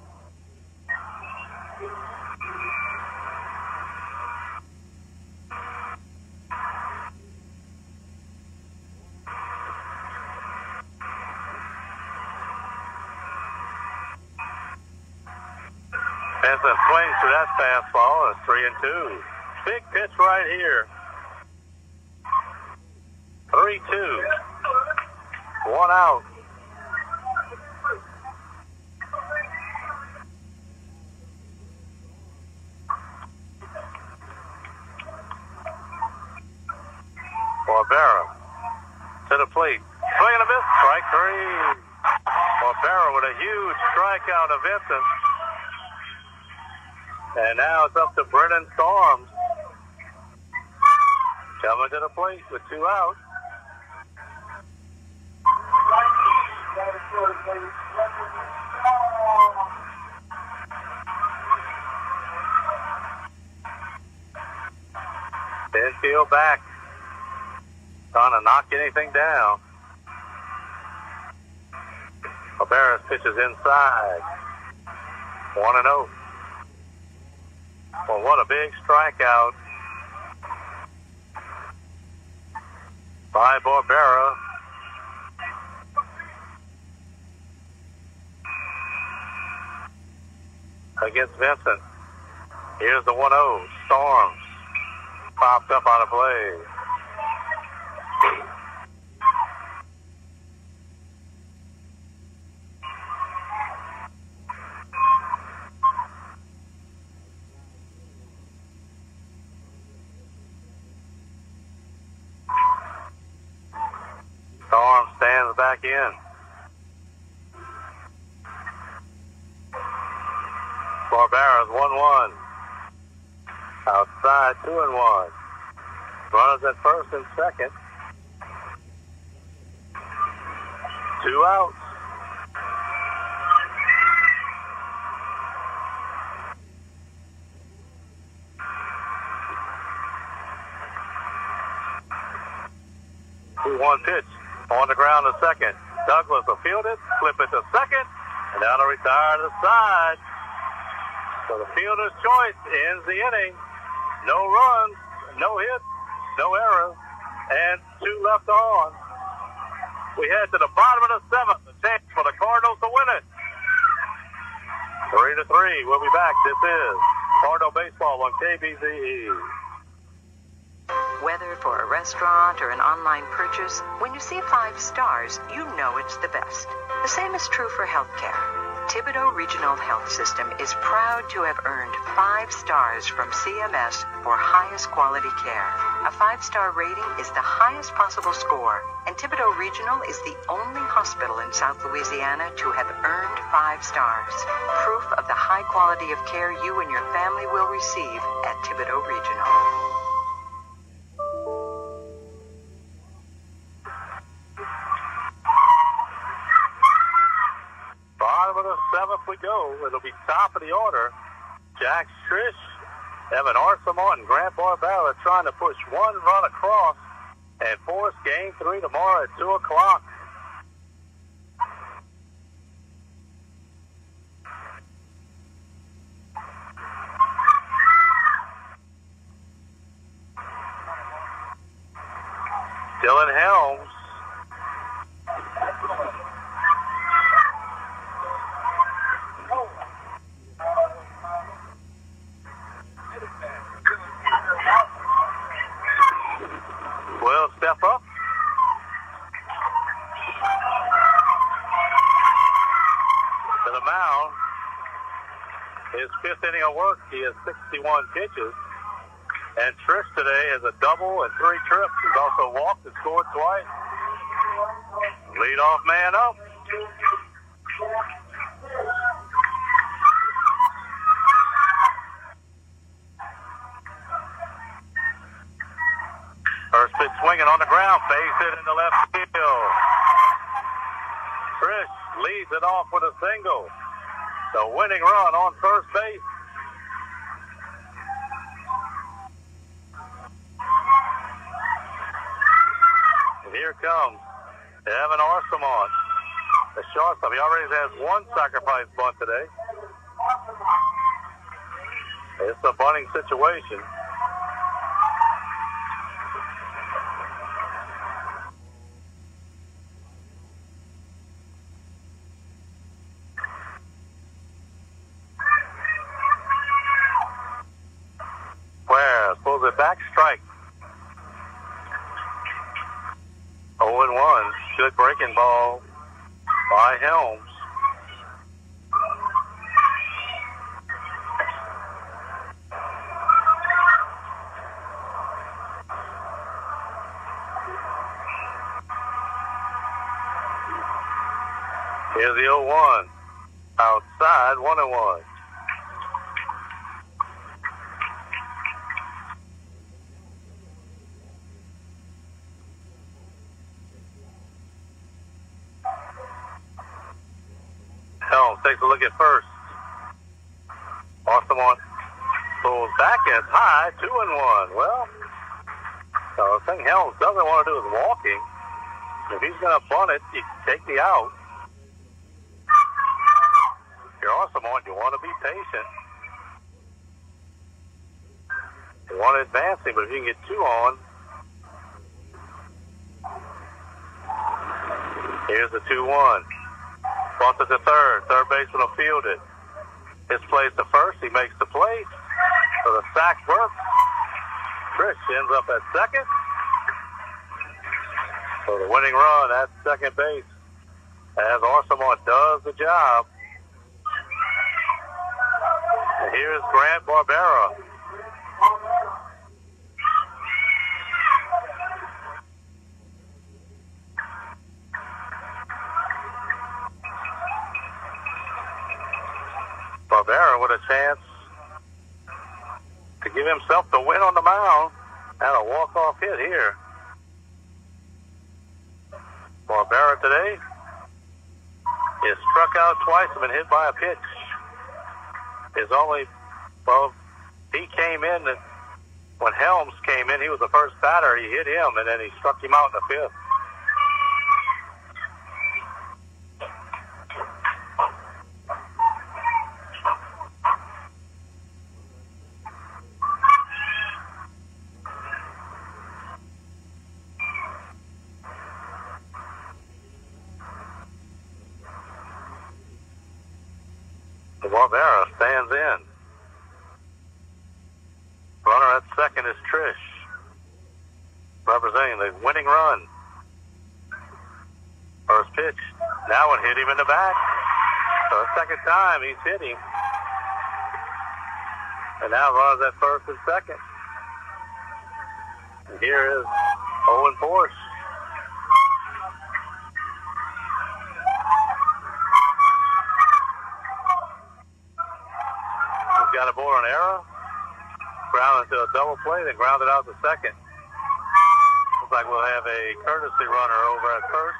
Vincent swings to that fastball. It's 3-2. Big pitch right here. 3-2. 1 out. Barbera to the plate. Swing and a miss. Strike 3. Barbera with a huge strikeout of Vincent. And now it's up to Brennan Storms. Coming to the plate with 2 out. Infield back. Trying to knock anything down. Barbera's pitches inside. 1-0. Well, what a big strikeout by Barbera. Against Vincent. Here's the 1-0. Storms. Popped up on a play. Storm stands back in. Barbera's 1-1. Outside 2-1. Runners at first and second. 2 outs. One pitch on the ground to second. Douglas will field it, flip it to second, and that'll retire to the side. So the fielder's choice ends the inning. No runs, no hits, no errors, and 2 left on. We head to the bottom of the 7th. A chance for the Cardinals to win it. 3-3. We'll be back. This is Cardinal Baseball on Kbze. Whether for a restaurant or an online purchase, when you see 5 stars, you know it's the best. The same is true for healthcare. Thibodaux Regional Health System is proud to have earned 5 stars from CMS for highest quality care. A 5-star rating is the highest possible score, and Thibodaux Regional is the only hospital in South Louisiana to have earned 5 stars. Proof of the high quality of care you and your family will receive at Thibodaux Regional. Bottom of the 7th we go. It'll be top of the order. Jack Strish, Evan Arsamont, and Grant Barbera trying to push 1 run across and force Game 3 tomorrow at 2 o'clock. Dylan Helms. Will step up. To the mound. His 5th inning of work. He has 61 pitches. And Trish today has a double and 3 trips. He's also walked and scored twice. Leadoff man up. First pitch swinging on the ground, base hit into left field. Trish leads it off with a single. The winning run on first base. And here comes Evan Arsamont, the shortstop. He already has 1 sacrifice bunt today. It's a bunting situation. Pulls it back, strike. 2-1. Good breaking ball by Helms. Here's the 0-1. Outside, 1-1. Helms takes a look at first. Altamont pulls back and it's high, 2-1. Well, the thing Helms doesn't want to do is walking. If he's going to bunt it, you take the out. If you're Altamont, you want to be patient. You want to advance him, but if you can get 2 on. Here's the 2-1. Bumps it to third. Third baseman will field it. His plays to first. He makes the play. So the sack works. Trish ends up at second. So the winning run at second base as Altamont does the job. And here's Grant Barbera. Barbera with a chance to give himself the win on the mound and a walk-off hit here. Barbera today is struck out twice and been hit by a pitch. His only, well, he came in, and when Helms came in, he was the first batter. He hit him, and then he struck him out in the 5th. Barbera stands in. Runner at second is Trish, representing the winning run. First pitch. Now it hit him in the back. So the second time he's hit him. And now runs at first and second. And here is Owen Force. Got a ball on error, grounded to a double play, then grounded out to second. Looks like we'll have a courtesy runner over at first.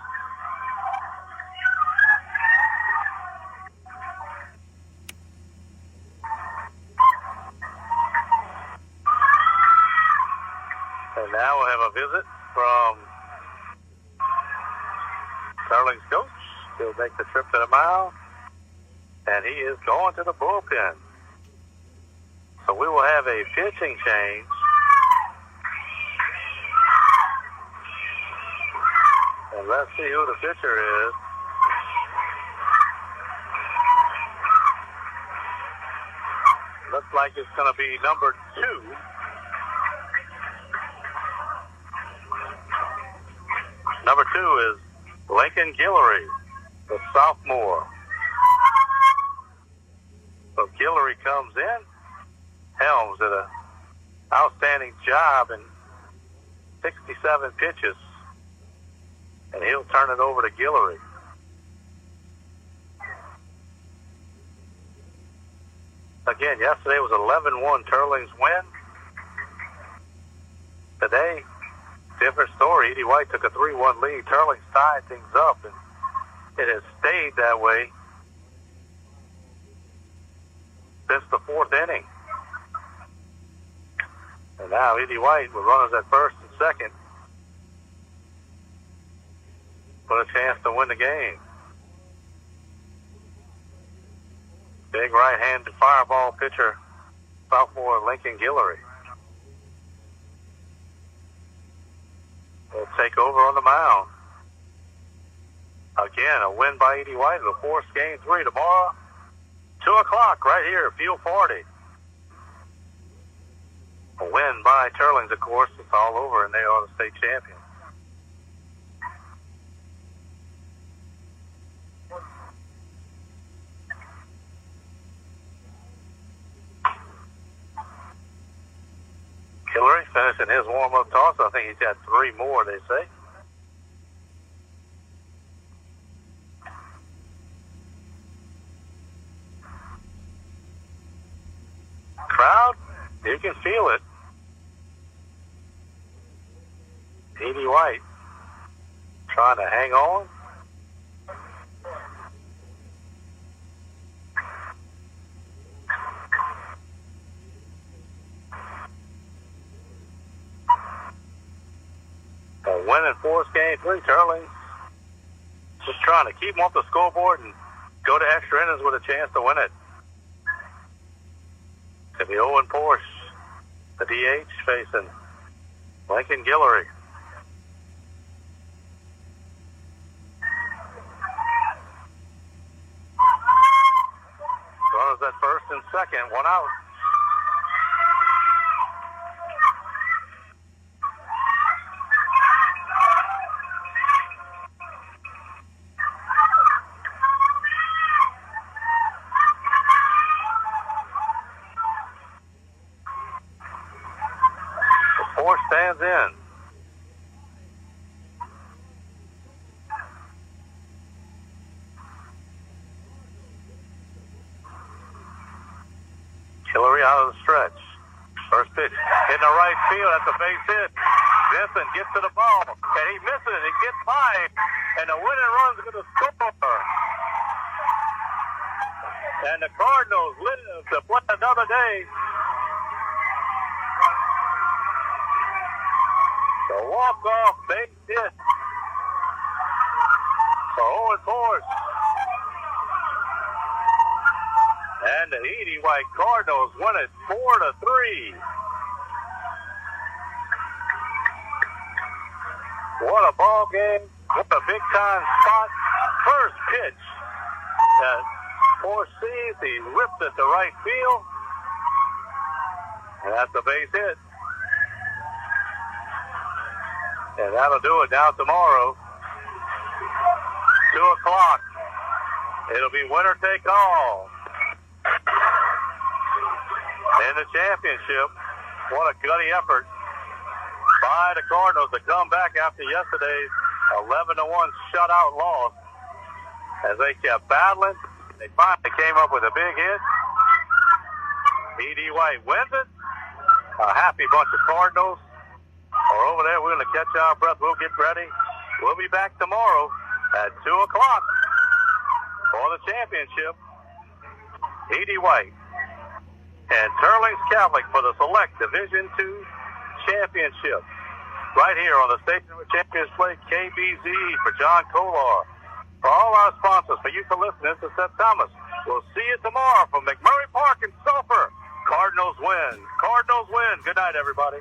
And now we'll have a visit from Teurling's coach. He'll make the trip to the mound, and he is going to the bullpen. So we will have a pitching change. And let's see who the pitcher is. Looks like it's going to be number 2. Number 2 is Lincoln Guillory, the sophomore. So Guillory comes in. Helms did an outstanding job in 67 pitches, and he'll turn it over to Guillory. Again, yesterday was 11-1 Teurling's win. Today, different story. Edie White took a 3-1 lead. Teurling's tied things up, and it has stayed that way since the 4th inning. And now Edie White, with runners at first and second, with a chance to win the game. Big right-handed fireball pitcher, sophomore Lincoln Guillory, will take over on the mound. Again, a win by Edie White. It'll force game 3 tomorrow, 2 o'clock right here, Field 40. A win by Teurlings, of course. It's all over, and they are the state champions. McMurry finishing his warm-up toss. I think he's got 3 more, they say. Crowd, you can feel it. Edie White trying to hang on. A win in 4 game 3. Teurlings just trying to keep them off the scoreboard and go to extra innings with a chance to win it. To be Owen Porsche, the DH, facing Lincoln Guillory. Runners at first and second, 1 out. Stands in. Guillory out of the stretch. First pitch in the right field. That's a base hit. Vincent gets to the ball, and he misses it. He gets by, and the winning run's going to score. And the Cardinals live to play another day. The walk-off base hit for Owen Porsche. And the Edie White Cardinals win it 4-3. What a ball game. What a big-time spot. First pitch that Porsche sees. He ripped it to right field. And that's a base hit. And that'll do it now tomorrow. 2 o'clock. It'll be winner take all. In the championship, what a gutty effort by the Cardinals to come back after yesterday's 11-1 shutout loss. As they kept battling, they finally came up with a big hit. Edie White wins it. A happy bunch of Cardinals are over there. We're going to catch our breath. We'll get ready. We'll be back tomorrow at 2 o'clock for the championship. Edie White and Teurlings Catholic for the Select Division II Championship. Right here on the Station where Champions play, Kbze for John Kolar. For all our sponsors, for you for listening, this is Seth Thomas. We'll see you tomorrow from McMurry Park in Sulphur. Cardinals win. Cardinals win. Good night, everybody.